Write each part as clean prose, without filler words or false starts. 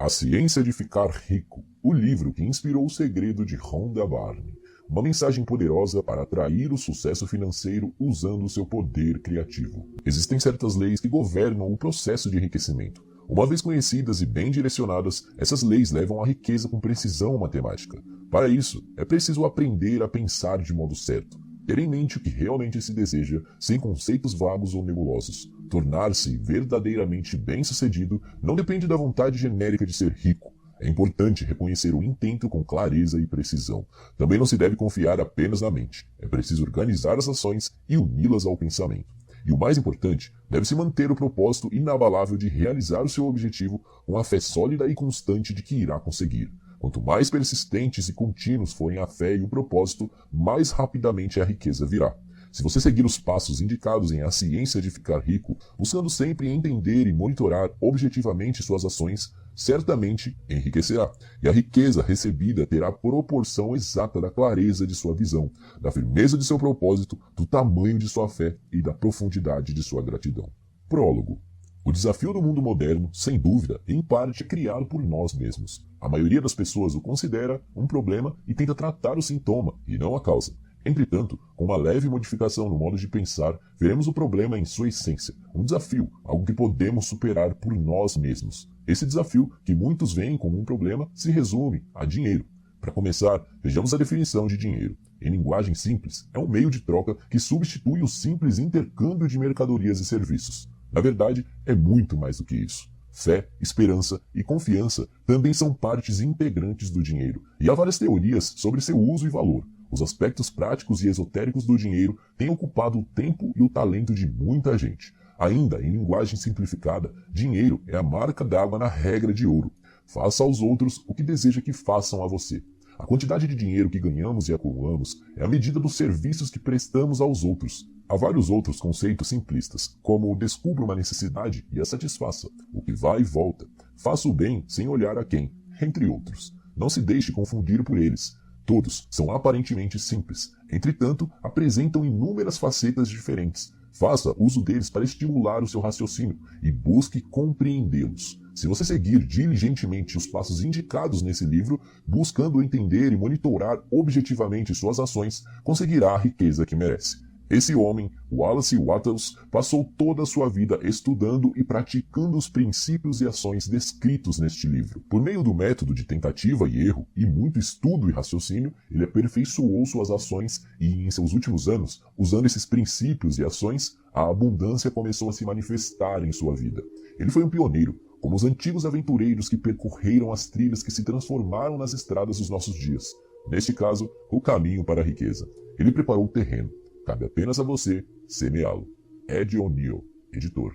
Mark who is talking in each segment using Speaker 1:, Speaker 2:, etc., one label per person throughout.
Speaker 1: A Ciência de Ficar Rico, o livro que inspirou o segredo de Rhonda Byrne. Uma mensagem poderosa para atrair o sucesso financeiro usando o seu poder criativo. Existem certas leis que governam o processo de enriquecimento. Uma vez conhecidas e bem direcionadas, essas leis levam à riqueza com precisão matemática. Para isso, é preciso aprender a pensar de modo certo. Ter em mente o que realmente se deseja, sem conceitos vagos ou nebulosos. Tornar-se verdadeiramente bem-sucedido não depende da vontade genérica de ser rico. É importante reconhecer o intento com clareza e precisão. Também não se deve confiar apenas na mente. É preciso organizar as ações e uni-las ao pensamento. E o mais importante, deve-se manter o propósito inabalável de realizar o seu objetivo com a fé sólida e constante de que irá conseguir. Quanto mais persistentes e contínuos forem a fé e o propósito, mais rapidamente a riqueza virá. Se você seguir os passos indicados em A Ciência de Ficar Rico, buscando sempre entender e monitorar objetivamente suas ações, certamente enriquecerá. E a riqueza recebida terá proporção exata da clareza de sua visão, da firmeza de seu propósito, do tamanho de sua fé e da profundidade de sua gratidão. Prólogo. O desafio do mundo moderno, sem dúvida, em parte é criado por nós mesmos. A maioria das pessoas o considera um problema e tenta tratar o sintoma, e não a causa. Entretanto, com uma leve modificação no modo de pensar, veremos o problema em sua essência, um desafio, algo que podemos superar por nós mesmos. Esse desafio, que muitos veem como um problema, se resume a dinheiro. Para começar, vejamos a definição de dinheiro. Em linguagem simples, é um meio de troca que substitui o simples intercâmbio de mercadorias e serviços. Na verdade, é muito mais do que isso. Fé, esperança e confiança também são partes integrantes do dinheiro, e há várias teorias sobre seu uso e valor. Os aspectos práticos e esotéricos do dinheiro têm ocupado o tempo e o talento de muita gente. Ainda, em linguagem simplificada, dinheiro é a marca d'água na regra de ouro. Faça aos outros o que deseja que façam a você. A quantidade de dinheiro que ganhamos e acumulamos é a medida dos serviços que prestamos aos outros. Há vários outros conceitos simplistas, como descubra uma necessidade e a satisfaça, o que vai e volta, faça o bem sem olhar a quem, entre outros. Não se deixe confundir por eles. Todos são aparentemente simples, entretanto, apresentam inúmeras facetas diferentes. Faça uso deles para estimular o seu raciocínio e busque compreendê-los. Se você seguir diligentemente os passos indicados nesse livro, buscando entender e monitorar objetivamente suas ações, conseguirá a riqueza que merece. Esse homem, Wallace Wattles, passou toda a sua vida estudando e praticando os princípios e ações descritos neste livro. Por meio do método de tentativa e erro, e muito estudo e raciocínio, ele aperfeiçoou suas ações e, em seus últimos anos, usando esses princípios e ações, a abundância começou a se manifestar em sua vida. Ele foi um pioneiro, como os antigos aventureiros que percorreram as trilhas que se transformaram nas estradas dos nossos dias. Neste caso, o caminho para a riqueza. Ele preparou o terreno. Cabe apenas a você semeá-lo. Ed O'Neill, editor.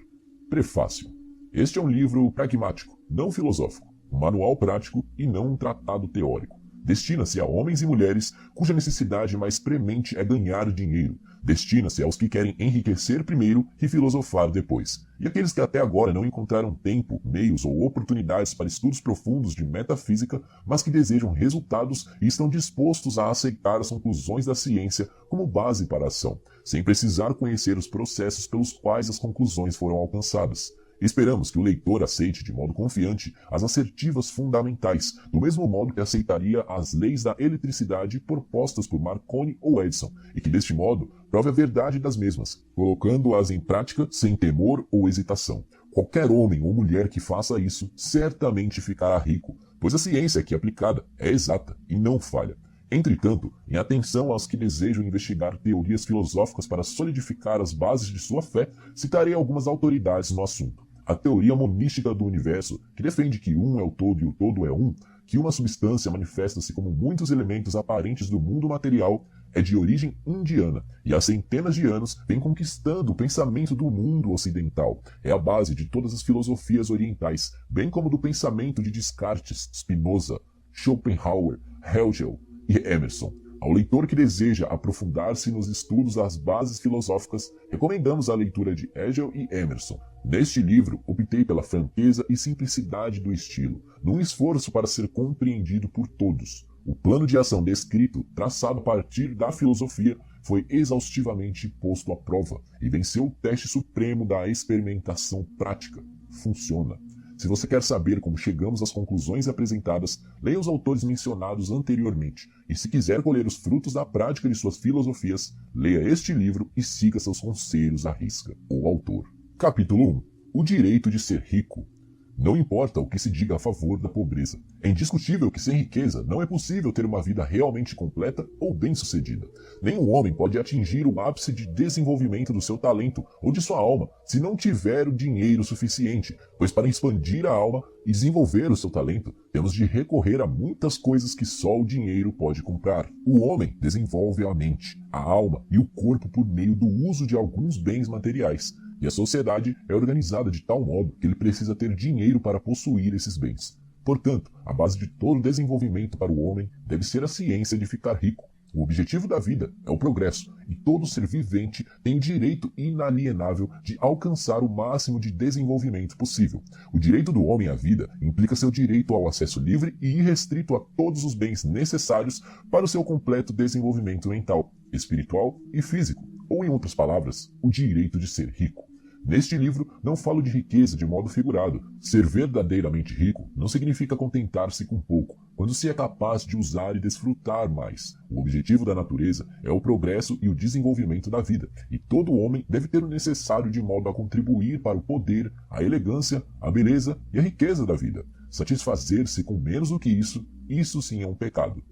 Speaker 1: Prefácio. Este é um livro pragmático, não filosófico, um manual prático e não um tratado teórico. Destina-se a homens e mulheres cuja necessidade mais premente é ganhar dinheiro. Destina-se aos que querem enriquecer primeiro e filosofar depois. E aqueles que até agora não encontraram tempo, meios ou oportunidades para estudos profundos de metafísica, mas que desejam resultados e estão dispostos a aceitar as conclusões da ciência como base para a ação, sem precisar conhecer os processos pelos quais as conclusões foram alcançadas. Esperamos que o leitor aceite de modo confiante as assertivas fundamentais, do mesmo modo que aceitaria as leis da eletricidade propostas por Marconi ou Edison, e que deste modo prove a verdade das mesmas, colocando-as em prática sem temor ou hesitação. Qualquer homem ou mulher que faça isso certamente ficará rico, pois a ciência aqui aplicada é exata e não falha. Entretanto, em atenção aos que desejam investigar teorias filosóficas para solidificar as bases de sua fé, citarei algumas autoridades no assunto. A teoria monística do universo, que defende que um é o todo e o todo é um, que uma substância manifesta-se como muitos elementos aparentes do mundo material, é de origem indiana e há centenas de anos vem conquistando o pensamento do mundo ocidental. É a base de todas as filosofias orientais, bem como do pensamento de Descartes, Spinoza, Schopenhauer, Hegel e Emerson. Ao leitor que deseja aprofundar-se nos estudos das bases filosóficas, recomendamos a leitura de Hegel e Emerson. Neste livro, optei pela franqueza e simplicidade do estilo, num esforço para ser compreendido por todos. O plano de ação descrito, traçado a partir da filosofia, foi exaustivamente posto à prova e venceu o teste supremo da experimentação prática. Funciona. Se você quer saber como chegamos às conclusões apresentadas, leia os autores mencionados anteriormente. E se quiser colher os frutos da prática de suas filosofias, leia este livro e siga seus conselhos à risca. O autor. Capítulo 1. O direito de ser rico. Não importa o que se diga a favor da pobreza. É indiscutível que sem riqueza não é possível ter uma vida realmente completa ou bem-sucedida. Nenhum homem pode atingir o ápice de desenvolvimento do seu talento ou de sua alma se não tiver o dinheiro suficiente, pois para expandir a alma e desenvolver o seu talento, temos de recorrer a muitas coisas que só o dinheiro pode comprar. O homem desenvolve a mente, a alma e o corpo por meio do uso de alguns bens materiais. E a sociedade é organizada de tal modo que ele precisa ter dinheiro para possuir esses bens. Portanto, a base de todo desenvolvimento para o homem deve ser a ciência de ficar rico. O objetivo da vida é o progresso, e todo ser vivente tem o direito inalienável de alcançar o máximo de desenvolvimento possível. O direito do homem à vida implica seu direito ao acesso livre e irrestrito a todos os bens necessários para o seu completo desenvolvimento mental, espiritual e físico, ou em outras palavras, o direito de ser rico. Neste livro, não falo de riqueza de modo figurado. Ser verdadeiramente rico não significa contentar-se com pouco, quando se é capaz de usar e desfrutar mais. O objetivo da natureza é o progresso e o desenvolvimento da vida, e todo homem deve ter o necessário de modo a contribuir para o poder, a elegância, a beleza e a riqueza da vida. Satisfazer-se com menos do que isso sim é um pecado.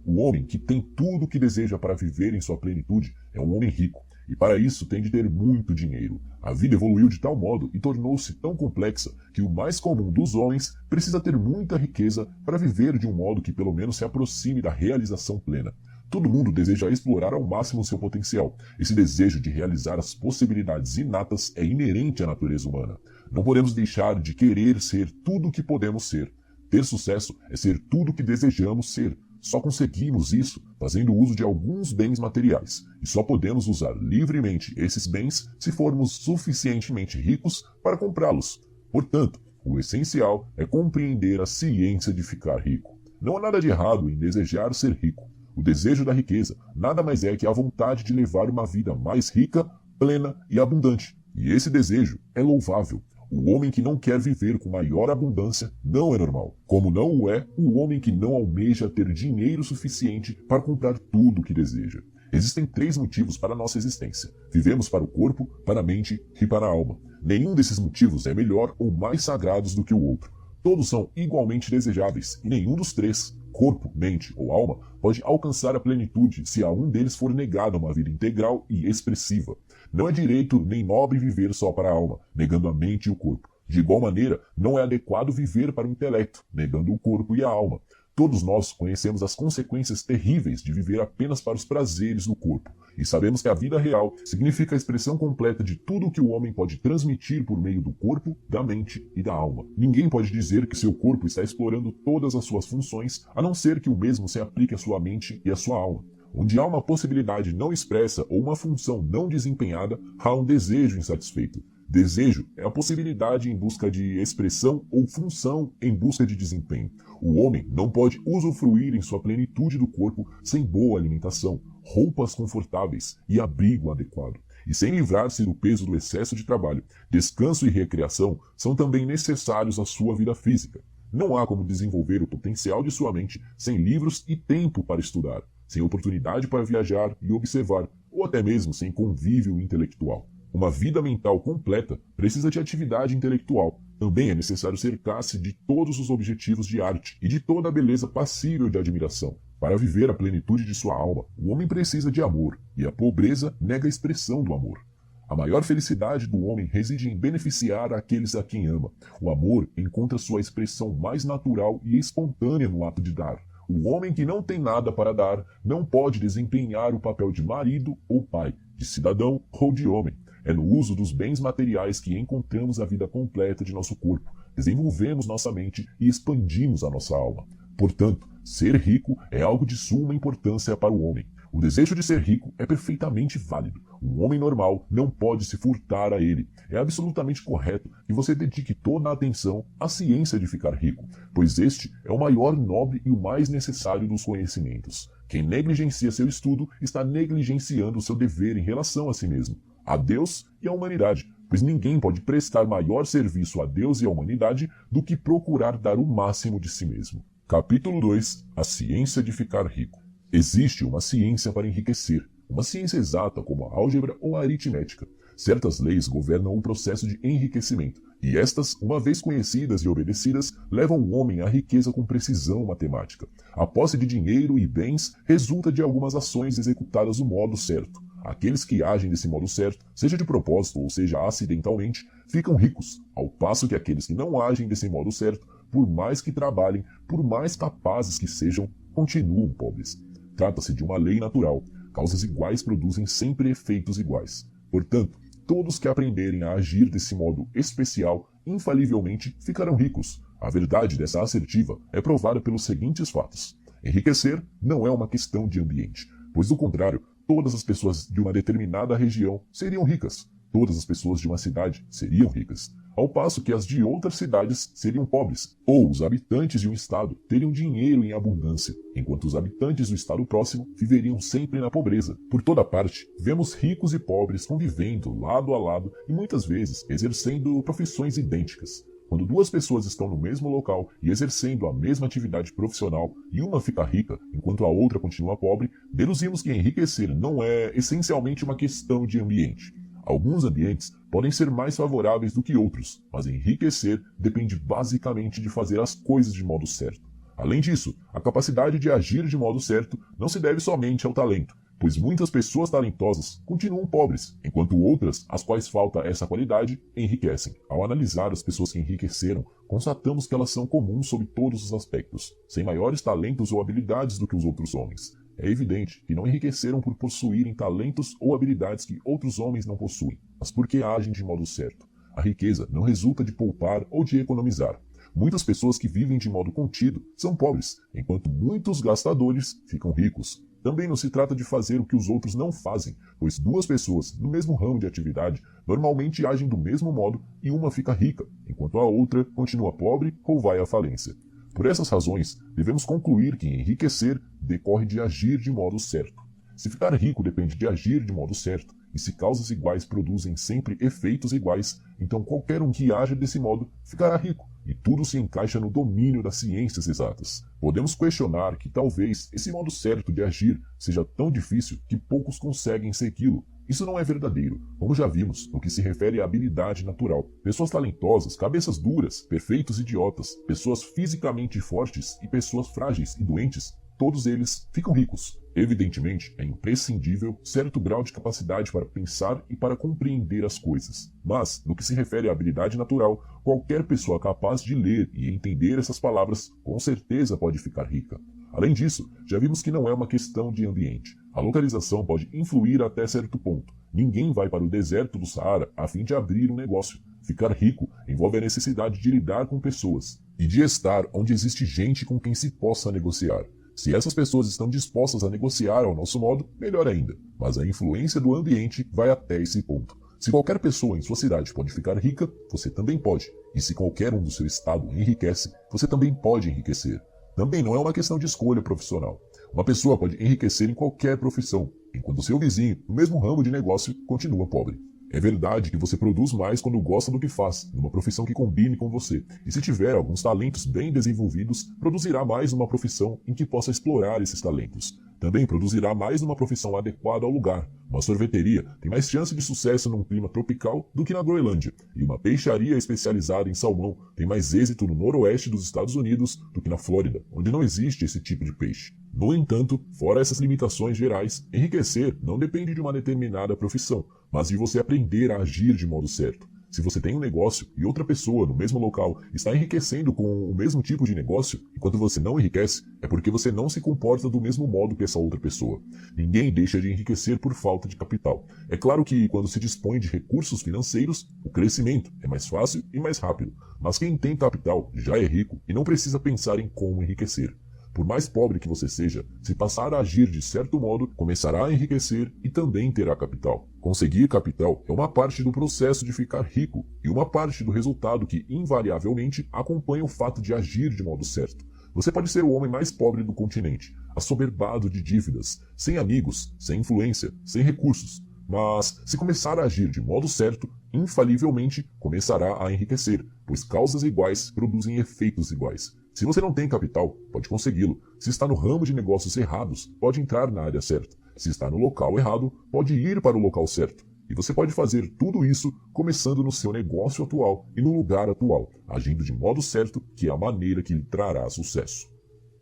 Speaker 1: O homem que tem tudo o que deseja para viver em sua plenitude é um homem rico. E para isso tem de ter muito dinheiro. A vida evoluiu de tal modo e tornou-se tão complexa que o mais comum dos homens precisa ter muita riqueza para viver de um modo que pelo menos se aproxime da realização plena. Todo mundo deseja explorar ao máximo seu potencial. Esse desejo de realizar as possibilidades inatas é inerente à natureza humana. Não podemos deixar de querer ser tudo o que podemos ser. Ter sucesso é ser tudo o que desejamos ser. Só conseguimos isso fazendo uso de alguns bens materiais, e só podemos usar livremente esses bens se formos suficientemente ricos para comprá-los. Portanto, o essencial é compreender a ciência de ficar rico. Não há nada de errado em desejar ser rico. O desejo da riqueza nada mais é que a vontade de levar uma vida mais rica, plena e abundante. E esse desejo é louvável. O homem que não quer viver com maior abundância não é normal, como não o é o homem que não almeja ter dinheiro suficiente para comprar tudo o que deseja. Existem 3 motivos para a nossa existência. Vivemos para o corpo, para a mente e para a alma. Nenhum desses motivos é melhor ou mais sagrados do que o outro. Todos são igualmente desejáveis, e nenhum dos 3, corpo, mente ou alma, pode alcançar a plenitude se a um deles for negada uma vida integral e expressiva. Não é direito nem nobre viver só para a alma, negando a mente e o corpo. De igual maneira, não é adequado viver para o intelecto, negando o corpo e a alma. Todos nós conhecemos as consequências terríveis de viver apenas para os prazeres do corpo, e sabemos que a vida real significa a expressão completa de tudo o que o homem pode transmitir por meio do corpo, da mente e da alma. Ninguém pode dizer que seu corpo está explorando todas as suas funções, a não ser que o mesmo se aplique à sua mente e à sua alma. Onde há uma possibilidade não expressa ou uma função não desempenhada, há um desejo insatisfeito. Desejo é a possibilidade em busca de expressão ou função em busca de desempenho. O homem não pode usufruir em sua plenitude do corpo sem boa alimentação, roupas confortáveis e abrigo adequado. E sem livrar-se do peso do excesso de trabalho, descanso e recreação são também necessários à sua vida física. Não há como desenvolver o potencial de sua mente sem livros e tempo para estudar, sem oportunidade para viajar e observar, ou até mesmo sem convívio intelectual. Uma vida mental completa precisa de atividade intelectual. Também é necessário cercar-se de todos os objetivos de arte e de toda a beleza passível de admiração. Para viver a plenitude de sua alma, o homem precisa de amor, e a pobreza nega a expressão do amor. A maior felicidade do homem reside em beneficiar aqueles a quem ama. O amor encontra sua expressão mais natural e espontânea no ato de dar. O homem que não tem nada para dar não pode desempenhar o papel de marido ou pai, de cidadão ou de homem. É no uso dos bens materiais que encontramos a vida completa de nosso corpo, desenvolvemos nossa mente e expandimos a nossa alma. Portanto, ser rico é algo de suma importância para o homem. O desejo de ser rico é perfeitamente válido. Um homem normal não pode se furtar a ele. É absolutamente correto que você dedique toda a atenção à ciência de ficar rico, pois este é o maior, nobre e o mais necessário dos conhecimentos. Quem negligencia seu estudo está negligenciando o seu dever em relação a si mesmo, a Deus e à humanidade, pois ninguém pode prestar maior serviço a Deus e à humanidade do que procurar dar o máximo de si mesmo. Capítulo 2. A ciência de ficar rico. Existe uma ciência para enriquecer, uma ciência exata como a álgebra ou a aritmética. Certas leis governam o processo de enriquecimento, e estas, uma vez conhecidas e obedecidas, levam o homem à riqueza com precisão matemática. A posse de dinheiro e bens resulta de algumas ações executadas do modo certo. Aqueles que agem desse modo certo, seja de propósito ou seja acidentalmente, ficam ricos, ao passo que aqueles que não agem desse modo certo, por mais que trabalhem, por mais capazes que sejam, continuam pobres. Trata-se de uma lei natural. Causas iguais produzem sempre efeitos iguais. Portanto, todos que aprenderem a agir desse modo especial, infalivelmente ficarão ricos. A verdade dessa assertiva é provada pelos seguintes fatos. Enriquecer não é uma questão de ambiente, pois do contrário, todas as pessoas de uma determinada região seriam ricas. Todas as pessoas de uma cidade seriam ricas, ao passo que as de outras cidades seriam pobres, ou os habitantes de um estado teriam dinheiro em abundância, enquanto os habitantes do estado próximo viveriam sempre na pobreza. Por toda parte, vemos ricos e pobres convivendo lado a lado e muitas vezes exercendo profissões idênticas. Quando duas pessoas estão no mesmo local e exercendo a mesma atividade profissional e uma fica rica enquanto a outra continua pobre, deduzimos que enriquecer não é essencialmente uma questão de ambiente. Alguns ambientes podem ser mais favoráveis do que outros, mas enriquecer depende basicamente de fazer as coisas de modo certo. Além disso, a capacidade de agir de modo certo não se deve somente ao talento, pois muitas pessoas talentosas continuam pobres, enquanto outras, às quais falta essa qualidade, enriquecem. Ao analisar as pessoas que enriqueceram, constatamos que elas são comuns sob todos os aspectos, sem maiores talentos ou habilidades do que os outros homens. É evidente que não enriqueceram por possuírem talentos ou habilidades que outros homens não possuem, mas porque agem de modo certo. A riqueza não resulta de poupar ou de economizar. Muitas pessoas que vivem de modo contido são pobres, enquanto muitos gastadores ficam ricos. Também não se trata de fazer o que os outros não fazem, pois duas pessoas no mesmo ramo de atividade normalmente agem do mesmo modo e uma fica rica, enquanto a outra continua pobre ou vai à falência. Por essas razões, devemos concluir que enriquecer decorre de agir de modo certo. Se ficar rico depende de agir de modo certo, e se causas iguais produzem sempre efeitos iguais, então qualquer um que haja desse modo ficará rico, e tudo se encaixa no domínio das ciências exatas. Podemos questionar que talvez esse modo certo de agir seja tão difícil que poucos conseguem segui-lo. Isso não é verdadeiro, como já vimos, no que se refere à habilidade natural. Pessoas talentosas, cabeças duras, perfeitos idiotas, pessoas fisicamente fortes e pessoas frágeis e doentes, todos eles ficam ricos. Evidentemente, é imprescindível certo grau de capacidade para pensar e para compreender as coisas. Mas, no que se refere à habilidade natural, qualquer pessoa capaz de ler e entender essas palavras, com certeza pode ficar rica. Além disso, já vimos que não é uma questão de ambiente. A localização pode influir até certo ponto. Ninguém vai para o deserto do Saara a fim de abrir um negócio. Ficar rico envolve a necessidade de lidar com pessoas e de estar onde existe gente com quem se possa negociar. Se essas pessoas estão dispostas a negociar ao nosso modo, melhor ainda. Mas a influência do ambiente vai até esse ponto. Se qualquer pessoa em sua cidade pode ficar rica, você também pode. E se qualquer um do seu estado enriquece, você também pode enriquecer. Também não é uma questão de escolha profissional. Uma pessoa pode enriquecer em qualquer profissão, enquanto seu vizinho, no mesmo ramo de negócio, continua pobre. É verdade que você produz mais quando gosta do que faz, numa profissão que combine com você. E se tiver alguns talentos bem desenvolvidos, produzirá mais numa profissão em que possa explorar esses talentos. Também produzirá mais numa profissão adequada ao lugar. Uma sorveteria tem mais chance de sucesso num clima tropical do que na Groenlândia. E uma peixaria especializada em salmão tem mais êxito no noroeste dos Estados Unidos do que na Flórida, onde não existe esse tipo de peixe. No entanto, fora essas limitações gerais, enriquecer não depende de uma determinada profissão, mas de você aprender a agir de modo certo. Se você tem um negócio e outra pessoa no mesmo local está enriquecendo com o mesmo tipo de negócio, enquanto você não enriquece, é porque você não se comporta do mesmo modo que essa outra pessoa. Ninguém deixa de enriquecer por falta de capital. É claro que quando se dispõe de recursos financeiros, o crescimento é mais fácil e mais rápido. Mas quem tem capital já é rico e não precisa pensar em como enriquecer. Por mais pobre que você seja, se passar a agir de certo modo, começará a enriquecer e também terá capital. Conseguir capital é uma parte do processo de ficar rico e uma parte do resultado que, invariavelmente, acompanha o fato de agir de modo certo. Você pode ser o homem mais pobre do continente, assoberbado de dívidas, sem amigos, sem influência, sem recursos. Mas, se começar a agir de modo certo, infalivelmente começará a enriquecer, pois causas iguais produzem efeitos iguais. Se você não tem capital, pode consegui-lo. Se está no ramo de negócios errados, pode entrar na área certa. Se está no local errado, pode ir para o local certo. E você pode fazer tudo isso começando no seu negócio atual e no lugar atual, agindo de modo certo, que é a maneira que lhe trará sucesso.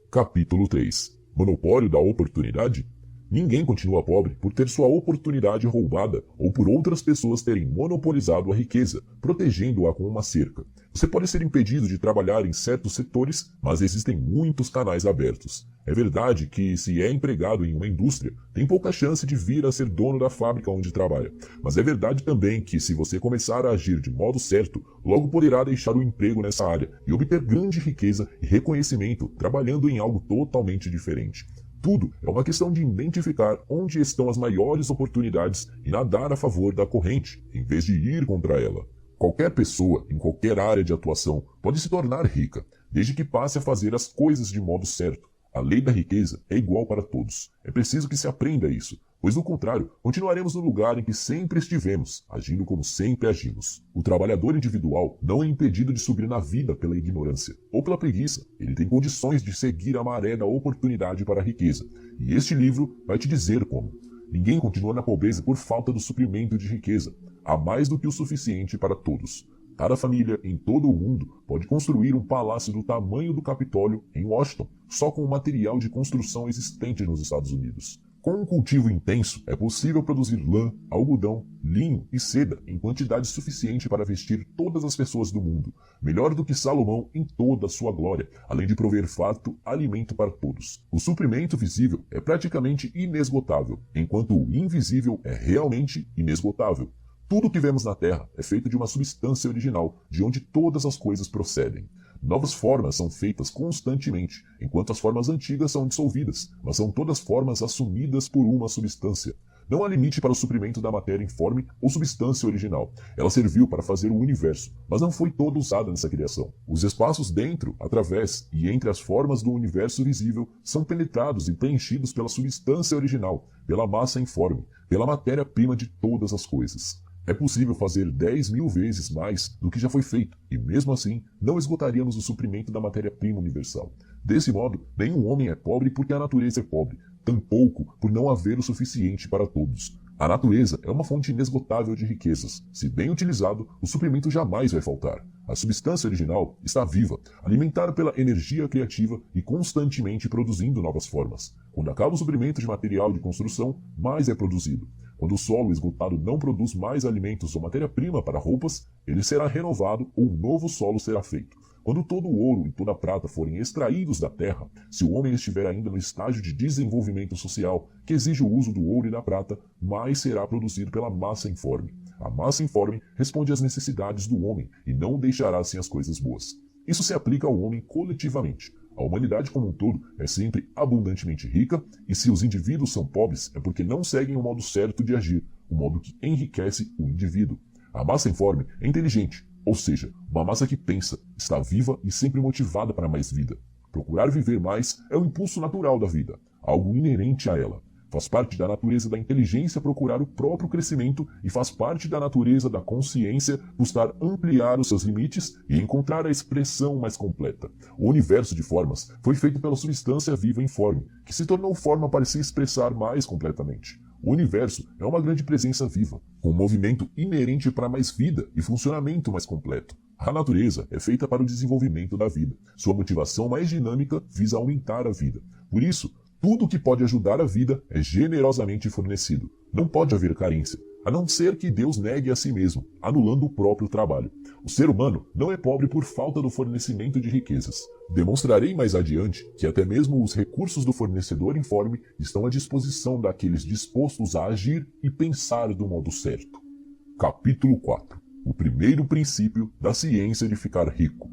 Speaker 1: Capítulo 3. Monopólio da oportunidade? Ninguém continua pobre por ter sua oportunidade roubada ou por outras pessoas terem monopolizado a riqueza, protegendo-a com uma cerca. Você pode ser impedido de trabalhar em certos setores, mas existem muitos canais abertos. É verdade que, se é empregado em uma indústria, tem pouca chance de vir a ser dono da fábrica onde trabalha. Mas é verdade também que, se você começar a agir de modo certo, logo poderá deixar o emprego nessa área e obter grande riqueza e reconhecimento trabalhando em algo totalmente diferente. Tudo é uma questão de identificar onde estão as maiores oportunidades e nadar a favor da corrente, em vez de ir contra ela. Qualquer pessoa, em qualquer área de atuação, pode se tornar rica, desde que passe a fazer as coisas de modo certo. A lei da riqueza é igual para todos. É preciso que se aprenda isso, pois do contrário, continuaremos no lugar em que sempre estivemos, agindo como sempre agimos. O trabalhador individual não é impedido de subir na vida pela ignorância ou pela preguiça. Ele tem condições de seguir a maré da oportunidade para a riqueza. E este livro vai te dizer como. Ninguém continua na pobreza por falta do suprimento de riqueza. Há mais do que o suficiente para todos. Cada família em todo o mundo pode construir um palácio do tamanho do Capitólio em Washington, só com o material de construção existente nos Estados Unidos. Com um cultivo intenso, é possível produzir lã, algodão, linho e seda em quantidade suficiente para vestir todas as pessoas do mundo, melhor do que Salomão em toda a sua glória, além de prover farto alimento para todos. O suprimento visível é praticamente inesgotável, enquanto o invisível é realmente inesgotável. Tudo o que vemos na Terra é feito de uma substância original, de onde todas as coisas procedem. Novas formas são feitas constantemente, enquanto as formas antigas são dissolvidas, mas são todas formas assumidas por uma substância. Não há limite para o suprimento da matéria informe ou substância original. Ela serviu para fazer o universo, mas não foi toda usada nessa criação. Os espaços dentro, através e entre as formas do universo visível são penetrados e preenchidos pela substância original, pela massa informe, pela matéria-prima de todas as coisas. É possível fazer 10.000 vezes mais do que já foi feito, e mesmo assim não esgotaríamos o suprimento da matéria-prima universal. Desse modo, nenhum homem é pobre porque a natureza é pobre, tampouco por não haver o suficiente para todos. A natureza é uma fonte inesgotável de riquezas. Se bem utilizado, o suprimento jamais vai faltar. A substância original está viva, alimentada pela energia criativa e constantemente produzindo novas formas. Quando acaba o suprimento de material de construção, mais é produzido. Quando o solo esgotado não produz mais alimentos ou matéria-prima para roupas, ele será renovado ou um novo solo será feito. Quando todo o ouro e toda a prata forem extraídos da terra, se o homem estiver ainda no estágio de desenvolvimento social que exige o uso do ouro e da prata, mais será produzido pela massa informe. A massa informe responde às necessidades do homem e não o deixará sem as coisas boas. Isso se aplica ao homem coletivamente. A humanidade como um todo é sempre abundantemente rica, e se os indivíduos são pobres é porque não seguem o modo certo de agir, o modo que enriquece o indivíduo. A massa informe é inteligente, ou seja, uma massa que pensa, está viva e sempre motivada para mais vida. Procurar viver mais é o impulso natural da vida, algo inerente a ela. Faz parte da natureza da inteligência procurar o próprio crescimento e faz parte da natureza da consciência buscar ampliar os seus limites e encontrar a expressão mais completa. O universo de formas foi feito pela substância viva informe, que se tornou forma para se expressar mais completamente. O universo é uma grande presença viva, com um movimento inerente para mais vida e funcionamento mais completo. A natureza é feita para o desenvolvimento da vida. Sua motivação mais dinâmica visa aumentar a vida. Por isso, tudo que pode ajudar a vida é generosamente fornecido. Não pode haver carência, a não ser que Deus negue a si mesmo, anulando o próprio trabalho. O ser humano não é pobre por falta do fornecimento de riquezas. Demonstrarei mais adiante que até mesmo os recursos do fornecedor informe estão à disposição daqueles dispostos a agir e pensar do modo certo. Capítulo 4. O primeiro princípio da ciência de ficar rico.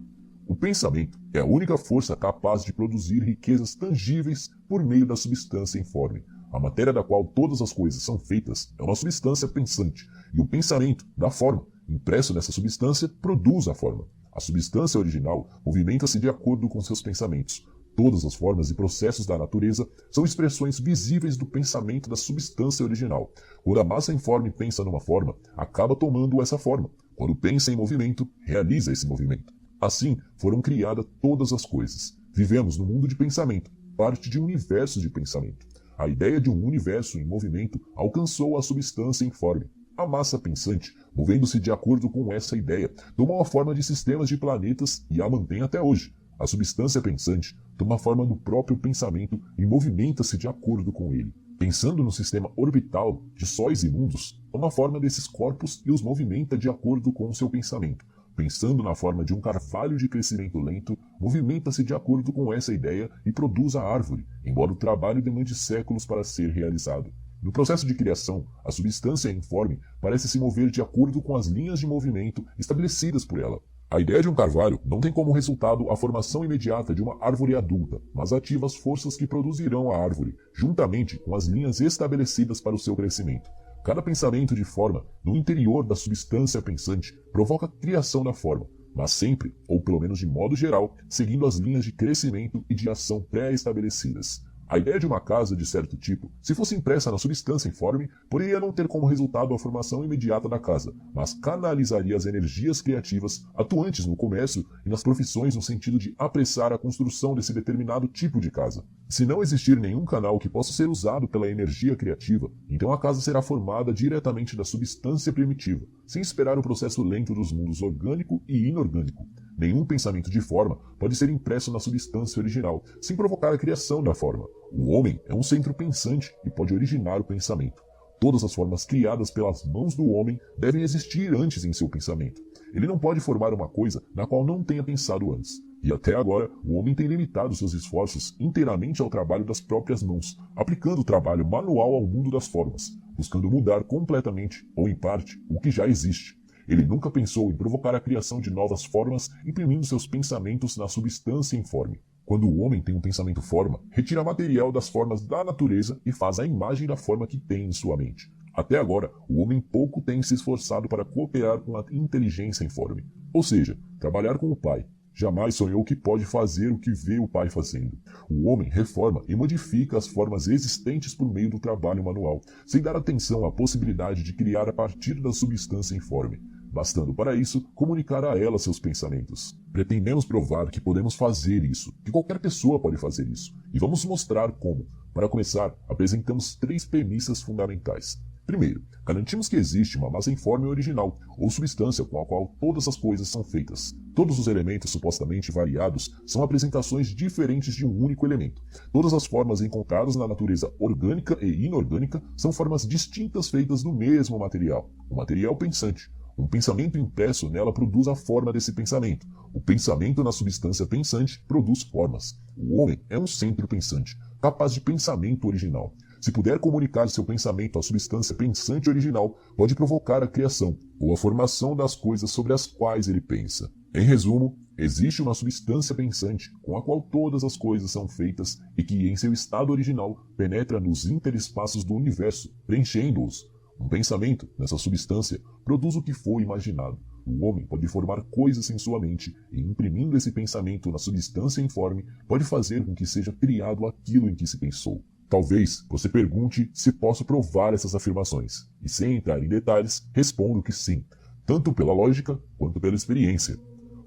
Speaker 1: O pensamento é a única força capaz de produzir riquezas tangíveis por meio da substância informe. A matéria da qual todas as coisas são feitas é uma substância pensante, e o pensamento dá forma. Impresso nessa substância, produz a forma. A substância original movimenta-se de acordo com seus pensamentos. Todas as formas e processos da natureza são expressões visíveis do pensamento da substância original. Quando a massa informe pensa numa forma, acaba tomando essa forma. Quando pensa em movimento, realiza esse movimento. Assim, foram criadas todas as coisas. Vivemos no mundo de pensamento, parte de um universo de pensamento. A ideia de um universo em movimento alcançou a substância informe. A massa pensante, movendo-se de acordo com essa ideia, tomou a forma de sistemas de planetas e a mantém até hoje. A substância pensante toma a forma do próprio pensamento e movimenta-se de acordo com ele. Pensando no sistema orbital de sóis e mundos, toma a forma desses corpos e os movimenta de acordo com o seu pensamento. Pensando na forma de um carvalho de crescimento lento, movimenta-se de acordo com essa ideia e produz a árvore, embora o trabalho demande séculos para ser realizado. No processo de criação, a substância informe parece se mover de acordo com as linhas de movimento estabelecidas por ela. A ideia de um carvalho não tem como resultado a formação imediata de uma árvore adulta, mas ativa as forças que produzirão a árvore, juntamente com as linhas estabelecidas para o seu crescimento. Cada pensamento de forma, no interior da substância pensante, provoca a criação da forma, mas sempre, ou pelo menos de modo geral, seguindo as linhas de crescimento e de ação pré-estabelecidas. A ideia de uma casa de certo tipo, se fosse impressa na substância informe, poderia não ter como resultado a formação imediata da casa, mas canalizaria as energias criativas atuantes no comércio e nas profissões no sentido de apressar a construção desse determinado tipo de casa. Se não existir nenhum canal que possa ser usado pela energia criativa, então a casa será formada diretamente da substância primitiva, sem esperar o processo lento dos mundos orgânico e inorgânico. Nenhum pensamento de forma pode ser impresso na substância original, sem provocar a criação da forma. O homem é um centro pensante e pode originar o pensamento. Todas as formas criadas pelas mãos do homem devem existir antes em seu pensamento. Ele não pode formar uma coisa na qual não tenha pensado antes. E até agora, o homem tem limitado seus esforços inteiramente ao trabalho das próprias mãos, aplicando o trabalho manual ao mundo das formas, buscando mudar completamente, ou em parte, o que já existe. Ele nunca pensou em provocar a criação de novas formas, imprimindo seus pensamentos na substância informe. Quando o homem tem um pensamento forma, retira material das formas da natureza e faz a imagem da forma que tem em sua mente. Até agora, o homem pouco tem se esforçado para cooperar com a inteligência informe, ou seja, trabalhar com o pai. Jamais sonhou que pode fazer o que vê o pai fazendo. O homem reforma e modifica as formas existentes por meio do trabalho manual, sem dar atenção à possibilidade de criar a partir da substância informe, bastando para isso comunicar a ela seus pensamentos. Pretendemos provar que podemos fazer isso, que qualquer pessoa pode fazer isso, e vamos mostrar como. Para começar, apresentamos 3 premissas fundamentais. Primeiro, garantimos que existe uma massa informe original, ou substância com a qual todas as coisas são feitas. Todos os elementos supostamente variados são apresentações diferentes de um único elemento. Todas as formas encontradas na natureza orgânica e inorgânica são formas distintas feitas do mesmo material, o material pensante. Um pensamento impresso nela produz a forma desse pensamento. O pensamento na substância pensante produz formas. O homem é um centro pensante, capaz de pensamento original. Se puder comunicar seu pensamento à substância pensante original, pode provocar a criação, ou a formação das coisas sobre as quais ele pensa. Em resumo, existe uma substância pensante com a qual todas as coisas são feitas e que, em seu estado original, penetra nos interespaços do universo, preenchendo-os. Um pensamento, nessa substância, produz o que foi imaginado. O homem pode formar coisas em sua mente e, imprimindo esse pensamento na substância informe, pode fazer com que seja criado aquilo em que se pensou. Talvez você pergunte se posso provar essas afirmações, e sem entrar em detalhes, respondo que sim, tanto pela lógica quanto pela experiência.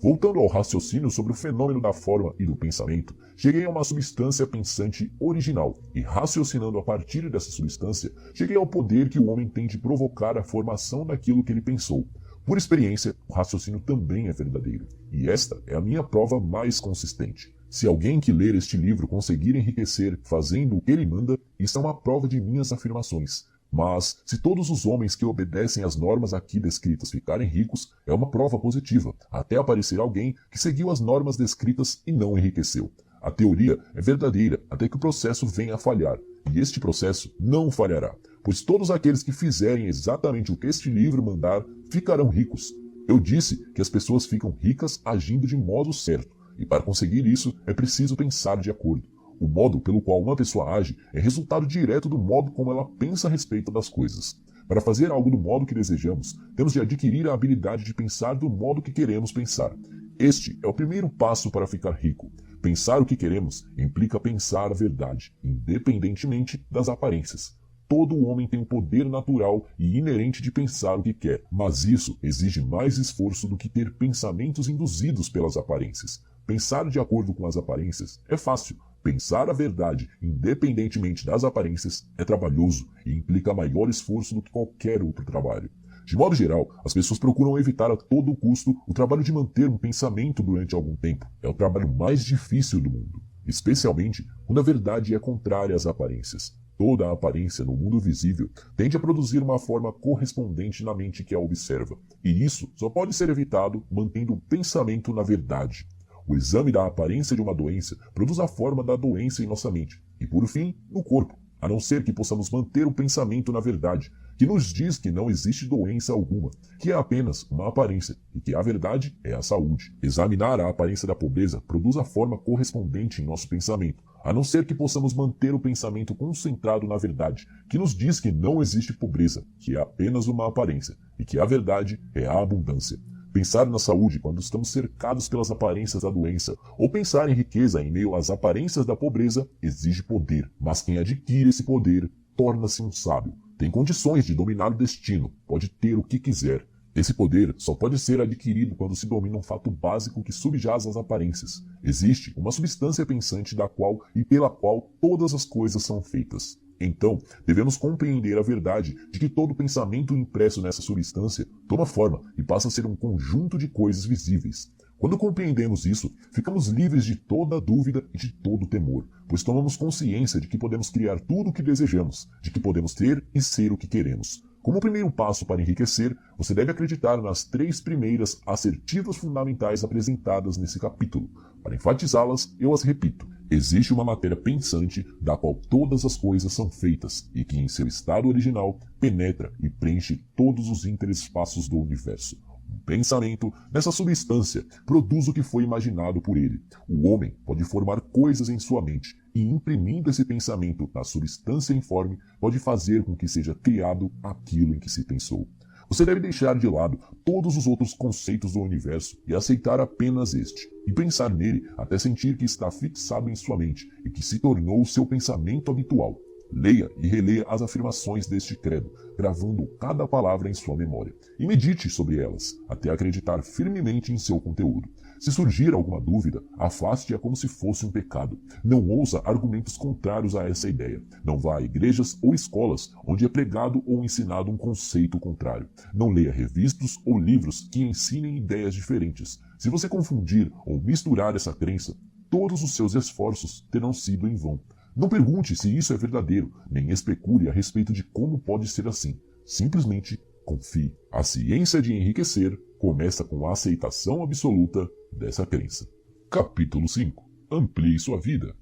Speaker 1: Voltando ao raciocínio sobre o fenômeno da forma e do pensamento, cheguei a uma substância pensante original, e raciocinando a partir dessa substância, cheguei ao poder que o homem tem de provocar a formação daquilo que ele pensou. Por experiência, o raciocínio também é verdadeiro, e esta é a minha prova mais consistente. Se alguém que ler este livro conseguir enriquecer fazendo o que ele manda, isso é uma prova de minhas afirmações. Mas, se todos os homens que obedecem às normas aqui descritas ficarem ricos, é uma prova positiva, até aparecer alguém que seguiu as normas descritas e não enriqueceu. A teoria é verdadeira até que o processo venha a falhar, e este processo não falhará, pois todos aqueles que fizerem exatamente o que este livro mandar ficarão ricos. Eu disse que as pessoas ficam ricas agindo de modo certo, e para conseguir isso é preciso pensar de acordo. O modo pelo qual uma pessoa age é resultado direto do modo como ela pensa a respeito das coisas. Para fazer algo do modo que desejamos, temos de adquirir a habilidade de pensar do modo que queremos pensar. Este é o primeiro passo para ficar rico. Pensar o que queremos implica pensar a verdade, independentemente das aparências. Todo homem tem o poder natural e inerente de pensar o que quer, mas isso exige mais esforço do que ter pensamentos induzidos pelas aparências. Pensar de acordo com as aparências é fácil. Pensar a verdade, independentemente das aparências, é trabalhoso e implica maior esforço do que qualquer outro trabalho. De modo geral, as pessoas procuram evitar a todo custo o trabalho de manter um pensamento durante algum tempo. É o trabalho mais difícil do mundo, especialmente quando a verdade é contrária às aparências. Toda a aparência no mundo visível tende a produzir uma forma correspondente na mente que a observa, e isso só pode ser evitado mantendo o pensamento na verdade. O exame da aparência de uma doença produz a forma da doença em nossa mente, e por fim, no corpo, a não ser que possamos manter o pensamento na verdade, que nos diz que não existe doença alguma, que é apenas uma aparência, e que a verdade é a saúde. Examinar a aparência da pobreza produz a forma correspondente em nosso pensamento, a não ser que possamos manter o pensamento concentrado na verdade, que nos diz que não existe pobreza, que é apenas uma aparência, e que a verdade é a abundância. Pensar na saúde quando estamos cercados pelas aparências da doença, ou pensar em riqueza em meio às aparências da pobreza, exige poder, mas quem adquire esse poder torna-se um sábio. Tem condições de dominar o destino, pode ter o que quiser. Esse poder só pode ser adquirido quando se domina um fato básico que subjaz às aparências. Existe uma substância pensante da qual e pela qual todas as coisas são feitas. Então, devemos compreender a verdade de que todo pensamento impresso nessa substância toma forma e passa a ser um conjunto de coisas visíveis. Quando compreendemos isso, ficamos livres de toda dúvida e de todo temor, pois tomamos consciência de que podemos criar tudo o que desejamos, de que podemos ter e ser o que queremos. Como primeiro passo para enriquecer, você deve acreditar nas 3 primeiras assertivas fundamentais apresentadas nesse capítulo. Para enfatizá-las, eu as repito. Existe uma matéria pensante da qual todas as coisas são feitas e que, em seu estado original, penetra e preenche todos os interespaços do universo. Um pensamento, nessa substância, produz o que foi imaginado por ele. O homem pode formar coisas em sua mente e, imprimindo esse pensamento na substância informe, pode fazer com que seja criado aquilo em que se pensou. Você deve deixar de lado todos os outros conceitos do universo e aceitar apenas este, e pensar nele até sentir que está fixado em sua mente e que se tornou o seu pensamento habitual. Leia e releia as afirmações deste credo, gravando cada palavra em sua memória, e medite sobre elas, até acreditar firmemente em seu conteúdo. Se surgir alguma dúvida, afaste-a como se fosse um pecado. Não ouça argumentos contrários a essa ideia. Não vá a igrejas ou escolas onde é pregado ou ensinado um conceito contrário. Não leia revistas ou livros que ensinem ideias diferentes. Se você confundir ou misturar essa crença, todos os seus esforços terão sido em vão. Não pergunte se isso é verdadeiro, nem especule a respeito de como pode ser assim. Simplesmente confie. A ciência de enriquecer começa com a aceitação absoluta dessa crença. Capítulo 5. Amplie sua vida.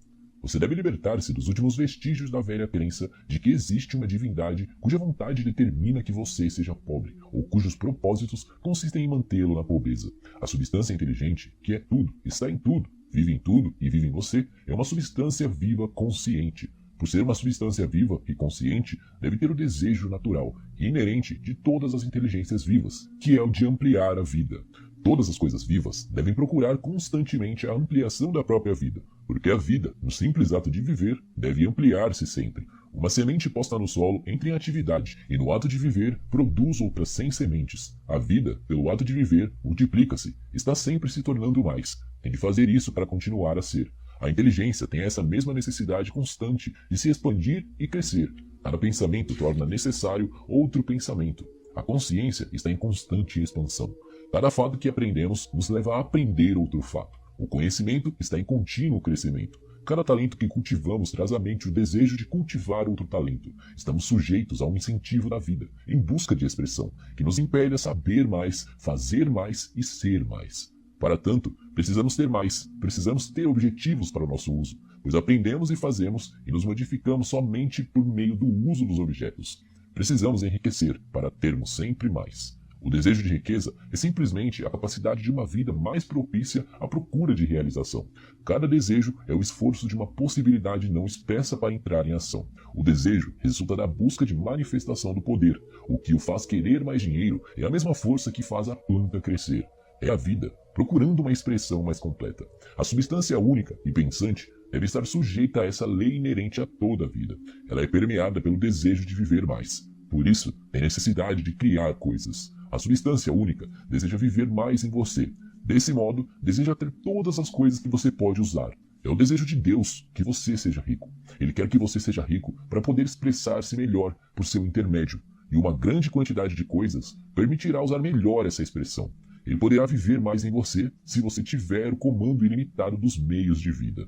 Speaker 1: Você deve libertar-se dos últimos vestígios da velha crença de que existe uma divindade cuja vontade determina que você seja pobre, ou cujos propósitos consistem em mantê-lo na pobreza. A substância inteligente, que é tudo, está em tudo, vive em tudo e vive em você, é uma substância viva consciente. Por ser uma substância viva e consciente, deve ter o desejo natural e inerente de todas as inteligências vivas, que é o de ampliar a vida. Todas as coisas vivas devem procurar constantemente a ampliação da própria vida, porque a vida, no simples ato de viver, deve ampliar-se sempre. Uma semente posta no solo entra em atividade e, no ato de viver, produz outras 100 sementes. A vida, pelo ato de viver, multiplica-se, está sempre se tornando mais. Tem de fazer isso para continuar a ser. A inteligência tem essa mesma necessidade constante de se expandir e crescer. Cada pensamento torna necessário outro pensamento. A consciência está em constante expansão. Cada fato que aprendemos nos leva a aprender outro fato. O conhecimento está em contínuo crescimento. Cada talento que cultivamos traz à mente o desejo de cultivar outro talento. Estamos sujeitos a um incentivo da vida, em busca de expressão, que nos impele a saber mais, fazer mais e ser mais. Para tanto, precisamos ter mais, precisamos ter objetivos para o nosso uso, pois aprendemos e fazemos e nos modificamos somente por meio do uso dos objetos. Precisamos enriquecer para termos sempre mais. O desejo de riqueza é simplesmente a capacidade de uma vida mais propícia à procura de realização. Cada desejo é o esforço de uma possibilidade não expressa para entrar em ação. O desejo resulta da busca de manifestação do poder. O que o faz querer mais dinheiro é a mesma força que faz a planta crescer. é a vida, procurando uma expressão mais completa. A substância única e pensante deve estar sujeita a essa lei inerente a toda a vida. Ela é permeada pelo desejo de viver mais. Por isso, tem necessidade de criar coisas. A substância única deseja viver mais em você. Desse modo, deseja ter todas as coisas que você pode usar. É o desejo de Deus que você seja rico. Ele quer que você seja rico para poder expressar-se melhor por seu intermédio. E uma grande quantidade de coisas permitirá usar melhor essa expressão. Ele poderá viver mais em você se você tiver o comando ilimitado dos meios de vida.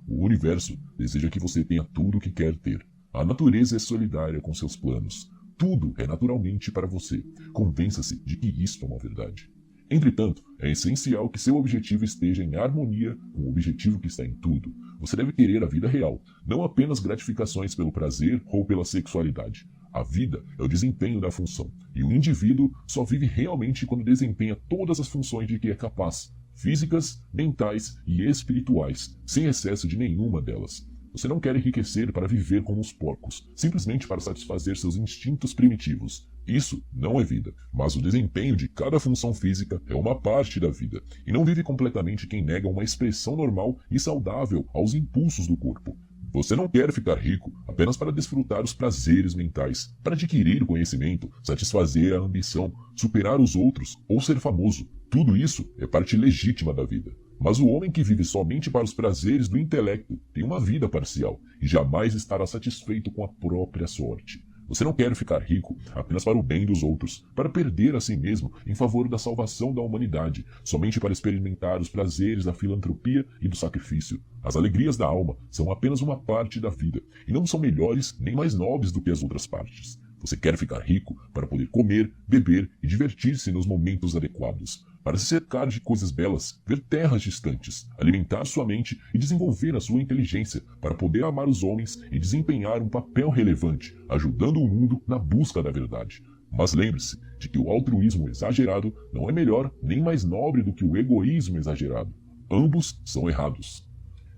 Speaker 1: O universo deseja que você tenha tudo o que quer ter. A natureza é solidária com seus planos. Tudo é naturalmente para você. Convença-se de que isto é uma verdade. Entretanto, é essencial que seu objetivo esteja em harmonia com o objetivo que está em tudo. Você deve querer a vida real, não apenas gratificações pelo prazer ou pela sexualidade. A vida é o desempenho da função, e o indivíduo só vive realmente quando desempenha todas as funções de que é capaz, físicas, mentais e espirituais, sem excesso de nenhuma delas. Você não quer enriquecer para viver como os porcos, simplesmente para satisfazer seus instintos primitivos. Isso não é vida, mas o desempenho de cada função física é uma parte da vida, e não vive completamente quem nega uma expressão normal e saudável aos impulsos do corpo. Você não quer ficar rico apenas para desfrutar os prazeres mentais, para adquirir conhecimento, satisfazer a ambição, superar os outros ou ser famoso. Tudo isso é parte legítima da vida. Mas o homem que vive somente para os prazeres do intelecto tem uma vida parcial e jamais estará satisfeito com a própria sorte. Você não quer ficar rico apenas para o bem dos outros, para perder a si mesmo em favor da salvação da humanidade, somente para experimentar os prazeres da filantropia e do sacrifício. As alegrias da alma são apenas uma parte da vida, e não são melhores nem mais nobres do que as outras partes. Você quer ficar rico para poder comer, beber e divertir-se nos momentos adequados, para se cercar de coisas belas, ver terras distantes, alimentar sua mente e desenvolver a sua inteligência, para poder amar os homens e desempenhar um papel relevante, ajudando o mundo na busca da verdade. Mas lembre-se de que o altruísmo exagerado não é melhor nem mais nobre do que o egoísmo exagerado. Ambos são errados.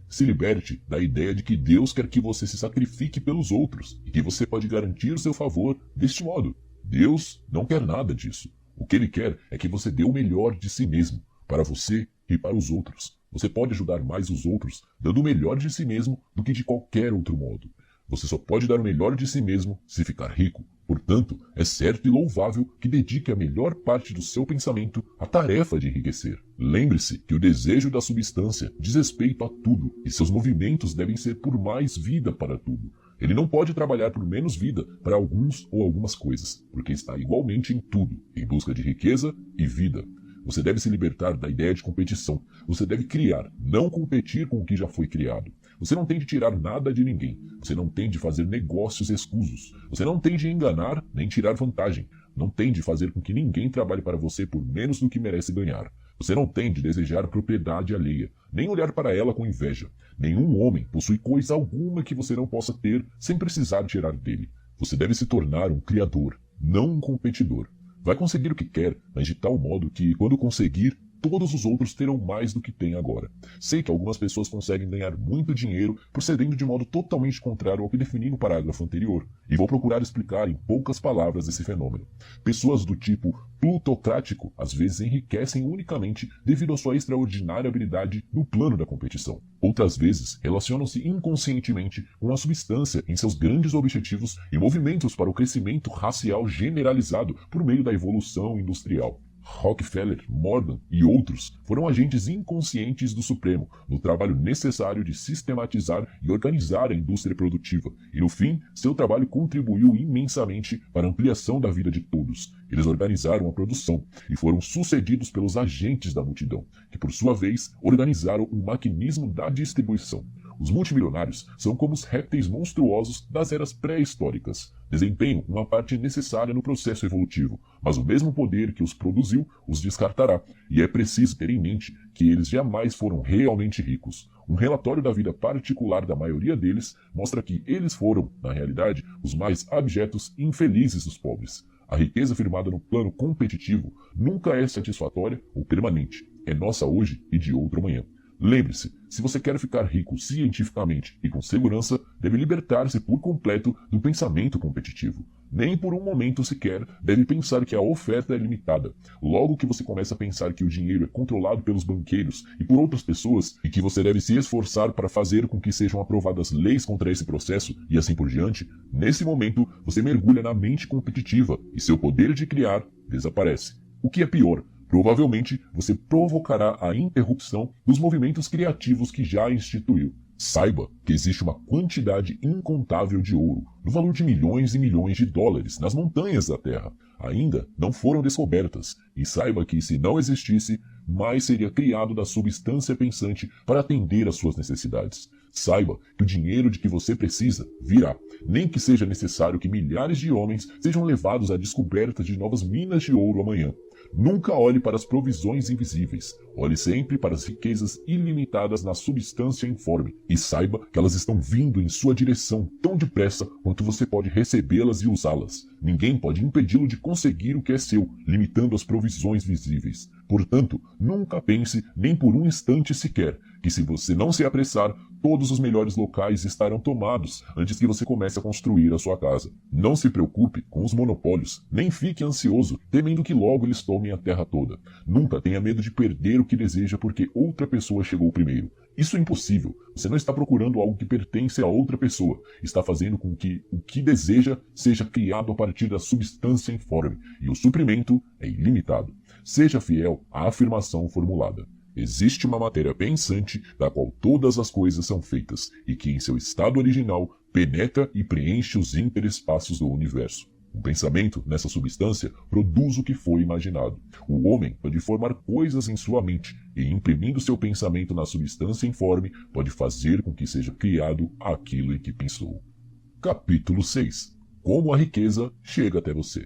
Speaker 1: Se liberte da ideia de que Deus quer que você se sacrifique pelos outros e que você pode garantir o seu favor deste modo. Deus não quer nada disso. O que Ele quer é que você dê o melhor de si mesmo, para você e para os outros. Você pode ajudar mais os outros dando o melhor de si mesmo do que de qualquer outro modo. Você só pode dar o melhor de si mesmo se ficar rico. Portanto, é certo e louvável que dedique a melhor parte do seu pensamento à tarefa de enriquecer. Lembre-se que o desejo da substância diz respeito a tudo, e seus movimentos devem ser por mais vida para tudo. Ele não pode trabalhar por menos vida para alguns ou algumas coisas, porque está igualmente em tudo, em busca de riqueza e vida. Você deve se libertar da ideia de competição. Você deve criar, não competir com o que já foi criado. Você não tem de tirar nada de ninguém. Você não tem de fazer negócios escusos. Você não tem de enganar nem tirar vantagem. Não tem de fazer com que ninguém trabalhe para você por menos do que merece ganhar. Você não tem de desejar propriedade alheia, nem olhar para ela com inveja. Nenhum homem possui coisa alguma que você não possa ter sem precisar tirar dele. Você deve se tornar um criador, não um competidor. Vai conseguir o que quer, mas de tal modo que, quando conseguir, todos os outros terão mais do que tem agora. Sei que algumas pessoas conseguem ganhar muito dinheiro procedendo de modo totalmente contrário ao que defini no parágrafo anterior, e vou procurar explicar em poucas palavras esse fenômeno. Pessoas do tipo plutocrático às vezes enriquecem unicamente devido à sua extraordinária habilidade no plano da competição. Outras vezes relacionam-se inconscientemente com a substância em seus grandes objetivos e movimentos para o crescimento racial generalizado por meio da evolução industrial. Rockefeller, Morgan e outros foram agentes inconscientes do Supremo no trabalho necessário de sistematizar e organizar a indústria produtiva, e no fim, seu trabalho contribuiu imensamente para a ampliação da vida de todos. Eles organizaram a produção e foram sucedidos pelos agentes da multidão, que por sua vez organizaram o maquinismo da distribuição. Os multimilionários são como os répteis monstruosos das eras pré-históricas. Desempenham uma parte necessária no processo evolutivo, mas o mesmo poder que os produziu os descartará, e é preciso ter em mente que eles jamais foram realmente ricos. Um relatório da vida particular da maioria deles mostra que eles foram, na realidade, os mais abjetos e infelizes dos pobres. A riqueza firmada no plano competitivo nunca é satisfatória ou permanente. É nossa hoje e de outro amanhã. Lembre-se, se você quer ficar rico cientificamente e com segurança, deve libertar-se por completo do pensamento competitivo. Nem por um momento sequer deve pensar que a oferta é limitada. Logo que você começa a pensar que o dinheiro é controlado pelos banqueiros e por outras pessoas e que você deve se esforçar para fazer com que sejam aprovadas leis contra esse processo e assim por diante, nesse momento você mergulha na mente competitiva e seu poder de criar desaparece. O que é pior, provavelmente você provocará a interrupção dos movimentos criativos que já instituiu. Saiba que existe uma quantidade incontável de ouro, no valor de milhões e milhões de dólares, nas montanhas da Terra. Ainda não foram descobertas, e saiba que se não existisse, mais seria criado da substância pensante para atender às suas necessidades. Saiba que o dinheiro de que você precisa virá, nem que seja necessário que milhares de homens sejam levados à descoberta de novas minas de ouro amanhã. Nunca olhe para as provisões invisíveis. Olhe sempre para as riquezas ilimitadas na substância informe e saiba que elas estão vindo em sua direção tão depressa quanto você pode recebê-las e usá-las. Ninguém pode impedi-lo de conseguir o que é seu, limitando as provisões visíveis. Portanto, nunca pense, nem por um instante sequer, que se você não se apressar, todos os melhores locais estarão tomados antes que você comece a construir a sua casa. Não se preocupe com os monopólios, nem fique ansioso, temendo que logo eles tomem a terra toda. Nunca tenha medo de perder o que deseja porque outra pessoa chegou primeiro. Isso é impossível. Você não está procurando algo que pertence a outra pessoa. Está fazendo com que o que deseja seja criado a partir da substância informe, e o suprimento é ilimitado. Seja fiel à afirmação formulada. Existe uma matéria pensante da qual todas as coisas são feitas e que em seu estado original penetra e preenche os interespaços do universo. Um pensamento nessa substância produz o que foi imaginado. O homem pode formar coisas em sua mente e, imprimindo seu pensamento na substância informe, pode fazer com que seja criado aquilo em que pensou. Capítulo 6. Como a riqueza chega até você.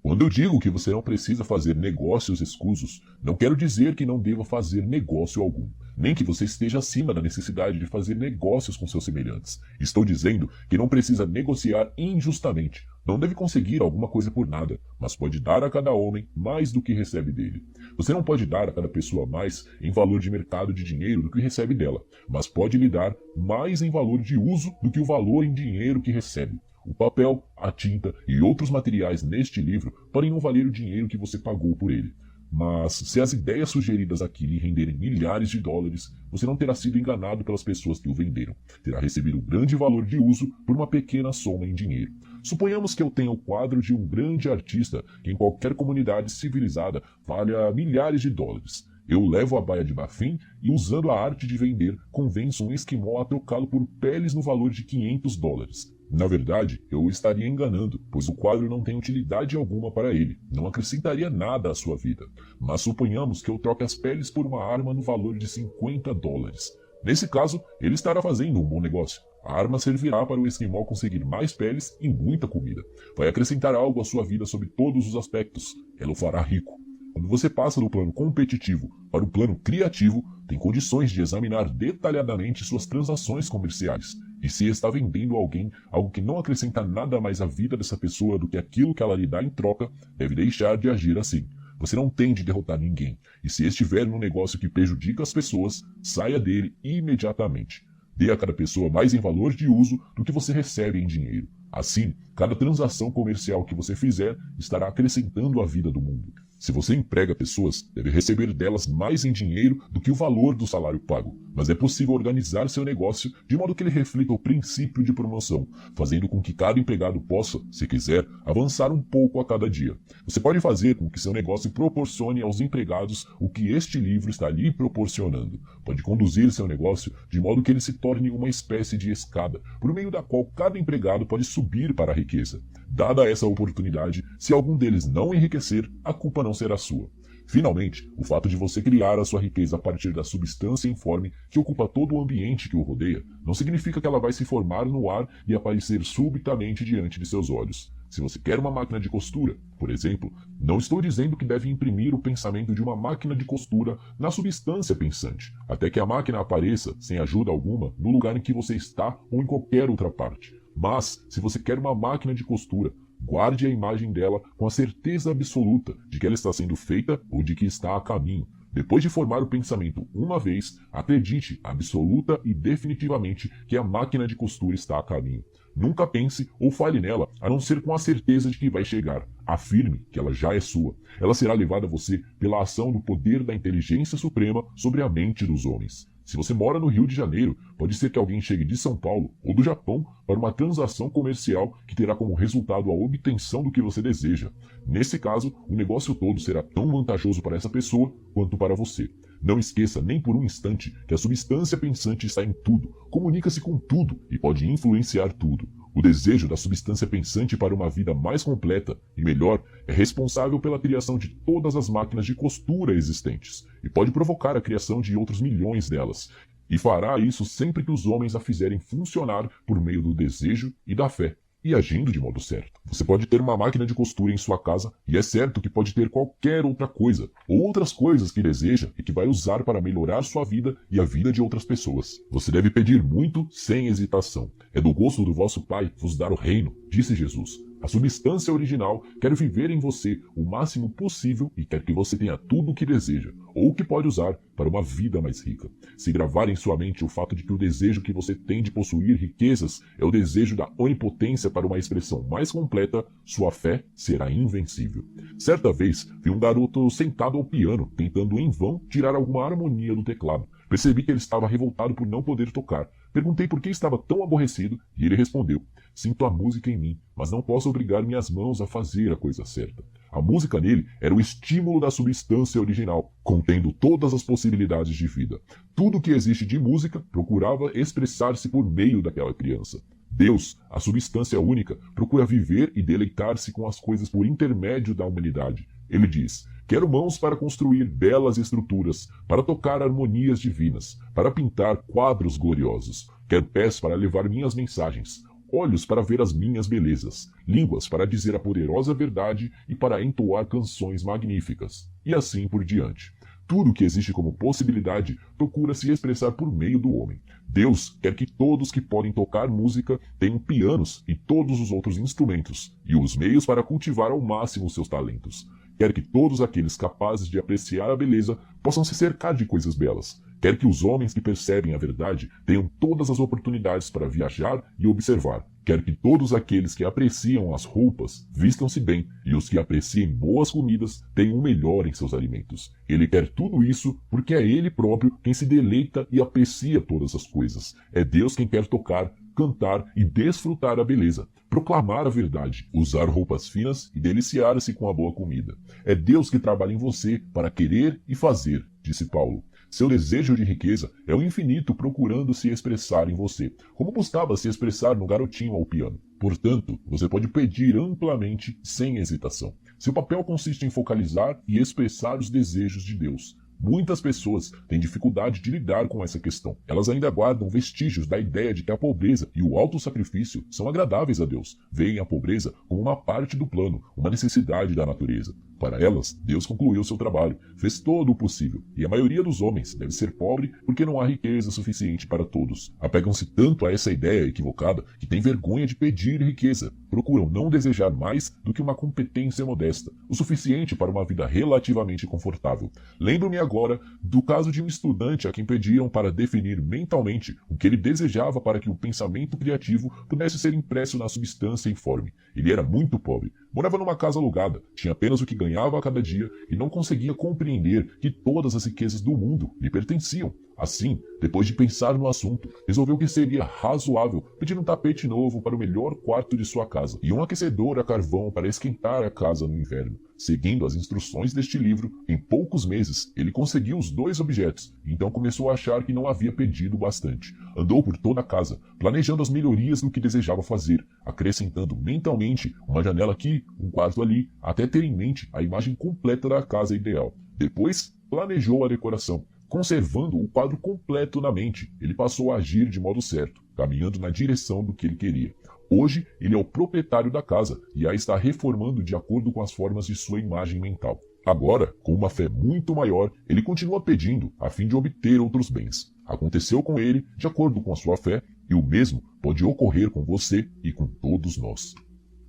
Speaker 1: Quando eu digo que você não precisa fazer negócios escusos, não quero dizer que não deva fazer negócio algum, nem que você esteja acima da necessidade de fazer negócios com seus semelhantes. Estou dizendo que não precisa negociar injustamente, não deve conseguir alguma coisa por nada, mas pode dar a cada homem mais do que recebe dele. Você não pode dar a cada pessoa mais em valor de mercado de dinheiro do que recebe dela, mas pode lhe dar mais em valor de uso do que o valor em dinheiro que recebe. O papel, a tinta e outros materiais neste livro podem não valer o dinheiro que você pagou por ele. Mas, se as ideias sugeridas aqui lhe renderem milhares de dólares, você não terá sido enganado pelas pessoas que o venderam. Terá recebido um grande valor de uso por uma pequena soma em dinheiro. Suponhamos que eu tenha o quadro de um grande artista que em qualquer comunidade civilizada valha milhares de dólares. Eu levo a baia de marfim e, usando a arte de vender, convenço um esquimó a trocá-lo por peles no valor de 500 dólares. Na verdade, eu o estaria enganando, pois o quadro não tem utilidade alguma para ele, não acrescentaria nada à sua vida. Mas suponhamos que eu troque as peles por uma arma no valor de 50 dólares. Nesse caso, ele estará fazendo um bom negócio. A arma servirá para o esquimó conseguir mais peles e muita comida. Vai acrescentar algo à sua vida sob todos os aspectos. Ela o fará rico. Quando você passa do plano competitivo para o plano criativo, tem condições de examinar detalhadamente suas transações comerciais. E se está vendendo a alguém algo que não acrescenta nada mais à vida dessa pessoa do que aquilo que ela lhe dá em troca, deve deixar de agir assim. Você não tem de derrotar ninguém, e se estiver num negócio que prejudica as pessoas, saia dele imediatamente. Dê a cada pessoa mais em valor de uso do que você recebe em dinheiro. Assim, cada transação comercial que você fizer estará acrescentando à vida do mundo. Se você emprega pessoas, deve receber delas mais em dinheiro do que o valor do salário pago, mas é possível organizar seu negócio de modo que ele reflita o princípio de promoção, fazendo com que cada empregado possa, se quiser, avançar um pouco a cada dia. Você pode fazer com que seu negócio proporcione aos empregados o que este livro está lhe proporcionando. Pode conduzir seu negócio de modo que ele se torne uma espécie de escada, por meio da qual cada empregado pode subir para a riqueza. Dada essa oportunidade, se algum deles não enriquecer, a culpa não será sua. Finalmente, o fato de você criar a sua riqueza a partir da substância informe que ocupa todo o ambiente que o rodeia, não significa que ela vai se formar no ar e aparecer subitamente diante de seus olhos. Se você quer uma máquina de costura, por exemplo, não estou dizendo que deve imprimir o pensamento de uma máquina de costura na substância pensante, até que a máquina apareça, sem ajuda alguma, no lugar em que você está ou em qualquer outra parte. Mas, se você quer uma máquina de costura, guarde a imagem dela com a certeza absoluta de que ela está sendo feita ou de que está a caminho. Depois de formar o pensamento uma vez, acredite absoluta e definitivamente que a máquina de costura está a caminho. Nunca pense ou fale nela, a não ser com a certeza de que vai chegar. Afirme que ela já é sua. Ela será levada a você pela ação do poder da inteligência suprema sobre a mente dos homens. Se você mora no Rio de Janeiro, pode ser que alguém chegue de São Paulo ou do Japão para uma transação comercial que terá como resultado a obtenção do que você deseja. Nesse caso, o negócio todo será tão vantajoso para essa pessoa quanto para você. Não esqueça nem por um instante que a substância pensante está em tudo, comunica-se com tudo e pode influenciar tudo. O desejo da substância pensante para uma vida mais completa e melhor é responsável pela criação de todas as máquinas de costura existentes e pode provocar a criação de outros milhões delas. E fará isso sempre que os homens a fizerem funcionar por meio do desejo e da fé, e agindo de modo certo. Você pode ter uma máquina de costura em sua casa, e é certo que pode ter qualquer outra coisa, ou outras coisas que deseja e que vai usar para melhorar sua vida e a vida de outras pessoas. Você deve pedir muito sem hesitação. É do gosto do vosso Pai vos dar o reino, disse Jesus. A substância original quer viver em você o máximo possível e quer que você tenha tudo o que deseja, ou o que pode usar para uma vida mais rica. Se gravar em sua mente o fato de que o desejo que você tem de possuir riquezas é o desejo da onipotência para uma expressão mais completa, sua fé será invencível. Certa vez, vi um garoto sentado ao piano, tentando em vão tirar alguma harmonia do teclado. Percebi que ele estava revoltado por não poder tocar. Perguntei por que estava tão aborrecido e ele respondeu: sinto a música em mim, mas não posso obrigar minhas mãos a fazer a coisa certa. A música nele era o estímulo da substância original, contendo todas as possibilidades de vida. Tudo que existe de música procurava expressar-se por meio daquela criança. Deus, a substância única, procura viver e deleitar-se com as coisas por intermédio da humanidade. Ele diz: quero mãos para construir belas estruturas, para tocar harmonias divinas, para pintar quadros gloriosos. Quero pés para levar minhas mensagens, olhos para ver as minhas belezas, línguas para dizer a poderosa verdade e para entoar canções magníficas, e assim por diante. Tudo que existe como possibilidade procura se expressar por meio do homem. Deus quer que todos que podem tocar música tenham pianos e todos os outros instrumentos, e os meios para cultivar ao máximo seus talentos. Quer que todos aqueles capazes de apreciar a beleza possam se cercar de coisas belas. Quer que os homens que percebem a verdade tenham todas as oportunidades para viajar e observar. Quer que todos aqueles que apreciam as roupas vistam-se bem, e os que apreciem boas comidas tenham o melhor em seus alimentos. Ele quer tudo isso porque é Ele próprio quem se deleita e aprecia todas as coisas. É Deus quem quer tocar, cantar e desfrutar a beleza, proclamar a verdade, usar roupas finas e deliciar-se com a boa comida. É Deus que trabalha em você para querer e fazer, disse Paulo. Seu desejo de riqueza é o infinito procurando se expressar em você, como buscava se expressar no garotinho ao piano. Portanto, você pode pedir amplamente, sem hesitação. Seu papel consiste em focalizar e expressar os desejos de Deus. Muitas pessoas têm dificuldade de lidar com essa questão. Elas ainda guardam vestígios da ideia de que a pobreza e o autossacrifício são agradáveis a Deus. Veem a pobreza como uma parte do plano, uma necessidade da natureza. Para elas, Deus concluiu seu trabalho, fez todo o possível, e a maioria dos homens deve ser pobre porque não há riqueza suficiente para todos. Apegam-se tanto a essa ideia equivocada que têm vergonha de pedir riqueza. Procuram não desejar mais do que uma competência modesta, o suficiente para uma vida relativamente confortável. Lembro-me agora do caso de um estudante a quem pediram para definir mentalmente o que ele desejava para que o pensamento criativo pudesse ser impresso na substância informe. Ele era muito pobre, morava numa casa alugada, tinha apenas o que ganhava a cada dia e não conseguia compreender que todas as riquezas do mundo lhe pertenciam. Assim, depois de pensar no assunto, resolveu que seria razoável pedir um tapete novo para o melhor quarto de sua casa e um aquecedor a carvão para esquentar a casa no inverno. Seguindo as instruções deste livro, em poucos meses ele conseguiu os dois objetos, então começou a achar que não havia pedido bastante. Andou por toda a casa, planejando as melhorias no que desejava fazer, acrescentando mentalmente uma janela aqui, um quarto ali, até ter em mente a imagem completa da casa ideal. Depois, planejou a decoração. Conservando o quadro completo na mente, ele passou a agir de modo certo, caminhando na direção do que ele queria. Hoje, ele é o proprietário da casa e a está reformando de acordo com as formas de sua imagem mental. Agora, com uma fé muito maior, ele continua pedindo a fim de obter outros bens. Aconteceu com ele de acordo com a sua fé, e o mesmo pode ocorrer com você e com todos nós.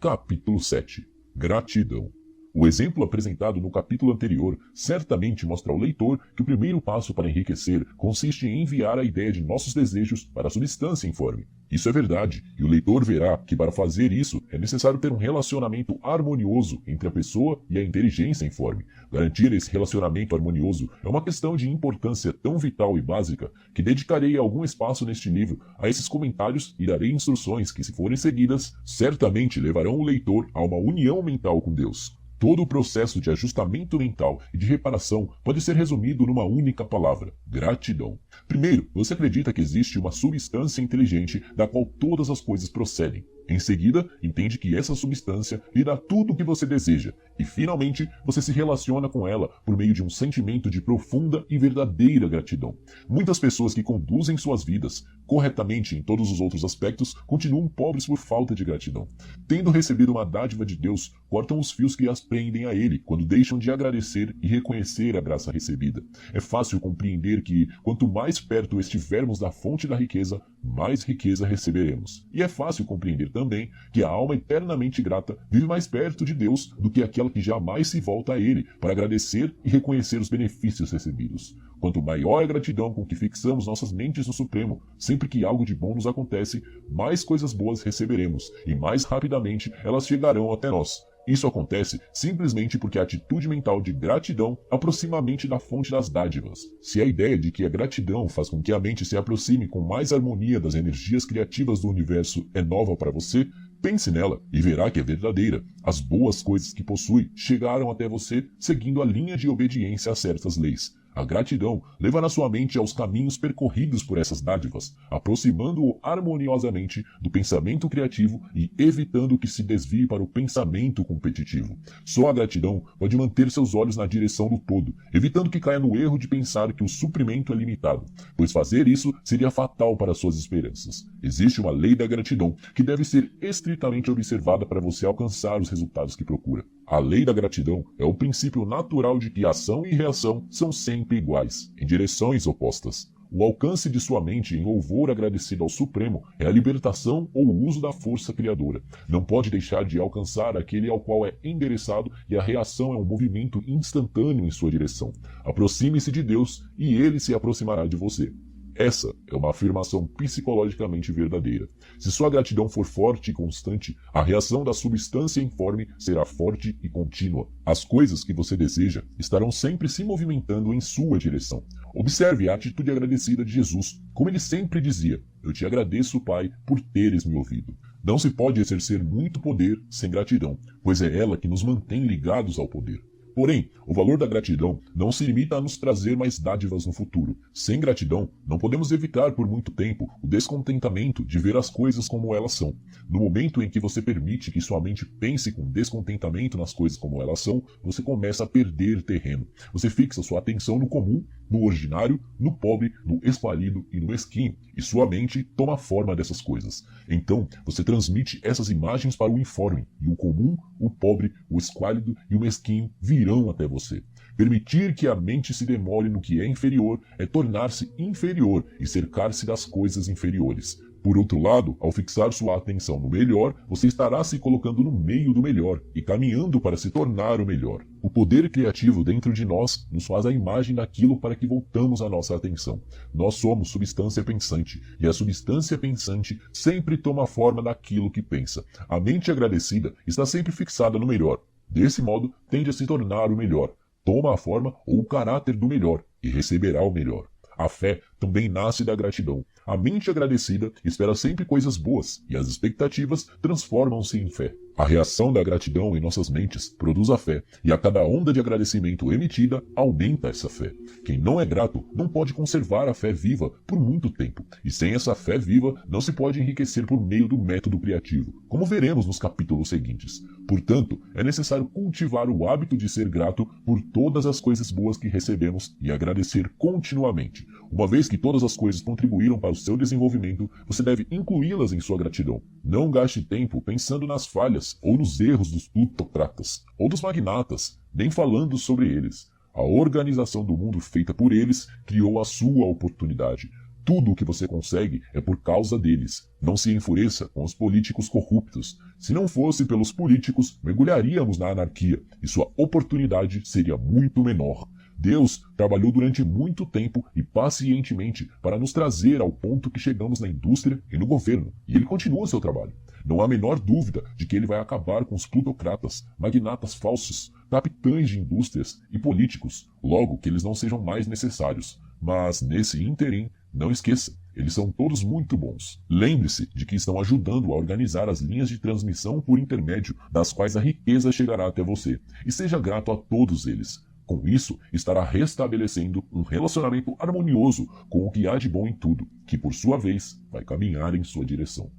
Speaker 1: Capítulo 7. Gratidão. O exemplo apresentado no capítulo anterior certamente mostra ao leitor que o primeiro passo para enriquecer consiste em enviar a ideia de nossos desejos para a substância informe. Isso é verdade, e o leitor verá que para fazer isso é necessário ter um relacionamento harmonioso entre a pessoa e a inteligência informe. Garantir esse relacionamento harmonioso é uma questão de importância tão vital e básica que dedicarei algum espaço neste livro a esses comentários e darei instruções que, se forem seguidas, certamente levarão o leitor a uma união mental com Deus. Todo o processo de ajustamento mental e de reparação pode ser resumido numa única palavra: gratidão. Primeiro, você acredita que existe uma substância inteligente da qual todas as coisas procedem. Em seguida, entende que essa substância lhe dá tudo o que você deseja. E, finalmente, você se relaciona com ela por meio de um sentimento de profunda e verdadeira gratidão. Muitas pessoas que conduzem suas vidas corretamente em todos os outros aspectos continuam pobres por falta de gratidão. Tendo recebido uma dádiva de Deus, cortam os fios que as prendem a Ele quando deixam de agradecer e reconhecer a graça recebida. É fácil compreender que, quanto mais perto estivermos da fonte da riqueza, mais riqueza receberemos. E é fácil compreender também que a alma eternamente grata vive mais perto de Deus do que aquela que jamais se volta a Ele para agradecer e reconhecer os benefícios recebidos. Quanto maior a gratidão com que fixamos nossas mentes no Supremo, sempre que algo de bom nos acontece, mais coisas boas receberemos e mais rapidamente elas chegarão até nós. Isso acontece simplesmente porque a atitude mental de gratidão aproxima a mente da fonte das dádivas. Se a ideia de que a gratidão faz com que a mente se aproxime com mais harmonia das energias criativas do universo é nova para você, pense nela e verá que é verdadeira. As boas coisas que possui chegaram até você seguindo a linha de obediência a certas leis. A gratidão levará sua mente aos caminhos percorridos por essas dádivas, aproximando-o harmoniosamente do pensamento criativo e evitando que se desvie para o pensamento competitivo. Só a gratidão pode manter seus olhos na direção do todo, evitando que caia no erro de pensar que o suprimento é limitado, pois fazer isso seria fatal para suas esperanças. Existe uma lei da gratidão que deve ser estritamente observada para você alcançar os resultados que procura. A lei da gratidão é o princípio natural de que ação e reação são sempre iguais, em direções opostas. O alcance de sua mente em louvor agradecido ao Supremo é a libertação ou o uso da força criadora. Não pode deixar de alcançar aquele ao qual é endereçado e a reação é um movimento instantâneo em sua direção. Aproxime-se de Deus e Ele se aproximará de você. Essa é uma afirmação psicologicamente verdadeira. Se sua gratidão for forte e constante, a reação da substância informe será forte e contínua. As coisas que você deseja estarão sempre se movimentando em sua direção. Observe a atitude agradecida de Jesus, como ele sempre dizia: "Eu te agradeço, Pai, por teres me ouvido." Não se pode exercer muito poder sem gratidão, pois é ela que nos mantém ligados ao poder. Porém, o valor da gratidão não se limita a nos trazer mais dádivas no futuro. Sem gratidão, não podemos evitar por muito tempo o descontentamento de ver as coisas como elas são. No momento em que você permite que sua mente pense com descontentamento nas coisas como elas são, você começa a perder terreno. Você fixa sua atenção no comum, no ordinário, no pobre, no esqualido e no mesquinho, e sua mente toma a forma dessas coisas. Então, você transmite essas imagens para o informe, e o comum, o pobre, o esquálido e o mesquinho virão até você. Permitir que a mente se demore no que é inferior é tornar-se inferior e cercar-se das coisas inferiores. Por outro lado, ao fixar sua atenção no melhor, você estará se colocando no meio do melhor e caminhando para se tornar o melhor. O poder criativo dentro de nós nos faz a imagem daquilo para que voltamos a nossa atenção. Nós somos substância pensante, e a substância pensante sempre toma a forma daquilo que pensa. A mente agradecida está sempre fixada no melhor. Desse modo, tende a se tornar o melhor. Toma a forma ou o caráter do melhor e receberá o melhor. A fé também nasce da gratidão. A mente agradecida espera sempre coisas boas e as expectativas transformam-se em fé. A reação da gratidão em nossas mentes produz a fé, e a cada onda de agradecimento emitida aumenta essa fé. Quem não é grato não pode conservar a fé viva por muito tempo, e sem essa fé viva não se pode enriquecer por meio do método criativo, como veremos nos capítulos seguintes. Portanto, é necessário cultivar o hábito de ser grato por todas as coisas boas que recebemos e agradecer continuamente. Uma vez que todas as coisas contribuíram para o seu desenvolvimento, você deve incluí-las em sua gratidão. Não gaste tempo pensando nas falhas ou nos erros dos plutocratas ou dos magnatas, nem falando sobre eles. A organização do mundo feita por eles criou a sua oportunidade. tudo o que você consegue é por causa deles. Não se enfureça com os políticos corruptos. Se não fosse pelos políticos, mergulharíamos na anarquia e sua oportunidade seria muito menor. Deus trabalhou durante muito tempo e pacientemente para nos trazer ao ponto que chegamos na indústria e no governo, e ele continua seu trabalho. Não há a menor dúvida de que ele vai acabar com os plutocratas, magnatas falsos, capitães de indústrias e políticos, logo que eles não sejam mais necessários. Mas, nesse ínterim, não esqueça, eles são todos muito bons. Lembre-se de que estão ajudando a organizar as linhas de transmissão por intermédio das quais a riqueza chegará até você, e seja grato a todos eles. Com isso, estará restabelecendo um relacionamento harmonioso com o que há de bom em tudo, que por sua vez vai caminhar em sua direção.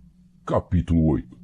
Speaker 1: Capítulo 8.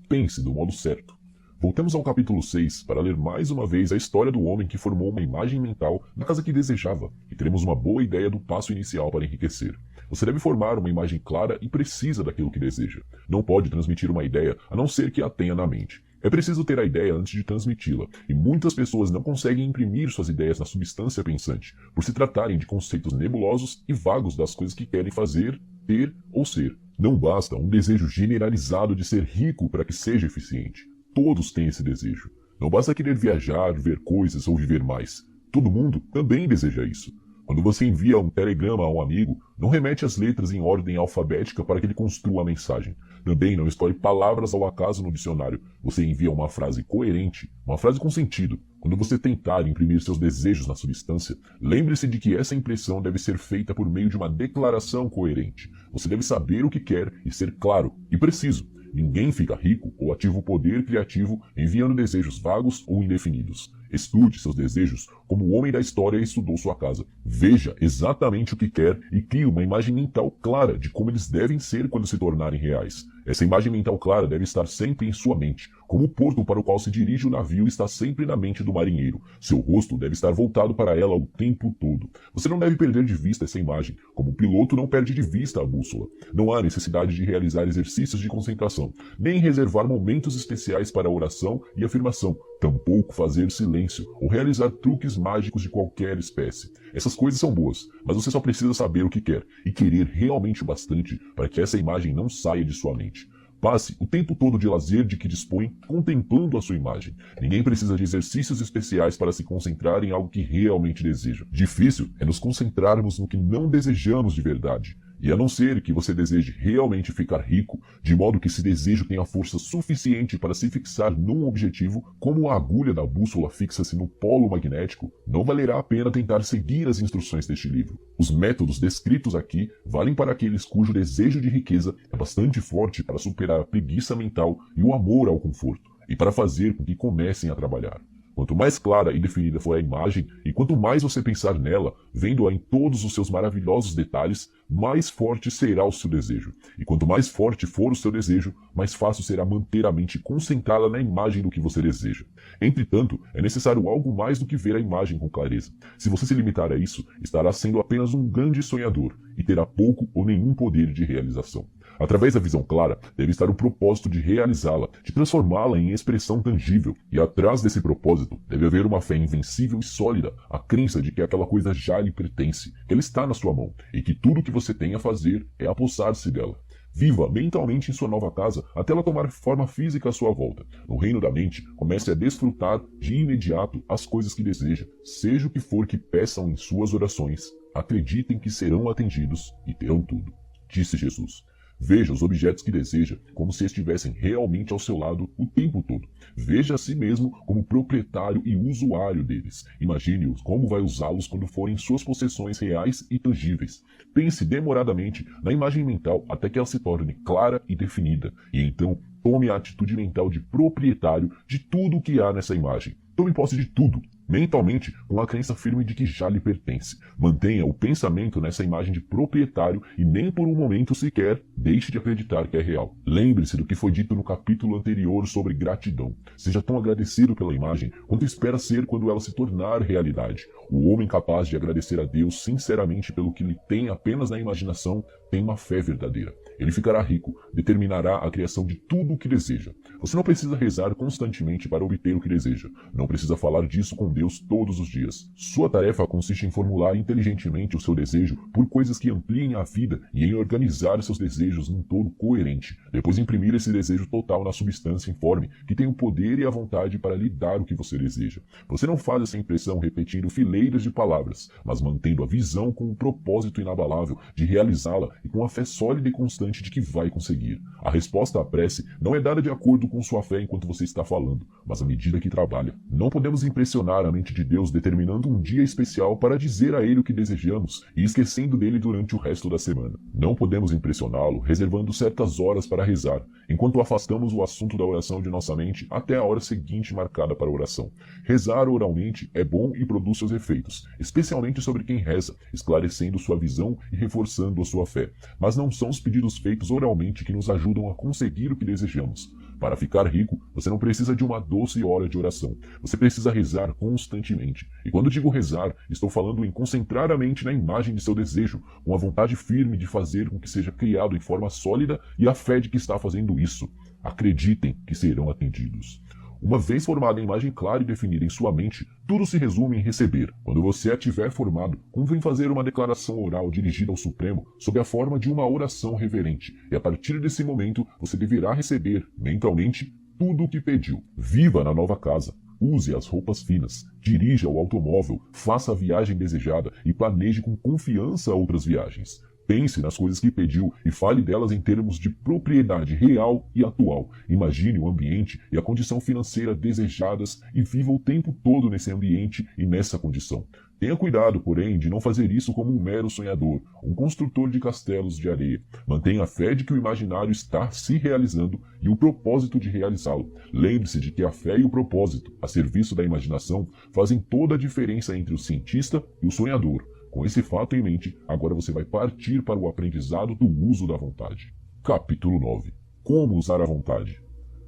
Speaker 1: Pense do modo certo. Voltemos ao capítulo 6 para ler mais uma vez a história do homem que formou uma imagem mental na casa que desejava, e teremos uma boa ideia do passo inicial para enriquecer. Você deve formar uma imagem clara e precisa daquilo que deseja. Não pode transmitir uma ideia a não ser que a tenha na mente. É preciso ter a ideia antes de transmiti-la, e muitas pessoas não conseguem imprimir suas ideias na substância pensante, por se tratarem de conceitos nebulosos e vagos das coisas que querem fazer, ter ou ser. Não basta um desejo generalizado de ser rico para que seja eficiente. Todos têm esse desejo. Não basta querer viajar, ver coisas ou viver mais. Todo mundo também deseja isso. Quando você envia um telegrama a um amigo, não remete as letras em ordem alfabética para que ele construa a mensagem. Também não escolhe palavras ao acaso no dicionário. Você envia uma frase coerente, uma frase com sentido. Quando você tentar imprimir seus desejos na substância, lembre-se de que essa impressão deve ser feita por meio de uma declaração coerente. Você deve saber o que quer e ser claro e preciso. Ninguém fica rico ou ativa o poder criativo enviando desejos vagos ou indefinidos. Estude seus desejos como o homem da história estudou sua casa. Veja exatamente o que quer e crie uma imagem mental clara de como eles devem ser quando se tornarem reais. Essa imagem mental clara deve estar sempre em sua mente, como o porto para o qual se dirige o navio está sempre na mente do marinheiro. Seu rosto deve estar voltado para ela o tempo todo. Você não deve perder de vista essa imagem, como o piloto não perde de vista a bússola. Não há necessidade de realizar exercícios de concentração, nem reservar momentos especiais para oração e afirmação, tampouco fazer silêncio ou realizar truques mágicos de qualquer espécie. Essas coisas são boas, mas você só precisa saber o que quer e querer realmente o bastante para que essa imagem não saia de sua mente. Passe o tempo todo de lazer de que dispõe contemplando a sua imagem. Ninguém precisa de exercícios especiais para se concentrar em algo que realmente deseja. Difícil é nos concentrarmos no que não desejamos de verdade. E a não ser que você deseje realmente ficar rico, de modo que esse desejo tenha força suficiente para se fixar num objetivo, como a agulha da bússola fixa-se no polo magnético, não valerá a pena tentar seguir as instruções deste livro. Os métodos descritos aqui valem para aqueles cujo desejo de riqueza é bastante forte para superar a preguiça mental e o amor ao conforto, e para fazer com que comecem a trabalhar. Quanto mais clara e definida for a imagem, e quanto mais você pensar nela, vendo-a em todos os seus maravilhosos detalhes, mais forte será o seu desejo. E quanto mais forte for o seu desejo, mais fácil será manter a mente concentrada na imagem do que você deseja. Entretanto, é necessário algo mais do que ver a imagem com clareza. Se você se limitar a isso, estará sendo apenas um grande sonhador, e terá pouco ou nenhum poder de realização. Através da visão clara, deve estar o propósito de realizá-la, de transformá-la em expressão tangível, e atrás desse propósito deve haver uma fé invencível e sólida, a crença de que aquela coisa já lhe pertence, que ela está na sua mão, e que tudo o que você tem a fazer é apossar-se dela. Viva mentalmente em sua nova casa até ela tomar forma física à sua volta. No reino da mente, comece a desfrutar de imediato as coisas que deseja, seja o que for que peçam em suas orações. Acreditem que serão atendidos e terão tudo. Disse Jesus. Veja os objetos que deseja como se estivessem realmente ao seu lado o tempo todo. Veja a si mesmo como proprietário e usuário deles. Imagine-os como vai usá-los quando forem suas possessões reais e tangíveis. Pense demoradamente na imagem mental até que ela se torne clara e definida. E então tome a atitude mental de proprietário de tudo o que há nessa imagem. Tome posse de tudo, mentalmente, com a crença firme de que já lhe pertence. Mantenha o pensamento nessa imagem de proprietário e nem por um momento sequer deixe de acreditar que é real. Lembre-se do que foi dito no capítulo anterior sobre gratidão. Seja tão agradecido pela imagem quanto espera ser quando ela se tornar realidade. O homem capaz de agradecer a Deus sinceramente pelo que lhe tem apenas na imaginação tem uma fé verdadeira. Ele ficará rico, determinará a criação de tudo o que deseja. Você não precisa rezar constantemente para obter o que deseja. Não precisa falar disso com Deus todos os dias. Sua tarefa consiste em formular inteligentemente o seu desejo por coisas que ampliem a vida e em organizar seus desejos num todo coerente. Depois imprimir esse desejo total na substância informe, que tem o poder e a vontade para lhe dar o que você deseja. Você não faz essa impressão repetindo fileiras de palavras, mas mantendo a visão com o propósito inabalável de realizá-la e com a fé sólida e constante de que vai conseguir. A resposta à prece não é dada de acordo com sua fé enquanto você está falando, mas à medida que trabalha. Não podemos impressionar a mente de Deus determinando um dia especial para dizer a Ele o que desejamos e esquecendo dele durante o resto da semana. Não podemos impressioná-lo reservando certas horas para rezar, enquanto afastamos o assunto da oração de nossa mente até a hora seguinte marcada para a oração. Rezar oralmente é bom e produz seus efeitos, especialmente sobre quem reza, esclarecendo sua visão e reforçando a sua fé. Mas não são os pedidos feitos oralmente que nos ajudam a conseguir o que desejamos. Para ficar rico, você não precisa de uma doce hora de oração. Você precisa rezar constantemente. E quando digo rezar, estou falando em concentrar a mente na imagem de seu desejo, com a vontade firme de fazer com que seja criado em forma sólida e a fé de que está fazendo isso. Acreditem que serão atendidos. Uma vez formada a imagem clara e definida em sua mente, tudo se resume em receber. Quando você a tiver formado, convém fazer uma declaração oral dirigida ao Supremo sob a forma de uma oração reverente, e a partir desse momento você deverá receber, mentalmente, tudo o que pediu. Viva na nova casa. Use as roupas finas, dirija o automóvel, faça a viagem desejada e planeje com confiança outras viagens. Pense nas coisas que pediu e fale delas em termos de propriedade real e atual. Imagine o ambiente e a condição financeira desejadas e viva o tempo todo nesse ambiente e nessa condição. Tenha cuidado, porém, de não fazer isso como um mero sonhador, um construtor de castelos de areia. Mantenha a fé de que o imaginário está se realizando e o propósito de realizá-lo. Lembre-se de que a fé e o propósito, a serviço da imaginação, fazem toda a diferença entre o cientista e o sonhador. Com esse fato em mente, agora você vai partir para o aprendizado do uso da vontade. Capítulo 9. Como usar a vontade?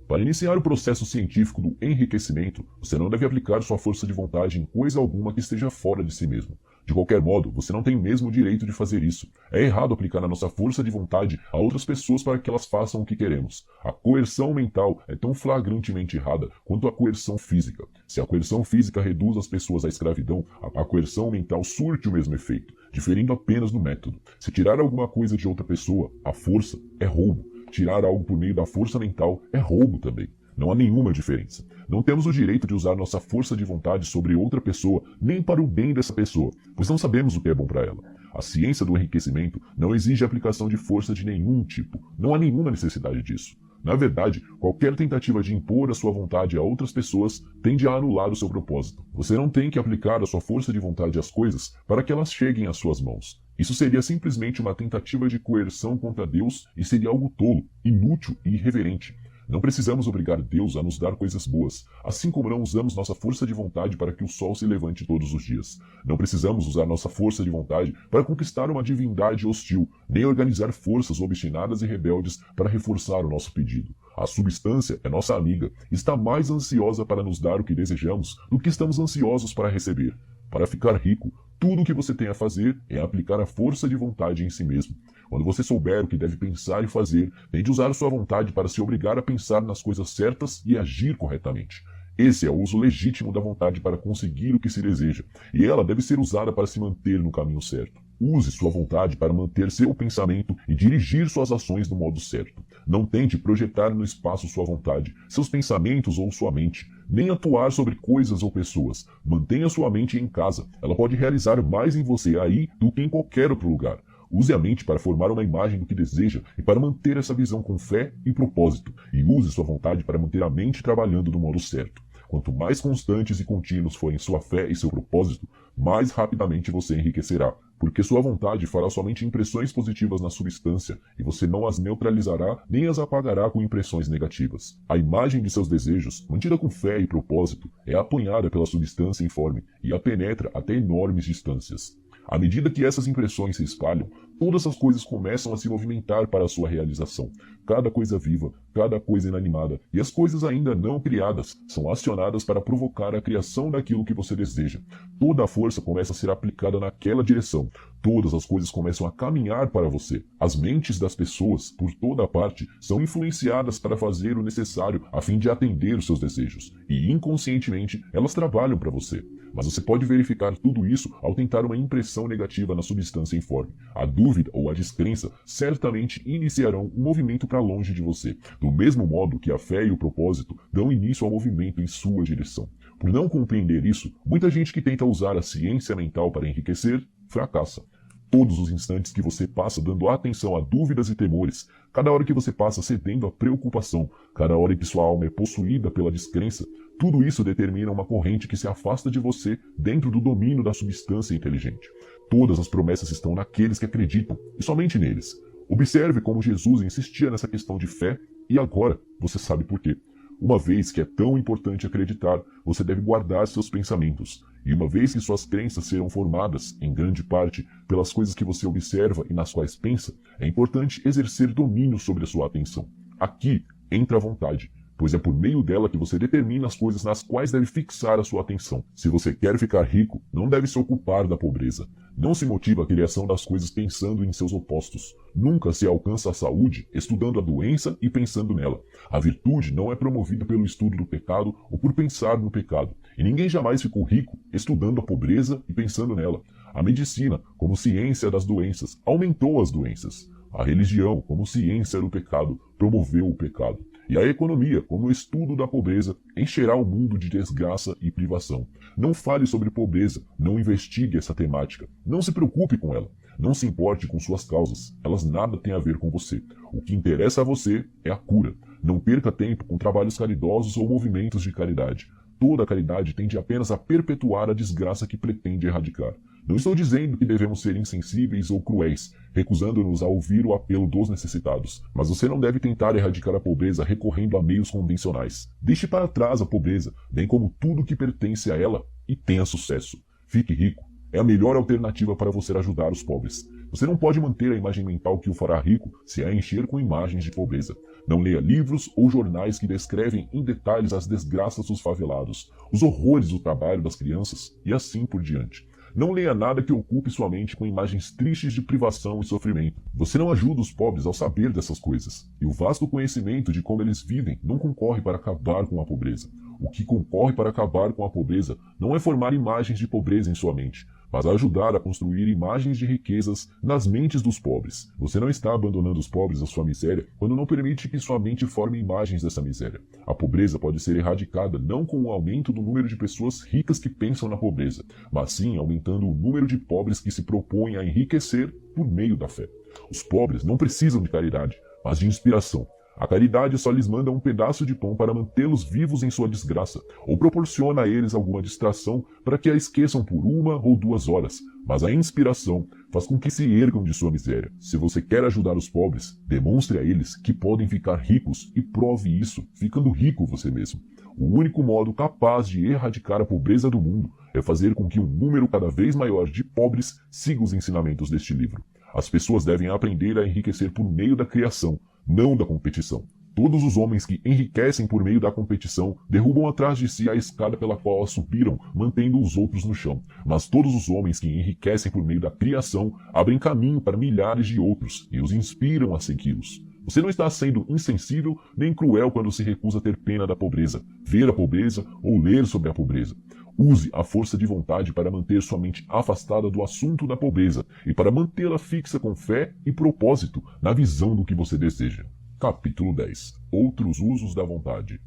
Speaker 1: Para iniciar o processo científico do enriquecimento, você não deve aplicar sua força de vontade em coisa alguma que esteja fora de si mesmo. De qualquer modo, você não tem mesmo o direito de fazer isso. É errado aplicar a nossa força de vontade a outras pessoas para que elas façam o que queremos. A coerção mental é tão flagrantemente errada quanto a coerção física. Se a coerção física reduz as pessoas à escravidão, a coerção mental surte o mesmo efeito, diferindo apenas no método. Se tirar alguma coisa de outra pessoa, a força é roubo. Tirar algo por meio da força mental é roubo também. Não há nenhuma diferença. Não temos o direito de usar nossa força de vontade sobre outra pessoa, nem para o bem dessa pessoa, pois não sabemos o que é bom para ela. A ciência do enriquecimento não exige a aplicação de força de nenhum tipo. Não há nenhuma necessidade disso. Na verdade, qualquer tentativa de impor a sua vontade a outras pessoas tende a anular o seu propósito. Você não tem que aplicar a sua força de vontade às coisas para que elas cheguem às suas mãos. Isso seria simplesmente uma tentativa de coerção contra Deus e seria algo tolo, inútil e irreverente. Não precisamos obrigar Deus a nos dar coisas boas, assim como não usamos nossa força de vontade para que o sol se levante todos os dias. Não precisamos usar nossa força de vontade para conquistar uma divindade hostil, nem organizar forças obstinadas e rebeldes para reforçar o nosso pedido. A substância é nossa amiga, está mais ansiosa para nos dar o que desejamos do que estamos ansiosos para receber. Para ficar rico, tudo o que você tem a fazer é aplicar a força de vontade em si mesmo. Quando você souber o que deve pensar e fazer, tente usar a sua vontade para se obrigar a pensar nas coisas certas e agir corretamente. Esse é o uso legítimo da vontade para conseguir o que se deseja, e ela deve ser usada para se manter no caminho certo. Use sua vontade para manter seu pensamento e dirigir suas ações do modo certo. Não tente projetar no espaço sua vontade, seus pensamentos ou sua mente, nem atuar sobre coisas ou pessoas. Mantenha sua mente em casa. Ela pode realizar mais em você aí do que em qualquer outro lugar. Use a mente para formar uma imagem do que deseja e para manter essa visão com fé e propósito. E use sua vontade para manter a mente trabalhando do modo certo. Quanto mais constantes e contínuos forem sua fé e seu propósito, mais rapidamente você enriquecerá, porque sua vontade fará somente impressões positivas na substância e você não as neutralizará nem as apagará com impressões negativas. A imagem de seus desejos, mantida com fé e propósito, é apanhada pela substância informe e a penetra até enormes distâncias. À medida que essas impressões se espalham, Todas as coisas começam a se movimentar para a sua realização. Cada coisa viva, cada coisa inanimada e as coisas ainda não criadas são acionadas para provocar a criação daquilo que você deseja. Toda a força começa a ser aplicada naquela direção. Todas as coisas começam a caminhar para você. As mentes das pessoas, por toda a parte, são influenciadas para fazer o necessário a fim de atender os seus desejos. E inconscientemente, elas trabalham para você. Mas você pode verificar tudo isso ao tentar uma impressão negativa na substância informe. A dúvida ou a descrença certamente iniciarão um movimento para longe de você, do mesmo modo que a fé e o propósito dão início ao movimento em sua direção. Por não compreender isso, muita gente que tenta usar a ciência mental para enriquecer, fracassa. Todos os instantes que você passa dando atenção a dúvidas e temores, cada hora que você passa cedendo à preocupação, cada hora que sua alma é possuída pela descrença, tudo isso determina uma corrente que se afasta de você dentro do domínio da substância inteligente. Todas as promessas estão naqueles que acreditam, e somente neles. Observe como Jesus insistia nessa questão de fé, e agora você sabe por quê. Uma vez que é tão importante acreditar, você deve guardar seus pensamentos. E uma vez que suas crenças serão formadas, em grande parte, pelas coisas que você observa e nas quais pensa, é importante exercer domínio sobre a sua atenção. Aqui entra a vontade, pois é por meio dela que você determina as coisas nas quais deve fixar a sua atenção. Se você quer ficar rico, não deve se ocupar da pobreza. Não se motiva a criação das coisas pensando em seus opostos. Nunca se alcança a saúde estudando a doença e pensando nela. A virtude não é promovida pelo estudo do pecado ou por pensar no pecado. E ninguém jamais ficou rico estudando a pobreza e pensando nela. A medicina, como ciência das doenças, aumentou as doenças. A religião, como ciência do pecado, promoveu o pecado. E a economia, como o estudo da pobreza, encherá o mundo de desgraça e privação. Não fale sobre pobreza, não investigue essa temática, não se preocupe com ela, não se importe com suas causas, elas nada têm a ver com você. O que interessa a você é a cura. Não perca tempo com trabalhos caridosos ou movimentos de caridade. Toda a caridade tende apenas a perpetuar a desgraça que pretende erradicar. Não estou dizendo que devemos ser insensíveis ou cruéis, recusando-nos a ouvir o apelo dos necessitados, mas você não deve tentar erradicar a pobreza recorrendo a meios convencionais. Deixe para trás a pobreza, bem como tudo que pertence a ela, e tenha sucesso. Fique rico. É a melhor alternativa para você ajudar os pobres. Você não pode manter a imagem mental que o fará rico se a encher com imagens de pobreza. Não leia livros ou jornais que descrevem em detalhes as desgraças dos favelados, os horrores do trabalho das crianças e assim por diante. Não leia nada que ocupe sua mente com imagens tristes de privação e sofrimento. Você não ajuda os pobres ao saber dessas coisas. E o vasto conhecimento de como eles vivem não concorre para acabar com a pobreza. O que concorre para acabar com a pobreza não é formar imagens de pobreza em sua mente, mas ajudar a construir imagens de riquezas nas mentes dos pobres. Você não está abandonando os pobres à sua miséria quando não permite que sua mente forme imagens dessa miséria. A pobreza pode ser erradicada não com o aumento do número de pessoas ricas que pensam na pobreza, mas sim aumentando o número de pobres que se propõem a enriquecer por meio da fé. Os pobres não precisam de caridade, mas de inspiração. A caridade só lhes manda um pedaço de pão para mantê-los vivos em sua desgraça, ou proporciona a eles alguma distração para que a esqueçam por 1 ou 2 horas, mas a inspiração faz com que se ergam de sua miséria. Se você quer ajudar os pobres, demonstre a eles que podem ficar ricos e prove isso, ficando rico você mesmo. O único modo capaz de erradicar a pobreza do mundo é fazer com que um número cada vez maior de pobres siga os ensinamentos deste livro. As pessoas devem aprender a enriquecer por meio da criação, não da competição. Todos os homens que enriquecem por meio da competição derrubam atrás de si a escada pela qual subiram, mantendo os outros no chão. Mas todos os homens que enriquecem por meio da criação abrem caminho para milhares de outros e os inspiram a segui-los. Você não está sendo insensível nem cruel quando se recusa a ter pena da pobreza, ver a pobreza ou ler sobre a pobreza. Use a força de vontade para manter sua mente afastada do assunto da pobreza e para mantê-la fixa com fé e propósito na visão do que você deseja. Capítulo 10. Outros usos da vontade.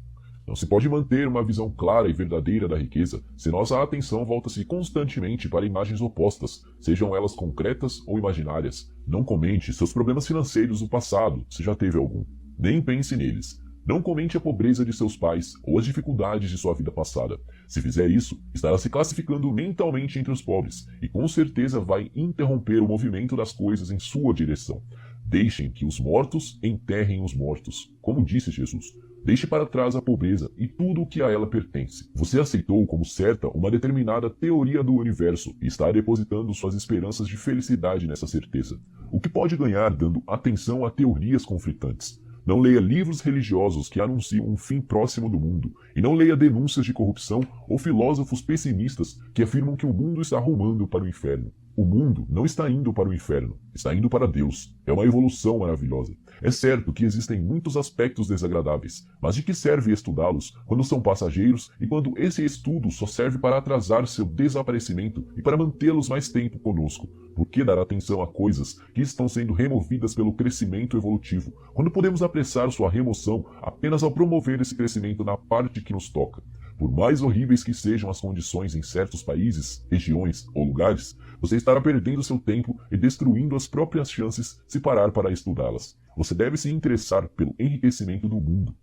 Speaker 1: Não se pode manter uma visão clara e verdadeira da riqueza se nossa atenção volta-se constantemente para imagens opostas, sejam elas concretas ou imaginárias. Não comente seus problemas financeiros do passado, se já teve algum. Nem pense neles. Não comente a pobreza de seus pais ou as dificuldades de sua vida passada. Se fizer isso, estará se classificando mentalmente entre os pobres e com certeza vai interromper o movimento das coisas em sua direção. Deixem que os mortos enterrem os mortos, como disse Jesus. Deixe para trás a pobreza e tudo o que a ela pertence. Você aceitou como certa uma determinada teoria do universo e está depositando suas esperanças de felicidade nessa certeza. O que pode ganhar dando atenção a teorias conflitantes? Não leia livros religiosos que anunciam um fim próximo do mundo, e não leia denúncias de corrupção ou filósofos pessimistas que afirmam que o mundo está rumando para o inferno. O mundo não está indo para o inferno, está indo para Deus. É uma evolução maravilhosa. É certo que existem muitos aspectos desagradáveis, mas de que serve estudá-los quando são passageiros e quando esse estudo só serve para atrasar seu desaparecimento e para mantê-los mais tempo conosco? Por que dar atenção a coisas que estão sendo removidas pelo crescimento evolutivo, quando podemos apressar sua remoção apenas ao promover esse crescimento na parte que nos toca? Por mais horríveis que sejam as condições em certos países, regiões ou lugares, você estará perdendo seu tempo e destruindo as próprias chances se parar para estudá-las. Você deve se interessar pelo enriquecimento do mundo.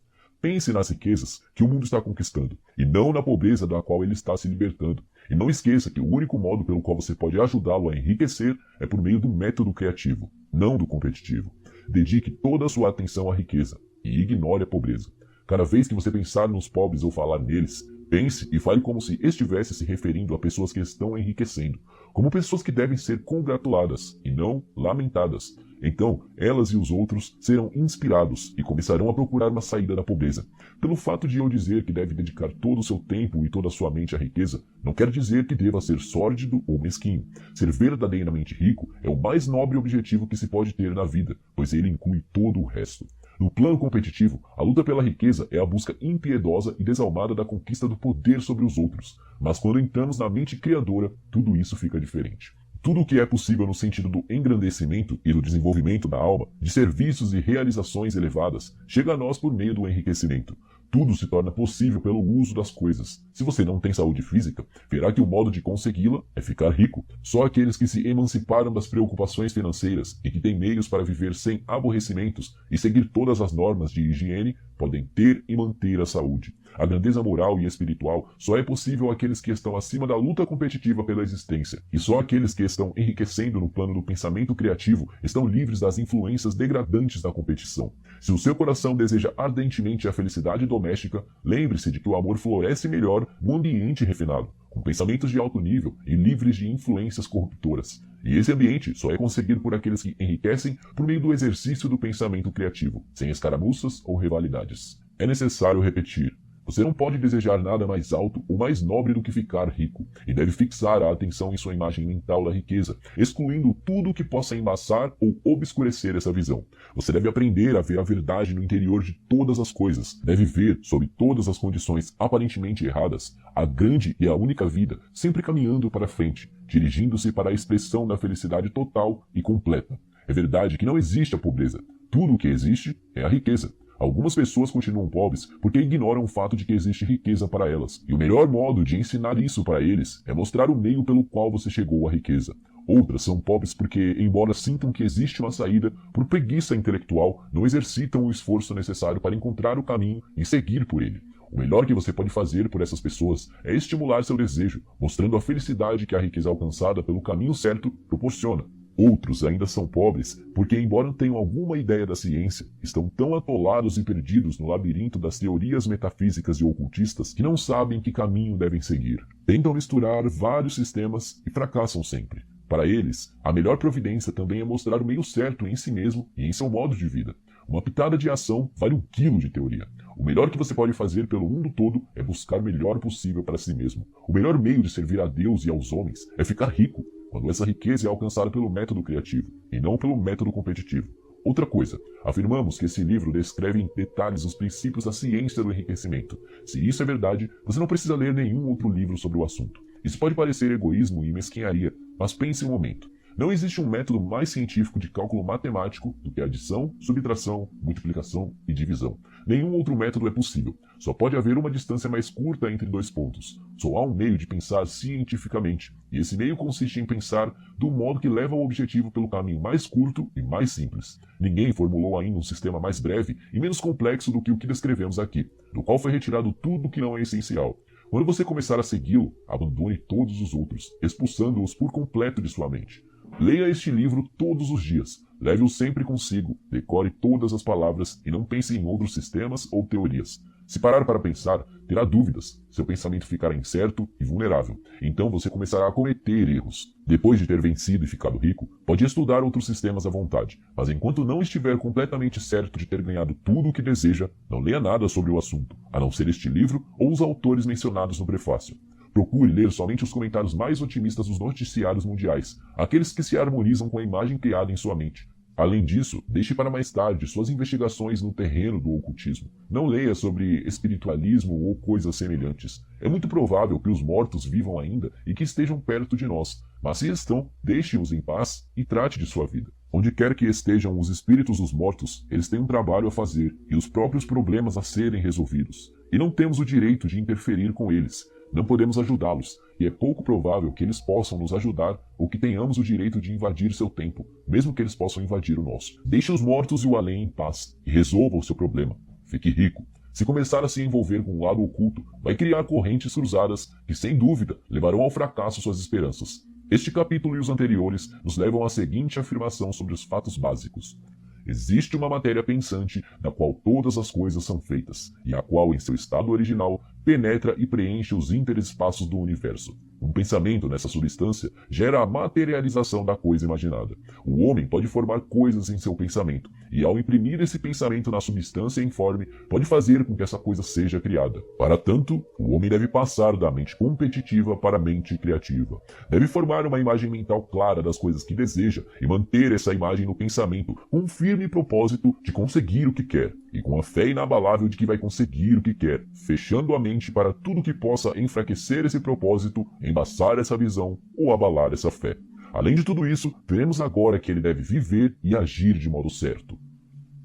Speaker 1: Pense nas riquezas que o mundo está conquistando, e não na pobreza da qual ele está se libertando. E não esqueça que o único modo pelo qual você pode ajudá-lo a enriquecer é por meio do método criativo, não do competitivo. Dedique toda a sua atenção à riqueza e ignore a pobreza. Cada vez que você pensar nos pobres ou falar neles, pense e fale como se estivesse se referindo a pessoas que estão enriquecendo, como pessoas que devem ser congratuladas e não lamentadas. Então, elas e os outros serão inspirados e começarão a procurar uma saída da pobreza. Pelo fato de eu dizer que deve dedicar todo o seu tempo e toda a sua mente à riqueza, não quer dizer que deva ser sórdido ou mesquinho. Ser verdadeiramente rico é o mais nobre objetivo que se pode ter na vida, pois ele inclui todo o resto. No plano competitivo, a luta pela riqueza é a busca impiedosa e desalmada da conquista do poder sobre os outros. Mas quando entramos na mente criadora, tudo isso fica diferente. Tudo o que é possível no sentido do engrandecimento e do desenvolvimento da alma, de serviços e realizações elevadas, chega a nós por meio do enriquecimento. Tudo se torna possível pelo uso das coisas. Se você não tem saúde física, verá que o modo de consegui-la é ficar rico. Só aqueles que se emanciparam das preocupações financeiras e que têm meios para viver sem aborrecimentos e seguir todas as normas de higiene podem ter e manter a saúde. A grandeza moral e espiritual só é possível àqueles que estão acima da luta competitiva pela existência. E só aqueles que estão enriquecendo no plano do pensamento criativo estão livres das influências degradantes da competição. Se o seu coração deseja ardentemente a felicidade doméstica, lembre-se de que o amor floresce melhor no ambiente refinado, com pensamentos de alto nível e livres de influências corruptoras. E esse ambiente só é conseguido por aqueles que enriquecem por meio do exercício do pensamento criativo, sem escaramuças ou rivalidades. É necessário repetir: você não pode desejar nada mais alto ou mais nobre do que ficar rico, e deve fixar a atenção em sua imagem mental da riqueza, excluindo tudo o que possa embaçar ou obscurecer essa visão. Você deve aprender a ver a verdade no interior de todas as coisas, deve ver, sob todas as condições aparentemente erradas, a grande e a única vida, sempre caminhando para frente, dirigindo-se para a expressão da felicidade total e completa. É verdade que não existe a pobreza. Tudo o que existe é a riqueza. Algumas pessoas continuam pobres porque ignoram o fato de que existe riqueza para elas, e o melhor modo de ensinar isso para eles é mostrar o meio pelo qual você chegou à riqueza. Outras são pobres porque, embora sintam que existe uma saída, por preguiça intelectual, não exercitam o esforço necessário para encontrar o caminho e seguir por ele. O melhor que você pode fazer por essas pessoas é estimular seu desejo, mostrando a felicidade que a riqueza alcançada pelo caminho certo proporciona. Outros ainda são pobres porque, embora tenham alguma ideia da ciência, estão tão atolados e perdidos no labirinto das teorias metafísicas e ocultistas que não sabem que caminho devem seguir. Tentam misturar vários sistemas e fracassam sempre. Para eles, a melhor providência também é mostrar o meio certo em si mesmo e em seu modo de vida. Uma pitada de ação vale 1 quilo de teoria. O melhor que você pode fazer pelo mundo todo é buscar o melhor possível para si mesmo. O melhor meio de servir a Deus e aos homens é ficar rico, quando essa riqueza é alcançada pelo método criativo, e não pelo método competitivo. Outra coisa, afirmamos que esse livro descreve em detalhes os princípios da ciência do enriquecimento. Se isso é verdade, você não precisa ler nenhum outro livro sobre o assunto. Isso pode parecer egoísmo e mesquinharia, mas pense um momento. Não existe um método mais científico de cálculo matemático do que adição, subtração, multiplicação e divisão. Nenhum outro método é possível. Só pode haver uma distância mais curta entre dois pontos. Só há um meio de pensar cientificamente, e esse meio consiste em pensar do modo que leva ao objetivo pelo caminho mais curto e mais simples. Ninguém formulou ainda um sistema mais breve e menos complexo do que o que descrevemos aqui, do qual foi retirado tudo que não é essencial. Quando você começar a segui-lo, abandone todos os outros, expulsando-os por completo de sua mente. Leia este livro todos os dias. leve-o sempre consigo, decore todas as palavras e não pense em outros sistemas ou teorias. Se parar para pensar, terá dúvidas, seu pensamento ficará incerto e vulnerável. Então você começará a cometer erros. Depois de ter vencido e ficado rico, pode estudar outros sistemas à vontade, mas enquanto não estiver completamente certo de ter ganhado tudo o que deseja, não leia nada sobre o assunto, a não ser este livro ou os autores mencionados no prefácio. Procure ler somente os comentários mais otimistas dos noticiários mundiais, aqueles que se harmonizam com a imagem criada em sua mente. Além disso, deixe para mais tarde suas investigações no terreno do ocultismo. Não leia sobre espiritualismo ou coisas semelhantes. É muito provável que os mortos vivam ainda e que estejam perto de nós, mas se estão, deixe-os em paz e trate de sua vida. Onde quer que estejam os espíritos dos mortos, eles têm um trabalho a fazer e os próprios problemas a serem resolvidos. E não temos o direito de interferir com eles. Não podemos ajudá-los, e é pouco provável que eles possam nos ajudar ou que tenhamos o direito de invadir seu tempo, mesmo que eles possam invadir o nosso. Deixe os mortos e o além em paz, e resolva o seu problema. Fique rico. Se começar a se envolver com o lado oculto, vai criar correntes cruzadas que, sem dúvida, levarão ao fracasso suas esperanças. Este capítulo e os anteriores nos levam à seguinte afirmação sobre os fatos básicos. Existe uma matéria pensante da qual todas as coisas são feitas, e a qual, em seu estado original, penetra e preenche os interespaços do universo. Um pensamento nessa substância gera a materialização da coisa imaginada. O homem pode formar coisas em seu pensamento, e ao imprimir esse pensamento na substância informe, pode fazer com que essa coisa seja criada. Para tanto, o homem deve passar da mente competitiva para a mente criativa. Deve formar uma imagem mental clara das coisas que deseja e manter essa imagem no pensamento com um firme propósito de conseguir o que quer, e com a fé inabalável de que vai conseguir o que quer, fechando a mente para tudo que possa enfraquecer esse propósito, embaçar essa visão ou abalar essa fé. Além de tudo isso, veremos agora que ele deve viver e agir de modo certo.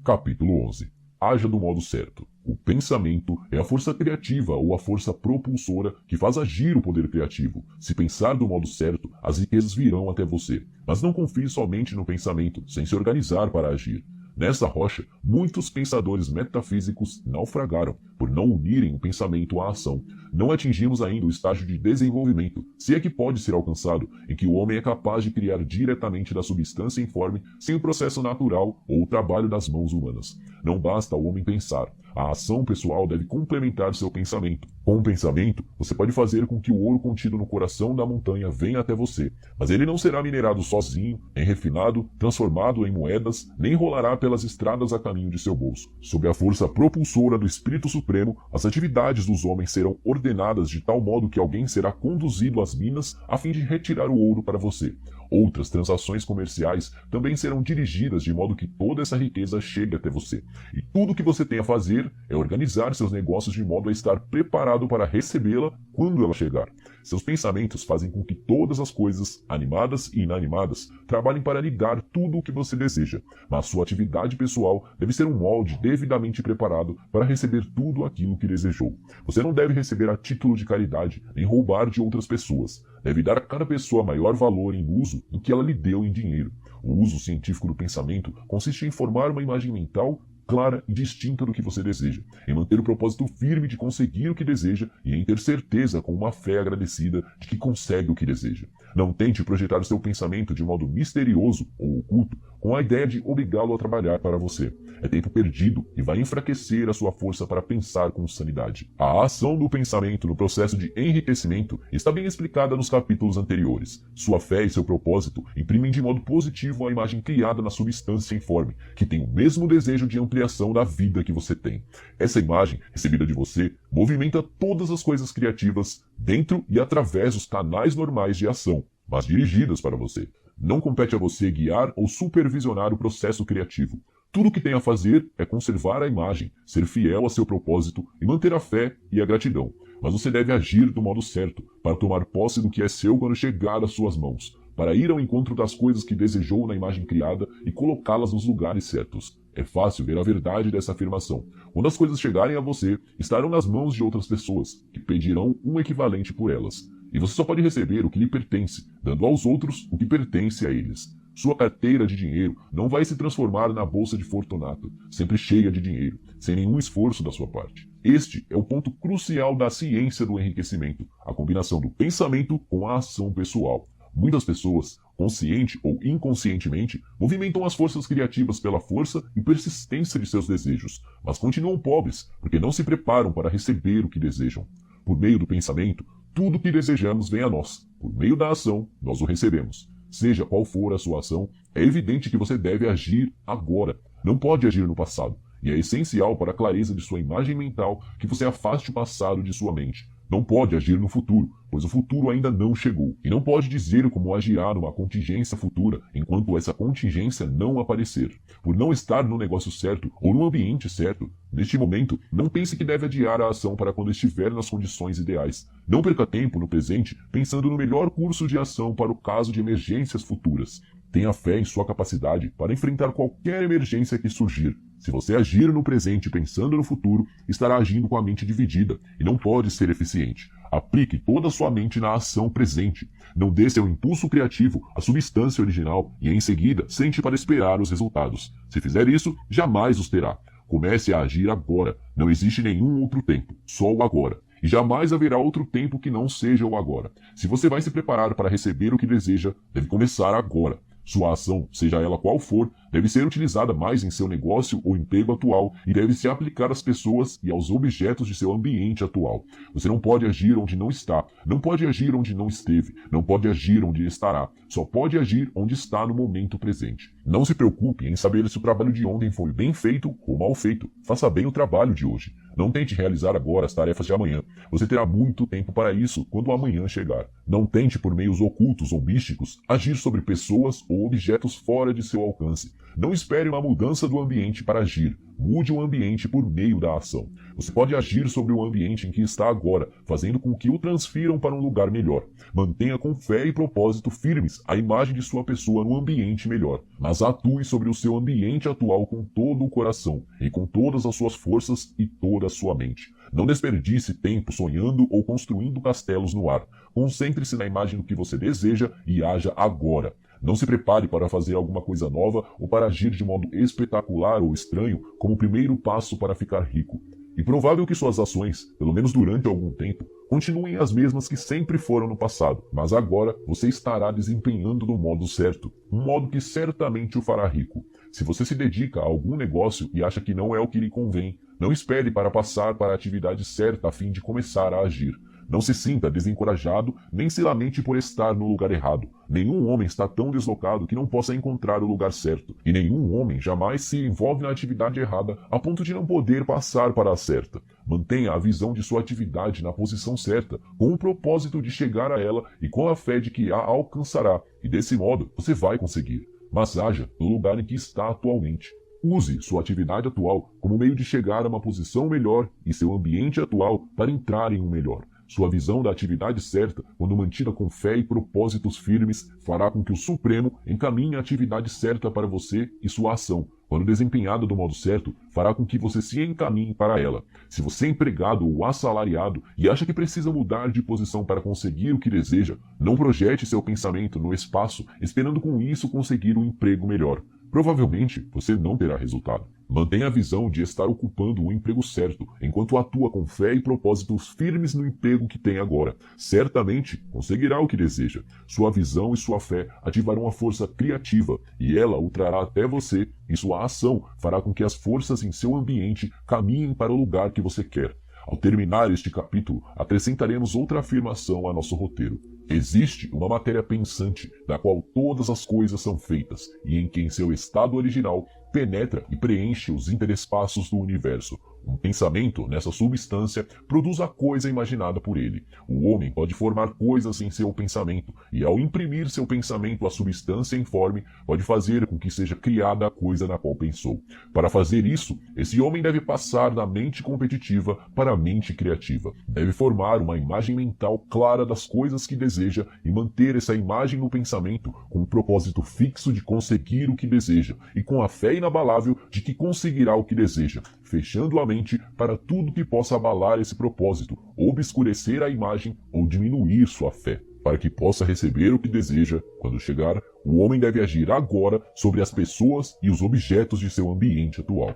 Speaker 1: Capítulo 11. Haja do modo certo. O pensamento é a força criativa ou a força propulsora que faz agir o poder criativo. Se pensar do modo certo, as riquezas virão até você. Mas não confie somente no pensamento, sem se organizar para agir. Nessa rocha, muitos pensadores metafísicos naufragaram por não unirem o pensamento à ação. Não atingimos ainda o estágio de desenvolvimento, se é que pode ser alcançado, em que o homem é capaz de criar diretamente da substância informe sem o processo natural ou o trabalho das mãos humanas. Não basta o homem pensar. A ação pessoal deve complementar seu pensamento. Com o pensamento, você pode fazer com que o ouro contido no coração da montanha venha até você, mas ele não será minerado sozinho, nem refinado, transformado em moedas, nem rolará pelas estradas a caminho de seu bolso. Sob a força propulsora do Espírito Supremo, as atividades dos homens serão ordenadas de tal modo que alguém será conduzido às minas a fim de retirar o ouro para você. Outras transações comerciais também serão dirigidas de modo que toda essa riqueza chegue até você. E tudo o que você tem a fazer é organizar seus negócios de modo a estar preparado para recebê-la quando ela chegar. Seus pensamentos fazem com que todas as coisas, animadas e inanimadas, trabalhem para ligar tudo o que você deseja, mas sua atividade pessoal deve ser um molde devidamente preparado para receber tudo aquilo que desejou. Você não deve receber a título de caridade, nem roubar de outras pessoas. Deve dar a cada pessoa maior valor em uso em que ela lhe deu em dinheiro. O uso científico do pensamento consiste em formar uma imagem mental clara e distinta do que você deseja, em manter o propósito firme de conseguir o que deseja e em ter certeza com uma fé agradecida de que consegue o que deseja. Não tente projetar o seu pensamento de modo misterioso ou oculto, com a ideia de obrigá-lo a trabalhar para você. É tempo perdido e vai enfraquecer a sua força para pensar com sanidade. A ação do pensamento no processo de enriquecimento está bem explicada nos capítulos anteriores. Sua fé e seu propósito imprimem de modo positivo a imagem criada na substância informe, que tem o mesmo desejo de ampliação da vida que você tem. Essa imagem, recebida de você, movimenta todas as coisas criativas dentro e através dos canais normais de ação, mas dirigidas para você. Não compete a você guiar ou supervisionar o processo criativo. Tudo o que tem a fazer é conservar a imagem, ser fiel a seu propósito e manter a fé e a gratidão. Mas você deve agir do modo certo, para tomar posse do que é seu quando chegar às suas mãos, para ir ao encontro das coisas que desejou na imagem criada e colocá-las nos lugares certos. É fácil ver a verdade dessa afirmação. Quando as coisas chegarem a você, estarão nas mãos de outras pessoas, que pedirão um equivalente por elas. E você só pode receber o que lhe pertence, dando aos outros o que pertence a eles. Sua carteira de dinheiro não vai se transformar na bolsa de Fortunato, sempre cheia de dinheiro, sem nenhum esforço da sua parte. Este é o ponto crucial da ciência do enriquecimento, a combinação do pensamento com a ação pessoal. Muitas pessoas consciente ou inconscientemente, movimentam as forças criativas pela força e persistência de seus desejos, mas continuam pobres porque não se preparam para receber o que desejam. Por meio do pensamento, tudo o que desejamos vem a nós. Por meio da ação, nós o recebemos. Seja qual for a sua ação, é evidente que você deve agir agora. Não pode agir no passado. E é essencial para a clareza de sua imagem mental que você afaste o passado de sua mente. Não pode agir no futuro, pois o futuro ainda não chegou. E não pode dizer como agirá numa contingência futura, enquanto essa contingência não aparecer. Por não estar no negócio certo ou no ambiente certo, neste momento, não pense que deve adiar a ação para quando estiver nas condições ideais. Não perca tempo no presente pensando no melhor curso de ação para o caso de emergências futuras. Tenha fé em sua capacidade para enfrentar qualquer emergência que surgir. Se você agir no presente pensando no futuro, estará agindo com a mente dividida e não pode ser eficiente. Aplique toda a sua mente na ação presente. Não dê seu impulso criativo à substância original e, em seguida, sente para esperar os resultados. Se fizer isso, jamais os terá. Comece a agir agora. Não existe nenhum outro tempo, só o agora. E jamais haverá outro tempo que não seja o agora. Se você vai se preparar para receber o que deseja, deve começar agora. Sua ação, seja ela qual for, deve ser utilizada mais em seu negócio ou emprego atual e deve se aplicar às pessoas e aos objetos de seu ambiente atual. Você não pode agir onde não está, não pode agir onde não esteve, não pode agir onde estará, só pode agir onde está no momento presente. Não se preocupe em saber se o trabalho de ontem foi bem feito ou mal feito. Faça bem o trabalho de hoje. Não tente realizar agora as tarefas de amanhã. Você terá muito tempo para isso quando o amanhã chegar. Não tente por meios ocultos ou místicos agir sobre pessoas ou objetos fora de seu alcance. Não espere uma mudança do ambiente para agir. Mude o ambiente por meio da ação. Você pode agir sobre o ambiente em que está agora, fazendo com que o transfiram para um lugar melhor. Mantenha com fé e propósito firmes a imagem de sua pessoa no ambiente melhor. Mas atue sobre o seu ambiente atual com todo o coração, e com todas as suas forças e toda a sua mente. Não desperdice tempo sonhando ou construindo castelos no ar. Concentre-se na imagem do que você deseja e haja agora. Não se prepare para fazer alguma coisa nova ou para agir de modo espetacular ou estranho como o primeiro passo para ficar rico. E provável que suas ações, pelo menos durante algum tempo, continuem as mesmas que sempre foram no passado, mas agora você estará desempenhando do modo certo, um modo que certamente o fará rico. Se você se dedica a algum negócio e acha que não é o que lhe convém, não espere para passar para a atividade certa a fim de começar a agir. Não se sinta desencorajado, nem se lamente por estar no lugar errado. Nenhum homem está tão deslocado que não possa encontrar o lugar certo. E nenhum homem jamais se envolve na atividade errada a ponto de não poder passar para a certa. Mantenha a visão de sua atividade na posição certa, com o propósito de chegar a ela e com a fé de que a alcançará. E desse modo, você vai conseguir. Mas haja no lugar em que está atualmente. Use sua atividade atual como meio de chegar a uma posição melhor e seu ambiente atual para entrar em um melhor. Sua visão da atividade certa, quando mantida com fé e propósitos firmes, fará com que o Supremo encaminhe a atividade certa para você e sua ação. Quando desempenhada do modo certo, fará com que você se encaminhe para ela. Se você é empregado ou assalariado e acha que precisa mudar de posição para conseguir o que deseja, não projete seu pensamento no espaço esperando com isso conseguir um emprego melhor. Provavelmente você não terá resultado. Mantenha a visão de estar ocupando o emprego certo, enquanto atua com fé e propósitos firmes no emprego que tem agora. Certamente conseguirá o que deseja. Sua visão e sua fé ativarão a força criativa, e ela o trará até você, e sua ação fará com que as forças em seu ambiente caminhem para o lugar que você quer. Ao terminar este capítulo, acrescentaremos outra afirmação a nosso roteiro. Existe uma matéria pensante, da qual todas as coisas são feitas, e em que em seu estado original penetra e preenche os interespaços do universo. Um pensamento, nessa substância, produz a coisa imaginada por ele. O homem pode formar coisas em seu pensamento, e ao imprimir seu pensamento à substância informe, pode fazer com que seja criada a coisa na qual pensou. Para fazer isso, esse homem deve passar da mente competitiva para a mente criativa. Deve formar uma imagem mental clara das coisas que deseja e manter essa imagem no pensamento com o propósito fixo de conseguir o que deseja, e com a fé inabalável de que conseguirá o que deseja, fechando a mente para tudo que possa abalar esse propósito, obscurecer a imagem ou diminuir sua fé. Para que possa receber o que deseja, quando chegar, o homem deve agir agora sobre as pessoas e os objetos de seu ambiente atual.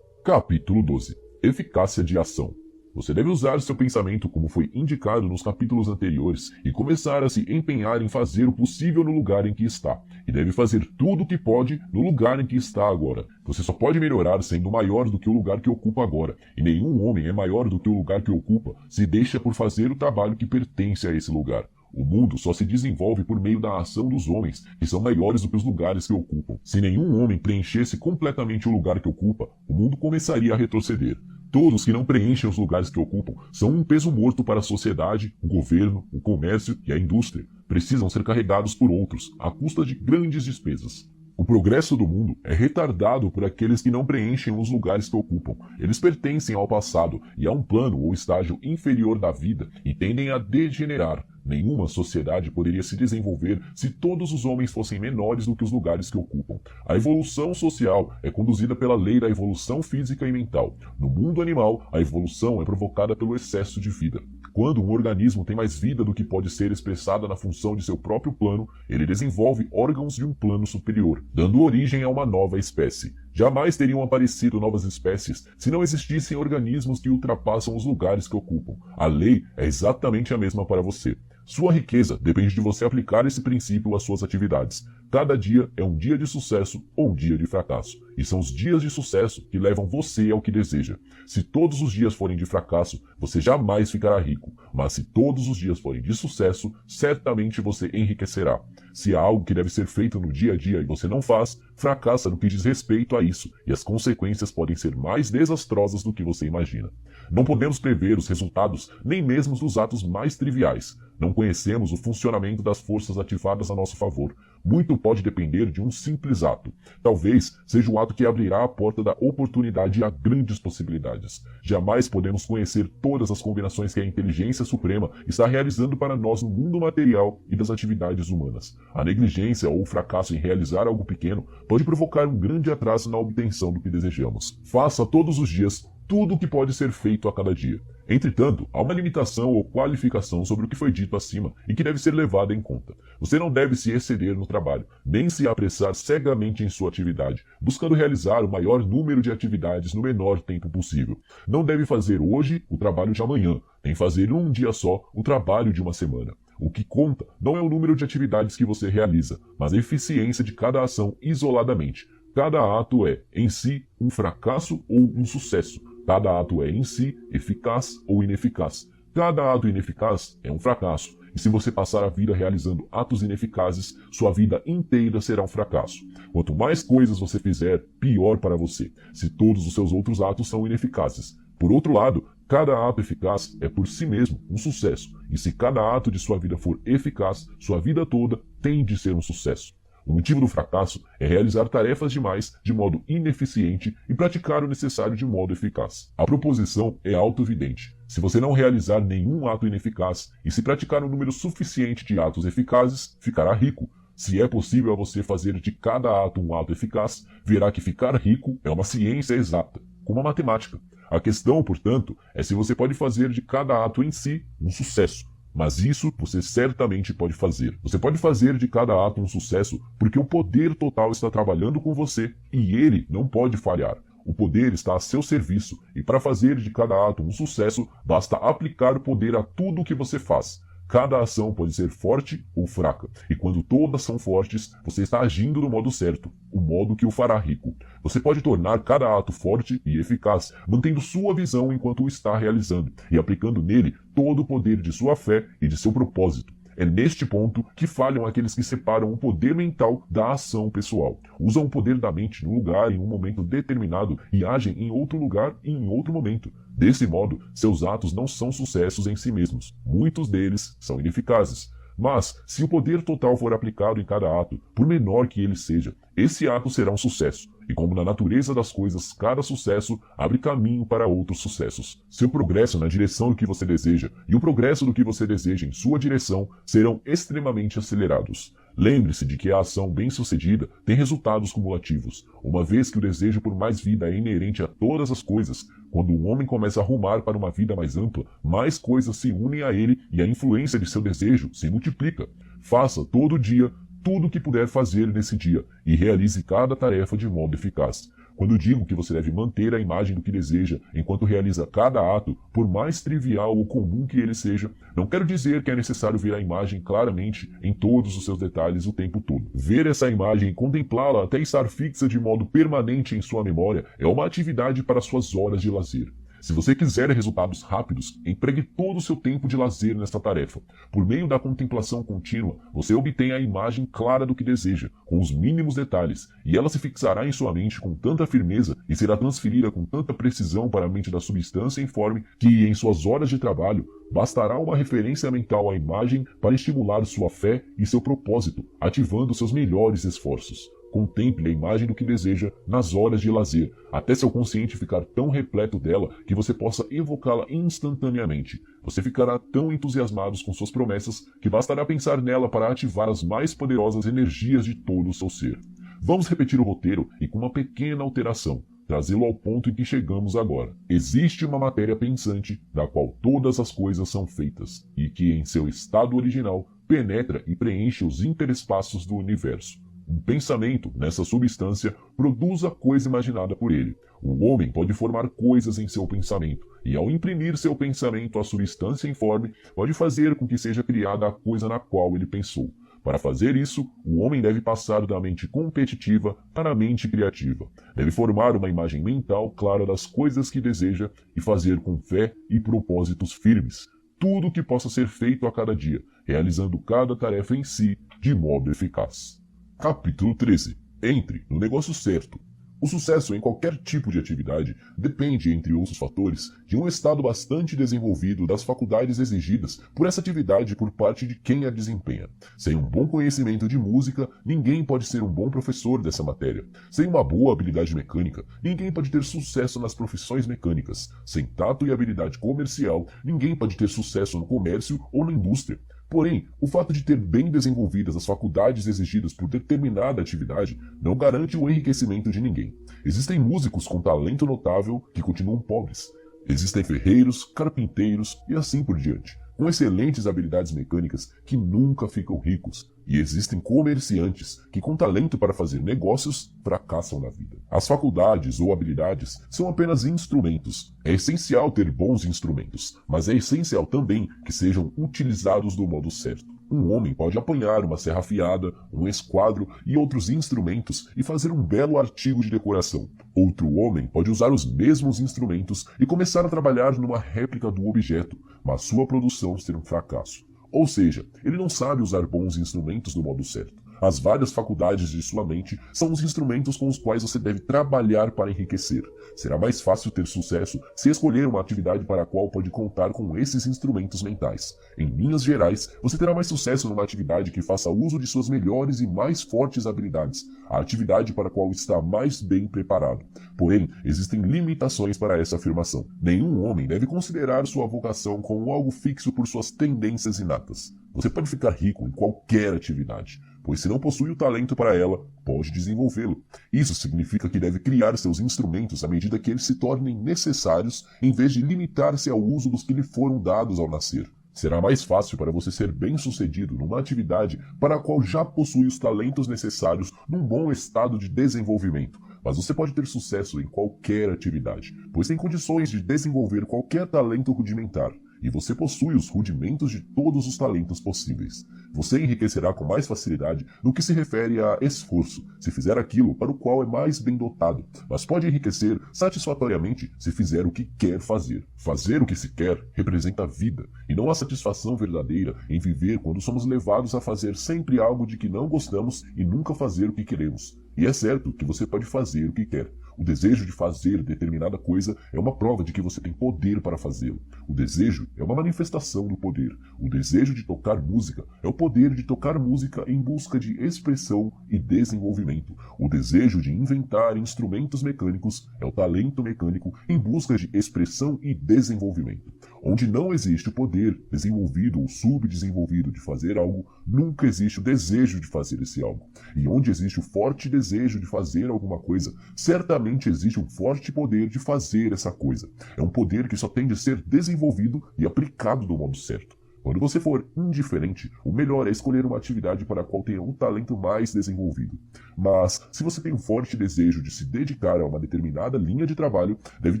Speaker 1: Capítulo 12. Eficácia de ação. Você deve usar seu pensamento como foi indicado nos capítulos anteriores e começar a se empenhar em fazer o possível no lugar em que está. E deve fazer tudo o que pode no lugar em que está agora. Você só pode melhorar sendo maior do que o lugar que ocupa agora. E nenhum homem é maior do que o lugar que ocupa se deixa por fazer o trabalho que pertence a esse lugar. O mundo só se desenvolve por meio da ação dos homens, que são maiores do que os lugares que ocupam. Se nenhum homem preenchesse completamente o lugar que ocupa, o mundo começaria a retroceder. Todos que não preenchem os lugares que ocupam são um peso morto para a sociedade, o governo, o comércio e a indústria. Precisam ser carregados por outros, à custa de grandes despesas. O progresso do mundo é retardado por aqueles que não preenchem os lugares que ocupam. Eles pertencem ao passado e a um plano ou estágio inferior da vida e tendem a degenerar. Nenhuma sociedade poderia se desenvolver se todos os homens fossem menores do que os lugares que ocupam. A evolução social é conduzida pela lei da evolução física e mental. No mundo animal, a evolução é provocada pelo excesso de vida. Quando um organismo tem mais vida do que pode ser expressada na função de seu próprio plano, ele desenvolve órgãos de um plano superior, dando origem a uma nova espécie. Jamais teriam aparecido novas espécies se não existissem organismos que ultrapassam os lugares que ocupam. A lei é exatamente a mesma para você. Sua riqueza depende de você aplicar esse princípio às suas atividades. Cada dia é um dia de sucesso ou um dia de fracasso. E são os dias de sucesso que levam você ao que deseja. Se todos os dias forem de fracasso, você jamais ficará rico. Mas se todos os dias forem de sucesso, certamente você enriquecerá. Se há algo que deve ser feito no dia a dia e você não faz, fracassa no que diz respeito a isso, e as consequências podem ser mais desastrosas do que você imagina. Não podemos prever os resultados nem mesmo dos atos mais triviais. Não conhecemos o funcionamento das forças ativadas a nosso favor. Muito pode depender de um simples ato. Talvez seja o ato que abrirá a porta da oportunidade a grandes possibilidades. Jamais podemos conhecer todas as combinações que a inteligência suprema está realizando para nós no mundo material e das atividades humanas. A negligência ou o fracasso em realizar algo pequeno pode provocar um grande atraso na obtenção do que desejamos. Faça todos os dias tudo o que pode ser feito a cada dia. Entretanto, há uma limitação ou qualificação sobre o que foi dito acima e que deve ser levada em conta. Você não deve se exceder no trabalho, nem se apressar cegamente em sua atividade, buscando realizar o maior número de atividades no menor tempo possível. Não deve fazer hoje o trabalho de amanhã, nem fazer em um dia só o trabalho de uma semana. O que conta não é o número de atividades que você realiza, mas a eficiência de cada ação isoladamente. Cada ato é, em si, um fracasso ou um sucesso. Cada ato é, em si, eficaz ou ineficaz. Cada ato ineficaz é um fracasso. E se você passar a vida realizando atos ineficazes, sua vida inteira será um fracasso. Quanto mais coisas você fizer, pior para você, se todos os seus outros atos são ineficazes. Por outro lado, cada ato eficaz é por si mesmo um sucesso. E se cada ato de sua vida for eficaz, sua vida toda tem de ser um sucesso. O motivo do fracasso é realizar tarefas demais de modo ineficiente e praticar o necessário de modo eficaz. A proposição é autoevidente. Se você não realizar nenhum ato ineficaz e se praticar um número suficiente de atos eficazes, ficará rico. Se é possível a você fazer de cada ato um ato eficaz, verá que ficar rico é uma ciência exata, como a matemática. A questão, portanto, é se você pode fazer de cada ato em si um sucesso. Mas isso você certamente pode fazer. Você pode fazer de cada ato um sucesso porque o poder total está trabalhando com você e ele não pode falhar. O poder está a seu serviço e para fazer de cada ato um sucesso, basta aplicar o poder a tudo o que você faz. Cada ação pode ser forte ou fraca, e quando todas são fortes, você está agindo do modo certo, o modo que o fará rico. Você pode tornar cada ato forte e eficaz, mantendo sua visão enquanto o está realizando, e aplicando nele todo o poder de sua fé e de seu propósito. É neste ponto que falham aqueles que separam o poder mental da ação pessoal. Usam o poder da mente no lugar em um momento determinado e agem em outro lugar e em outro momento. Desse modo, seus atos não são sucessos em si mesmos. Muitos deles são ineficazes. Mas, se o poder total for aplicado em cada ato, por menor que ele seja, esse ato será um sucesso. E como na natureza das coisas, cada sucesso abre caminho para outros sucessos. Seu progresso na direção do que você deseja e o progresso do que você deseja em sua direção serão extremamente acelerados. Lembre-se de que a ação bem-sucedida tem resultados cumulativos, uma vez que o desejo por mais vida é inerente a todas as coisas. Quando um homem começa a rumar para uma vida mais ampla, mais coisas se unem a ele e a influência de seu desejo se multiplica. Faça todo dia tudo o que puder fazer nesse dia e realize cada tarefa de modo eficaz. Quando digo que você deve manter a imagem do que deseja enquanto realiza cada ato, por mais trivial ou comum que ele seja, não quero dizer que é necessário ver a imagem claramente em todos os seus detalhes o tempo todo. Ver essa imagem e contemplá-la até estar fixa de modo permanente em sua memória é uma atividade para suas horas de lazer. Se você quiser resultados rápidos, empregue todo o seu tempo de lazer nesta tarefa. Por meio da contemplação contínua, você obtém a imagem clara do que deseja, com os mínimos detalhes, e ela se fixará em sua mente com tanta firmeza e será transferida com tanta precisão para a mente da substância informe que, em suas horas de trabalho, bastará uma referência mental à imagem para estimular sua fé e seu propósito, ativando seus melhores esforços. Contemple a imagem do que deseja nas horas de lazer, até seu consciente ficar tão repleto dela que você possa evocá-la instantaneamente. Você ficará tão entusiasmado com suas promessas que bastará pensar nela para ativar as mais poderosas energias de todo o seu ser. Vamos repetir o roteiro e com uma pequena alteração, trazê-lo ao ponto em que chegamos agora. Existe uma matéria pensante da qual todas as coisas são feitas e que, em seu estado original, penetra e preenche os interespaços do universo. Um pensamento, nessa substância, produz a coisa imaginada por ele. O homem pode formar coisas em seu pensamento, e ao imprimir seu pensamento à substância informe, pode fazer com que seja criada a coisa na qual ele pensou. Para fazer isso, o homem deve passar da mente competitiva para a mente criativa. Deve formar uma imagem mental clara das coisas que deseja e fazer com fé e propósitos firmes tudo o que possa ser feito a cada dia, realizando cada tarefa em si de modo eficaz. Capítulo 13. Entre no negócio certo. O sucesso em qualquer tipo de atividade depende, entre outros fatores, de um estado bastante desenvolvido das faculdades exigidas por essa atividade por parte de quem a desempenha. Sem um bom conhecimento de música, ninguém pode ser um bom professor dessa matéria. Sem uma boa habilidade mecânica, ninguém pode ter sucesso nas profissões mecânicas. Sem tato e habilidade comercial, ninguém pode ter sucesso no comércio ou na indústria. Porém, o fato de ter bem desenvolvidas as faculdades exigidas por determinada atividade não garante o enriquecimento de ninguém. Existem músicos com talento notável que continuam pobres. Existem ferreiros, carpinteiros e assim por diante, com excelentes habilidades mecânicas que nunca ficam ricos. E existem comerciantes que, com talento para fazer negócios, fracassam na vida. As faculdades ou habilidades são apenas instrumentos. É essencial ter bons instrumentos, mas é essencial também que sejam utilizados do modo certo. Um homem pode apanhar uma serra afiada, um esquadro e outros instrumentos e fazer um belo artigo de decoração. Outro homem pode usar os mesmos instrumentos e começar a trabalhar numa réplica do objeto, mas sua produção ser um fracasso. Ou seja, ele não sabe usar bons instrumentos do modo certo. As várias faculdades de sua mente são os instrumentos com os quais você deve trabalhar para enriquecer. Será mais fácil ter sucesso se escolher uma atividade para a qual pode contar com esses instrumentos mentais. Em linhas gerais, você terá mais sucesso numa atividade que faça uso de suas melhores e mais fortes habilidades, a atividade para a qual está mais bem preparado. Porém, existem limitações para essa afirmação. Nenhum homem deve considerar sua vocação como algo fixo por suas tendências inatas. Você pode ficar rico em qualquer atividade, pois se não possui o talento para ela, pode desenvolvê-lo. Isso significa que deve criar seus instrumentos à medida que eles se tornem necessários, em vez de limitar-se ao uso dos que lhe foram dados ao nascer. Será mais fácil para você ser bem-sucedido numa atividade para a qual já possui os talentos necessários num bom estado de desenvolvimento. Mas você pode ter sucesso em qualquer atividade, pois tem condições de desenvolver qualquer talento rudimentar. E você possui os rudimentos de todos os talentos possíveis. Você enriquecerá com mais facilidade no que se refere a esforço, se fizer aquilo para o qual é mais bem dotado, mas pode enriquecer satisfatoriamente se fizer o que quer fazer. Fazer o que se quer representa a vida, e não há satisfação verdadeira em viver quando somos levados a fazer sempre algo de que não gostamos e nunca fazer o que queremos. E é certo que você pode fazer o que quer. O desejo de fazer determinada coisa é uma prova de que você tem poder para fazê-lo. O desejo é uma manifestação do poder. O desejo de tocar música é o poder de tocar música em busca de expressão e desenvolvimento. O desejo de inventar instrumentos mecânicos é o talento mecânico em busca de expressão e desenvolvimento. Onde não existe o poder desenvolvido ou subdesenvolvido de fazer algo, nunca existe o desejo de fazer esse algo. E onde existe o forte desejo de fazer alguma coisa, certamente existe um forte poder de fazer essa coisa. É um poder que só tem de ser desenvolvido e aplicado do modo certo. Quando você for indiferente, o melhor é escolher uma atividade para a qual tenha um talento mais desenvolvido. Mas, se você tem um forte desejo de se dedicar a uma determinada linha de trabalho, deve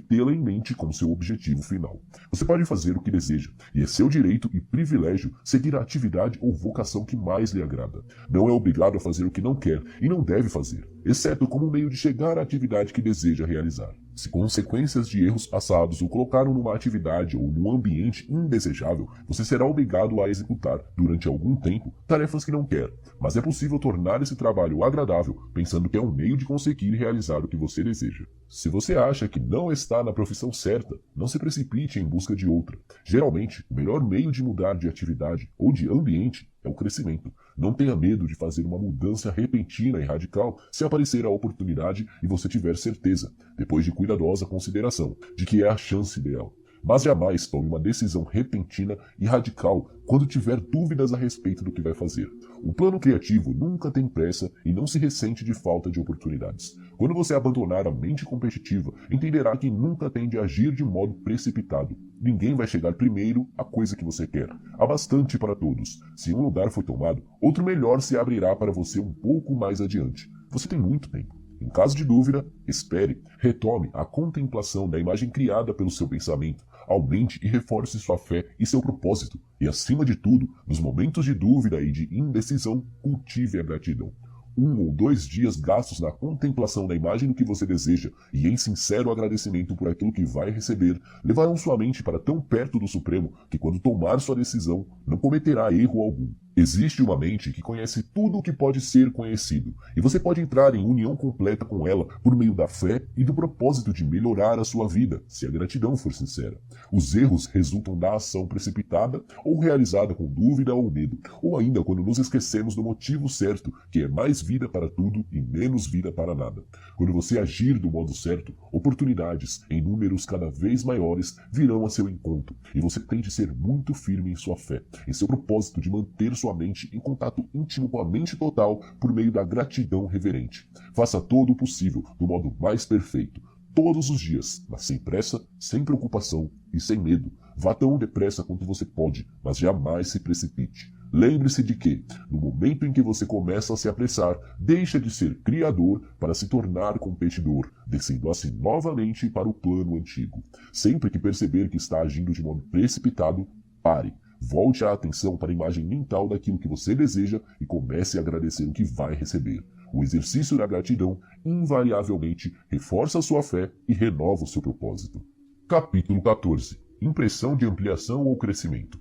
Speaker 1: tê-la em mente como seu objetivo final. Você pode fazer o que deseja, e é seu direito e privilégio seguir a atividade ou vocação que mais lhe agrada. Não é obrigado a fazer o que não quer e não deve fazer, exceto como meio de chegar à atividade que deseja realizar. Se consequências de erros passados o colocaram numa atividade ou num ambiente indesejável, você será obrigado a executar, durante algum tempo, tarefas que não quer. Mas é possível tornar esse trabalho agradável, pensando que é um meio de conseguir realizar o que você deseja. Se você acha que não está na profissão certa, não se precipite em busca de outra. Geralmente, o melhor meio de mudar de atividade ou de ambiente é o crescimento. Não tenha medo de fazer uma mudança repentina e radical se aparecer a oportunidade e você tiver certeza, depois de cuidadosa consideração, de que é a chance ideal. Mas jamais tome uma decisão repentina e radical quando tiver dúvidas a respeito do que vai fazer. O plano criativo nunca tem pressa e não se ressente de falta de oportunidades. Quando você abandonar a mente competitiva, entenderá que nunca tem de agir de modo precipitado. Ninguém vai chegar primeiro à coisa que você quer. Há bastante para todos. Se um lugar foi tomado, outro melhor se abrirá para você um pouco mais adiante. Você tem muito tempo. Em caso de dúvida, espere, retome a contemplação da imagem criada pelo seu pensamento, aumente e reforce sua fé e seu propósito, e acima de tudo, nos momentos de dúvida e de indecisão, cultive a gratidão. 1 ou 2 dias gastos na contemplação da imagem do que você deseja e em sincero agradecimento por aquilo que vai receber, levarão sua mente para tão perto do Supremo que quando tomar sua decisão, não cometerá erro algum. Existe uma mente que conhece tudo o que pode ser conhecido, e você pode entrar em união completa com ela por meio da fé e do propósito de melhorar a sua vida, se a gratidão for sincera. Os erros resultam da ação precipitada ou realizada com dúvida ou medo, ou ainda quando nos esquecemos do motivo certo, que é mais vida para tudo e menos vida para nada. Quando você agir do modo certo, oportunidades em números cada vez maiores virão a seu encontro, e você tem de ser muito firme em sua fé, em seu propósito de manter sua mente em contato íntimo com a mente total por meio da gratidão reverente. Faça todo o possível do modo mais perfeito, todos os dias, mas sem pressa, sem preocupação e sem medo. Vá tão depressa quanto você pode, mas jamais se precipite. Lembre-se de que, no momento em que você começa a se apressar, deixa de ser criador para se tornar competidor, descendo assim novamente para o plano antigo. Sempre que perceber que está agindo de modo precipitado, pare. Volte a atenção para a imagem mental daquilo que você deseja e comece a agradecer o que vai receber. O exercício da gratidão invariavelmente reforça a sua fé e renova o seu propósito. Capítulo 14. Impressão de ampliação ou crescimento.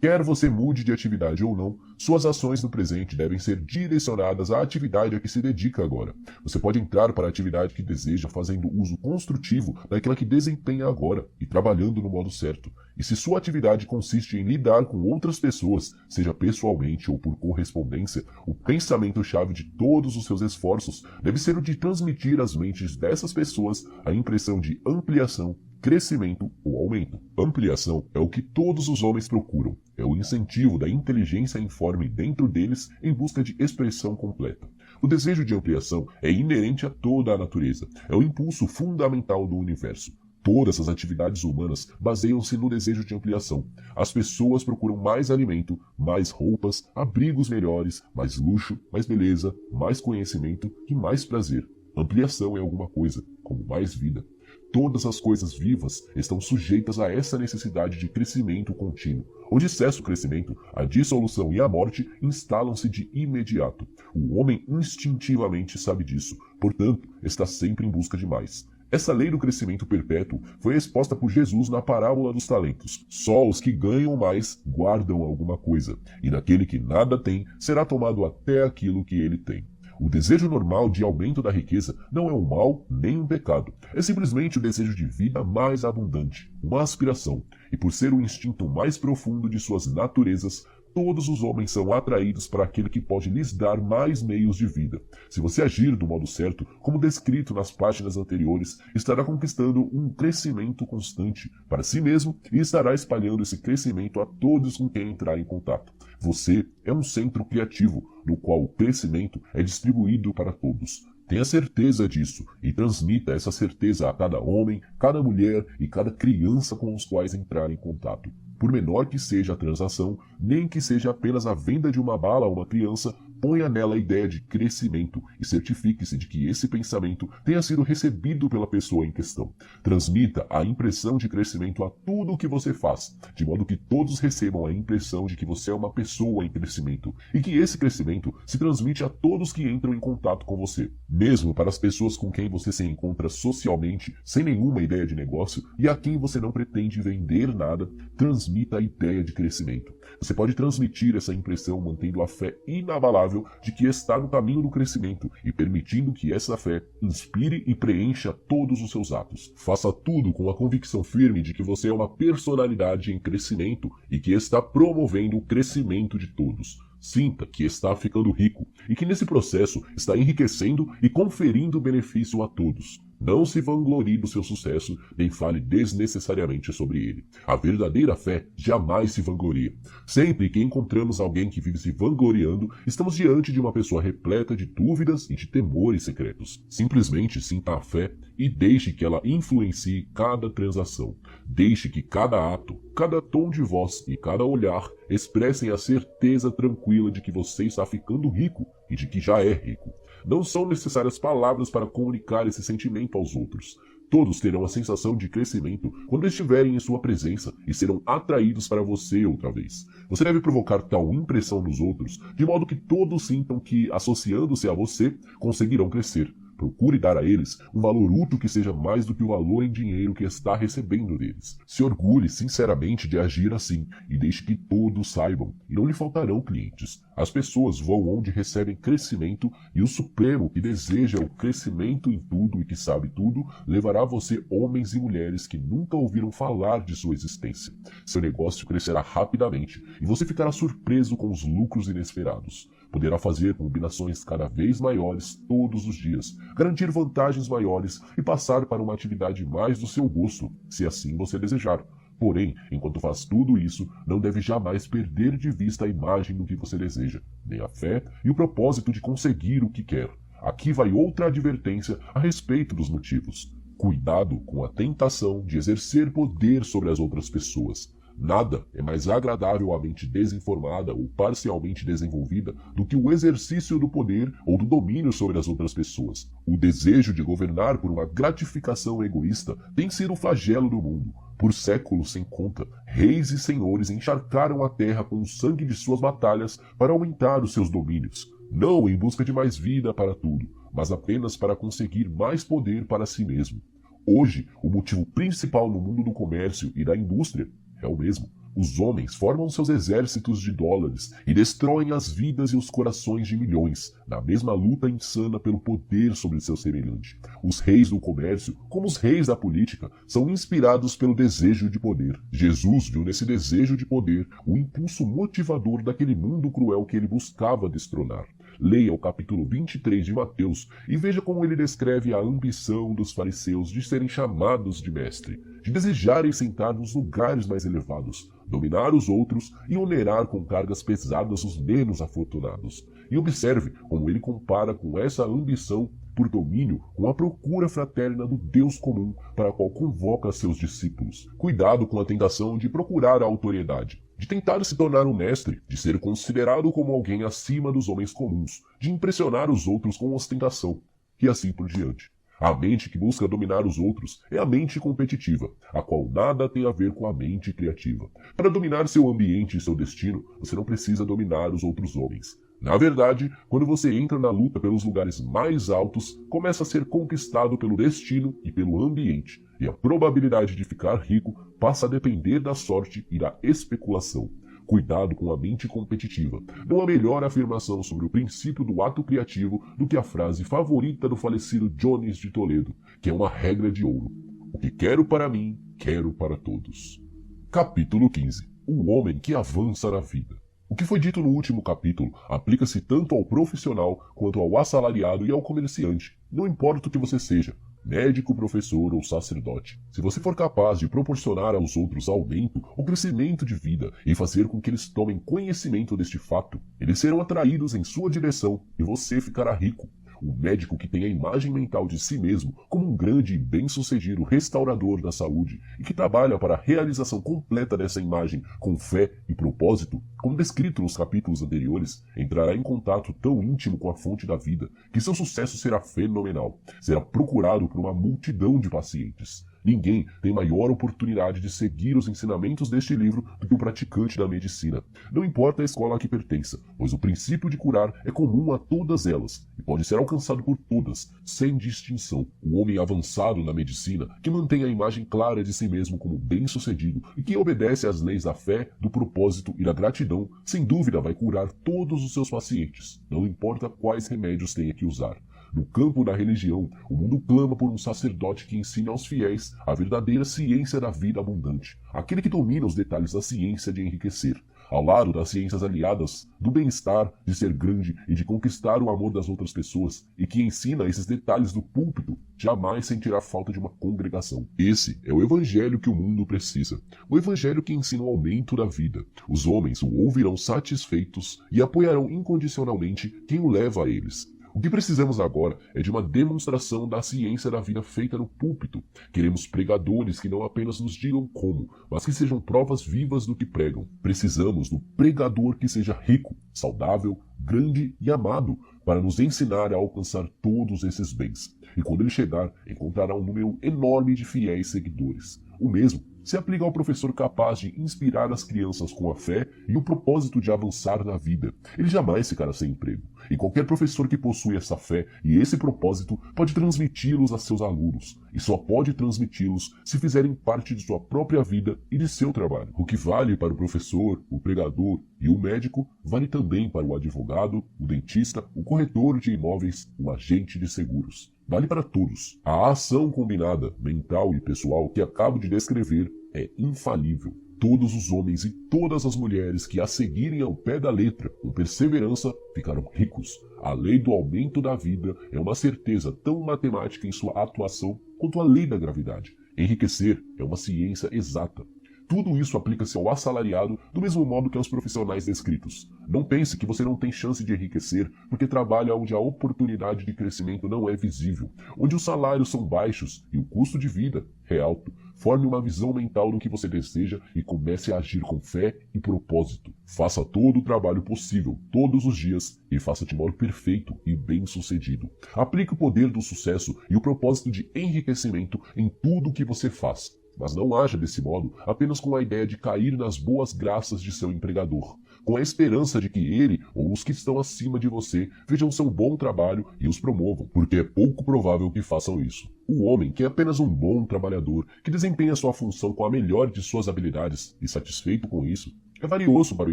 Speaker 1: Quer você mude de atividade ou não, suas ações no presente devem ser direcionadas à atividade a que se dedica agora. Você pode entrar para a atividade que deseja fazendo uso construtivo daquela que desempenha agora e trabalhando no modo certo. E se sua atividade consiste em lidar com outras pessoas, seja pessoalmente ou por correspondência, o pensamento-chave de todos os seus esforços deve ser o de transmitir às mentes dessas pessoas a impressão de ampliação, crescimento ou aumento. Ampliação é o que todos os homens procuram. É o incentivo da inteligência informe dentro deles em busca de expressão completa. O desejo de ampliação é inerente a toda a natureza. É o impulso fundamental do universo. Todas as atividades humanas baseiam-se no desejo de ampliação. As pessoas procuram mais alimento, mais roupas, abrigos melhores, mais luxo, mais beleza, mais conhecimento e mais prazer. Ampliação é alguma coisa, como mais vida. Todas as coisas vivas estão sujeitas a essa necessidade de crescimento contínuo. Onde cessa o crescimento, a dissolução e a morte instalam-se de imediato. O homem instintivamente sabe disso, portanto, está sempre em busca de mais. Essa lei do crescimento perpétuo foi exposta por Jesus na parábola dos talentos. Só os que ganham mais guardam alguma coisa, e daquele que nada tem será tomado até aquilo que ele tem. O desejo normal de aumento da riqueza não é um mal nem um pecado. É simplesmente o desejo de vida mais abundante, uma aspiração. E por ser o instinto mais profundo de suas naturezas, todos os homens são atraídos para aquele que pode lhes dar mais meios de vida. Se você agir do modo certo, como descrito nas páginas anteriores, estará conquistando um crescimento constante para si mesmo e estará espalhando esse crescimento a todos com quem entrar em contato. Você é um centro criativo, no qual o crescimento é distribuído para todos. Tenha certeza disso e transmita essa certeza a cada homem, cada mulher e cada criança com os quais entrar em contato. Por menor que seja a transação, nem que seja apenas a venda de uma bala a uma criança, ponha nela a ideia de crescimento e certifique-se de que esse pensamento tenha sido recebido pela pessoa em questão. Transmita a impressão de crescimento a tudo o que você faz, de modo que todos recebam a impressão de que você é uma pessoa em crescimento e que esse crescimento se transmite a todos que entram em contato com você. Mesmo para as pessoas com quem você se encontra socialmente, sem nenhuma ideia de negócio e a quem você não pretende vender nada, transmita a ideia de crescimento. Você pode transmitir essa impressão mantendo a fé inabalável de que está no caminho do crescimento e permitindo que essa fé inspire e preencha todos os seus atos. Faça tudo com a convicção firme de que você é uma personalidade em crescimento e que está promovendo o crescimento de todos. Sinta que está ficando rico e que nesse processo está enriquecendo e conferindo benefício a todos. Não se vanglorie do seu sucesso, nem fale desnecessariamente sobre ele. A verdadeira fé jamais se vangloria. Sempre que encontramos alguém que vive se vangloriando, estamos diante de uma pessoa repleta de dúvidas e de temores secretos. Simplesmente sinta a fé e deixe que ela influencie cada transação. Deixe que cada ato, cada tom de voz e cada olhar expressem a certeza tranquila de que você está ficando rico e de que já é rico. Não são necessárias palavras para comunicar esse sentimento aos outros. Todos terão a sensação de crescimento quando estiverem em sua presença e serão atraídos para você outra vez. Você deve provocar tal impressão nos outros, de modo que todos sintam que, associando-se a você, conseguirão crescer. Procure dar a eles um valor útil que seja mais do que o valor em dinheiro que está recebendo deles. Se orgulhe sinceramente de agir assim e deixe que todos saibam, e não lhe faltarão clientes. As pessoas vão onde recebem crescimento e o Supremo, que deseja o crescimento em tudo e que sabe tudo, levará a você homens e mulheres que nunca ouviram falar de sua existência. Seu negócio crescerá rapidamente e você ficará surpreso com os lucros inesperados. Poderá fazer combinações cada vez maiores todos os dias, garantir vantagens maiores e passar para uma atividade mais do seu gosto, se assim você desejar. Porém, enquanto faz tudo isso, não deve jamais perder de vista a imagem do que você deseja, nem a fé e o propósito de conseguir o que quer. Aqui vai outra advertência a respeito dos motivos. Cuidado com a tentação de exercer poder sobre as outras pessoas. Nada é mais agradável à mente desinformada ou parcialmente desenvolvida do que o exercício do poder ou do domínio sobre as outras pessoas. O desejo de governar por uma gratificação egoísta tem sido o flagelo do mundo. Por séculos sem conta, reis e senhores encharcaram a terra com o sangue de suas batalhas para aumentar os seus domínios. Não em busca de mais vida para tudo, mas apenas para conseguir mais poder para si mesmo. Hoje, o motivo principal no mundo do comércio e da indústria é o mesmo. Os homens formam seus exércitos de dólares e destroem as vidas e os corações de milhões, na mesma luta insana pelo poder sobre seu semelhante. Os reis do comércio, como os reis da política, são inspirados pelo desejo de poder. Jesus viu nesse desejo de poder o impulso motivador daquele mundo cruel que ele buscava destronar. Leia o capítulo 23 de Mateus e veja como ele descreve a ambição dos fariseus de serem chamados de mestre, de desejarem sentar nos lugares mais elevados, dominar os outros e onerar com cargas pesadas os menos afortunados. E observe como ele compara com essa ambição por domínio com a procura fraterna do Deus comum para a qual convoca seus discípulos. Cuidado com a tentação de procurar a autoridade, de tentar se tornar um mestre, de ser considerado como alguém acima dos homens comuns, de impressionar os outros com ostentação, e assim por diante. A mente que busca dominar os outros é a mente competitiva, a qual nada tem a ver com a mente criativa. Para dominar seu ambiente e seu destino, você não precisa dominar os outros homens. Na verdade, quando você entra na luta pelos lugares mais altos, começa a ser conquistado pelo destino e pelo ambiente, e a probabilidade de ficar rico passa a depender da sorte e da especulação. Cuidado com a mente competitiva. Não há melhor afirmação sobre o princípio do ato criativo do que a frase favorita do falecido Jones de Toledo, que é uma regra de ouro. O que quero para mim, quero para todos. Capítulo 15. O homem que avança na vida. O que foi dito no último capítulo aplica-se tanto ao profissional quanto ao assalariado e ao comerciante. Não importa o que você seja, médico, professor ou sacerdote. Se você for capaz de proporcionar aos outros aumento ou crescimento de vida e fazer com que eles tomem conhecimento deste fato, eles serão atraídos em sua direção e você ficará rico. um médico que tem a imagem mental de si mesmo como um grande e bem-sucedido restaurador da saúde e que trabalha para a realização completa dessa imagem com fé e propósito, como descrito nos capítulos anteriores, entrará em contato tão íntimo com a fonte da vida que seu sucesso será fenomenal. Será procurado por uma multidão de pacientes. Ninguém tem maior oportunidade de seguir os ensinamentos deste livro do que o praticante da medicina. Não importa a escola a que pertença, pois o princípio de curar é comum a todas elas e pode ser alcançado por todas, sem distinção. O homem avançado na medicina, que mantém a imagem clara de si mesmo como bem-sucedido e que obedece às leis da fé, do propósito e da gratidão, sem dúvida vai curar todos os seus pacientes, não importa quais remédios tenha que usar. No campo da religião, o mundo clama por um sacerdote que ensine aos fiéis a verdadeira ciência da vida abundante, aquele que domina os detalhes da ciência de enriquecer, ao lado das ciências aliadas, do bem-estar, de ser grande e de conquistar o amor das outras pessoas, e que ensina esses detalhes do púlpito, jamais sentirá falta de uma congregação. Esse é o evangelho que o mundo precisa, o evangelho que ensina o aumento da vida. Os homens o ouvirão satisfeitos e apoiarão incondicionalmente quem o leva a eles. O que precisamos agora é de uma demonstração da ciência da vida feita no púlpito. Queremos pregadores que não apenas nos digam como, mas que sejam provas vivas do que pregam. Precisamos do pregador que seja rico, saudável, grande e amado, para nos ensinar a alcançar todos esses bens. E quando ele chegar, encontrará um número enorme de fiéis seguidores. O mesmo se aplica ao professor capaz de inspirar as crianças com a fé e o propósito de avançar na vida. Ele jamais ficará sem emprego. E qualquer professor que possui essa fé e esse propósito pode transmiti-los a seus alunos. E só pode transmiti-los se fizerem parte de sua própria vida e de seu trabalho. O que vale para o professor, o pregador e o médico, vale também para o advogado, o dentista, o corretor de imóveis, o agente de seguros. Vale para todos. A ação combinada, mental e pessoal, que acabo de descrever é infalível. Todos os homens e todas as mulheres que a seguirem ao pé da letra, com perseverança, ficarão ricos. A lei do aumento da vida é uma certeza tão matemática em sua atuação quanto a lei da gravidade. Enriquecer é uma ciência exata. Tudo isso aplica-se ao assalariado do mesmo modo que aos profissionais descritos. Não pense que você não tem chance de enriquecer porque trabalha onde a oportunidade de crescimento não é visível, onde os salários são baixos e o custo de vida é alto. Forme uma visão mental do que você deseja e comece a agir com fé e propósito. Faça todo o trabalho possível, todos os dias, e faça de modo perfeito e bem-sucedido. Aplique o poder do sucesso e o propósito de enriquecimento em tudo o que você faz. Mas não haja desse modo apenas com a ideia de cair nas boas graças de seu empregador, com a esperança de que ele ou os que estão acima de você vejam seu bom trabalho e os promovam, porque é pouco provável que façam isso. O homem que é apenas um bom trabalhador, que desempenha sua função com a melhor de suas habilidades e satisfeito com isso, é valioso para o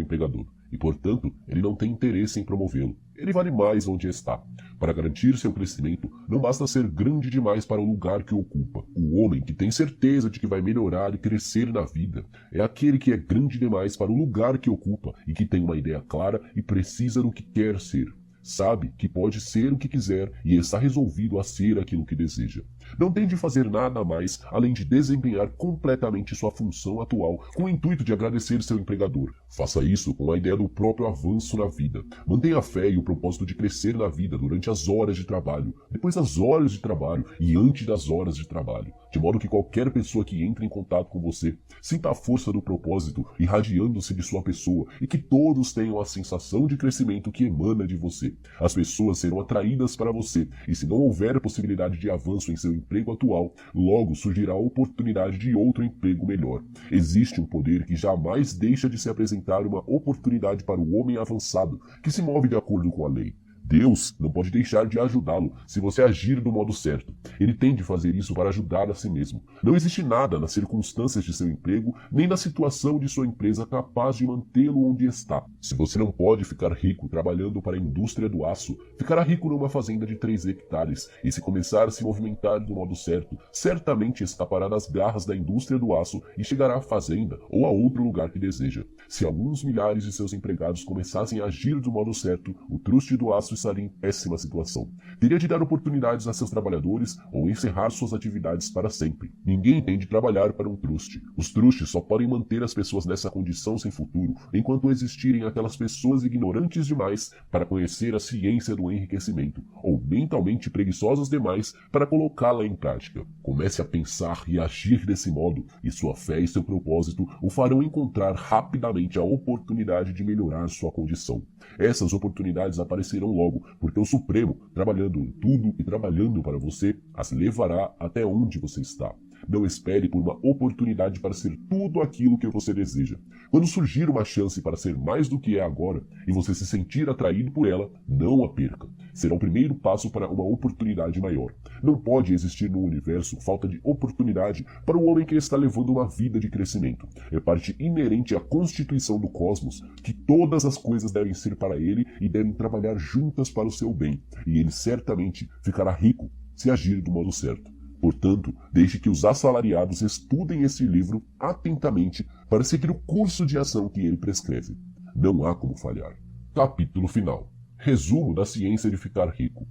Speaker 1: empregador e, portanto, ele não tem interesse em promovê-lo. Ele vale mais onde está. Para garantir seu crescimento, não basta ser grande demais para o lugar que ocupa. O homem que tem certeza de que vai melhorar e crescer na vida é aquele que é grande demais para o lugar que ocupa e que tem uma ideia clara e precisa do que quer ser. Sabe que pode ser o que quiser e está resolvido a ser aquilo que deseja. Não tem de fazer nada mais além de desempenhar completamente sua função atual com o intuito de agradecer seu empregador. Faça isso com a ideia do próprio avanço na vida. Mantenha a fé e o propósito de crescer na vida durante as horas de trabalho, depois das horas de trabalho e antes das horas de trabalho, de modo que qualquer pessoa que entre em contato com você sinta a força do propósito irradiando-se de sua pessoa e que todos tenham a sensação de crescimento que emana de você. As pessoas serão atraídas para você e se não houver possibilidade de avanço em seu emprego atual, logo surgirá a oportunidade de outro emprego melhor. Existe um poder que jamais deixa de se apresentar uma oportunidade para o homem avançado, que se move de acordo com a lei. Deus não pode deixar de ajudá-lo se você agir do modo certo. Ele tem de fazer isso para ajudar a si mesmo. Não existe nada nas circunstâncias de seu emprego, nem na situação de sua empresa capaz de mantê-lo onde está. Se você não pode ficar rico trabalhando para a indústria do aço, ficará rico numa fazenda de 3 hectares, e se começar a se movimentar do modo certo, certamente escapará das garras da indústria do aço e chegará à fazenda ou a outro lugar que deseja. Se alguns milhares de seus empregados começassem a agir do modo certo, o truste do aço estaria em péssima situação. Teria de dar oportunidades a seus trabalhadores ou encerrar suas atividades para sempre. Ninguém tem de trabalhar para um truste. Os trustes só podem manter as pessoas nessa condição sem futuro, enquanto existirem aquelas pessoas ignorantes demais para conhecer a ciência do enriquecimento, ou mentalmente preguiçosas demais para colocá-la em prática. Comece a pensar e agir desse modo, e sua fé e seu propósito o farão encontrar rapidamente a oportunidade de melhorar sua condição. Essas oportunidades aparecerão logo, porque o Supremo, trabalhando em tudo e trabalhando para você, as levará até onde você está. Não espere por uma oportunidade para ser tudo aquilo que você deseja. Quando surgir uma chance para ser mais do que é agora, e você se sentir atraído por ela, não a perca. Será o primeiro passo para uma oportunidade maior. Não pode existir no universo falta de oportunidade para o homem que está levando uma vida de crescimento. É parte inerente à constituição do cosmos que todas as coisas devem ser para ele e devem trabalhar juntas para o seu bem, e ele certamente ficará rico se agir do modo certo. Portanto, deixe que os assalariados estudem esse livro atentamente para seguir o curso de ação que ele prescreve. Não há como falhar. Capítulo final. Resumo da ciência de ficar rico.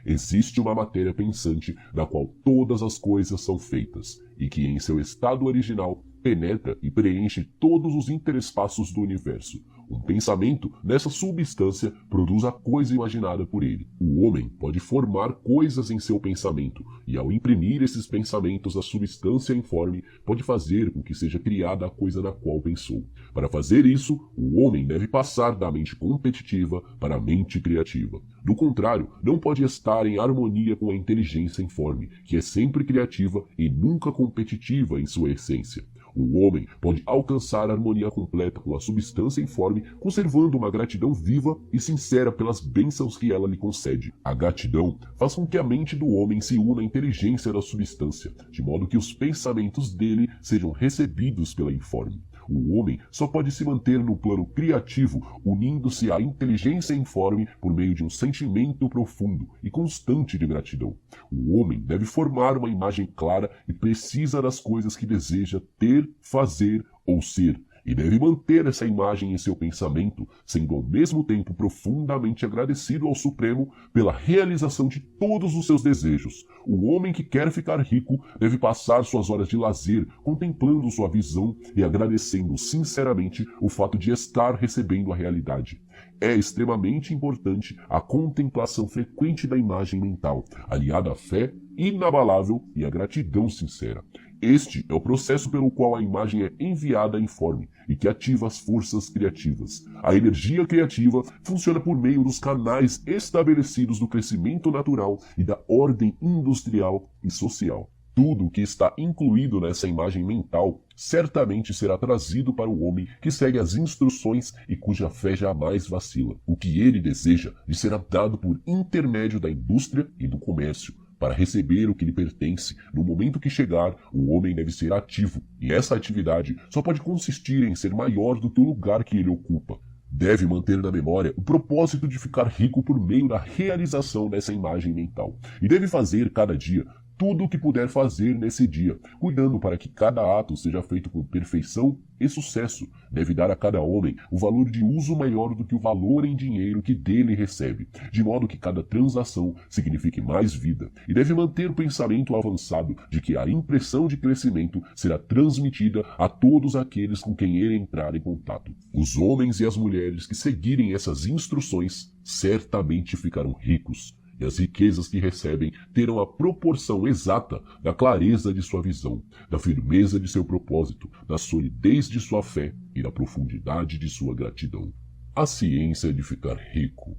Speaker 1: Existe uma matéria pensante da qual todas as coisas são feitas, e que em seu estado original penetra e preenche todos os interespaços do universo. Um pensamento nessa substância produz a coisa imaginada por ele. O homem pode formar coisas em seu pensamento, e ao imprimir esses pensamentos à substância informe, pode fazer com que seja criada a coisa na qual pensou. Para fazer isso, o homem deve passar da mente competitiva para a mente criativa. Do contrário, não pode estar em harmonia com a inteligência informe, que é sempre criativa e nunca competitiva em sua essência. O homem pode alcançar a harmonia completa com a substância informe, conservando uma gratidão viva e sincera pelas bênçãos que ela lhe concede. A gratidão faz com que a mente do homem se una à inteligência da substância, de modo que os pensamentos dele sejam recebidos pela informe. O homem só pode se manter no plano criativo, unindo-se à inteligência informe por meio de um sentimento profundo e constante de gratidão. O homem deve formar uma imagem clara e precisa das coisas que deseja ter, fazer ou ser, e deve manter essa imagem em seu pensamento, sendo ao mesmo tempo profundamente agradecido ao Supremo pela realização de todos os seus desejos. O homem que quer ficar rico deve passar suas horas de lazer contemplando sua visão e agradecendo sinceramente o fato de estar recebendo a realidade. É extremamente importante a contemplação frequente da imagem mental, aliada à fé inabalável e à gratidão sincera. Este é o processo pelo qual a imagem é enviada informe e que ativa as forças criativas. A energia criativa funciona por meio dos canais estabelecidos do crescimento natural e da ordem industrial e social. Tudo o que está incluído nessa imagem mental certamente será trazido para o homem que segue as instruções e cuja fé jamais vacila. O que ele deseja lhe será dado por intermédio da indústria e do comércio. Para receber o que lhe pertence, no momento que chegar, o homem deve ser ativo, e essa atividade só pode consistir em ser maior do que o lugar que ele ocupa. Deve manter na memória o propósito de ficar rico por meio da realização dessa imagem mental, e deve fazer cada dia tudo o que puder fazer nesse dia, cuidando para que cada ato seja feito com perfeição e sucesso. Deve dar a cada homem o valor de uso maior do que o valor em dinheiro que dele recebe, de modo que cada transação signifique mais vida, e deve manter o pensamento avançado de que a impressão de crescimento será transmitida a todos aqueles com quem ele entrar em contato. Os homens e as mulheres que seguirem essas instruções certamente ficarão ricos, e as riquezas que recebem terão a proporção exata da clareza de sua visão, da firmeza de seu propósito, da solidez de sua fé e da profundidade de sua gratidão. A ciência de ficar rico.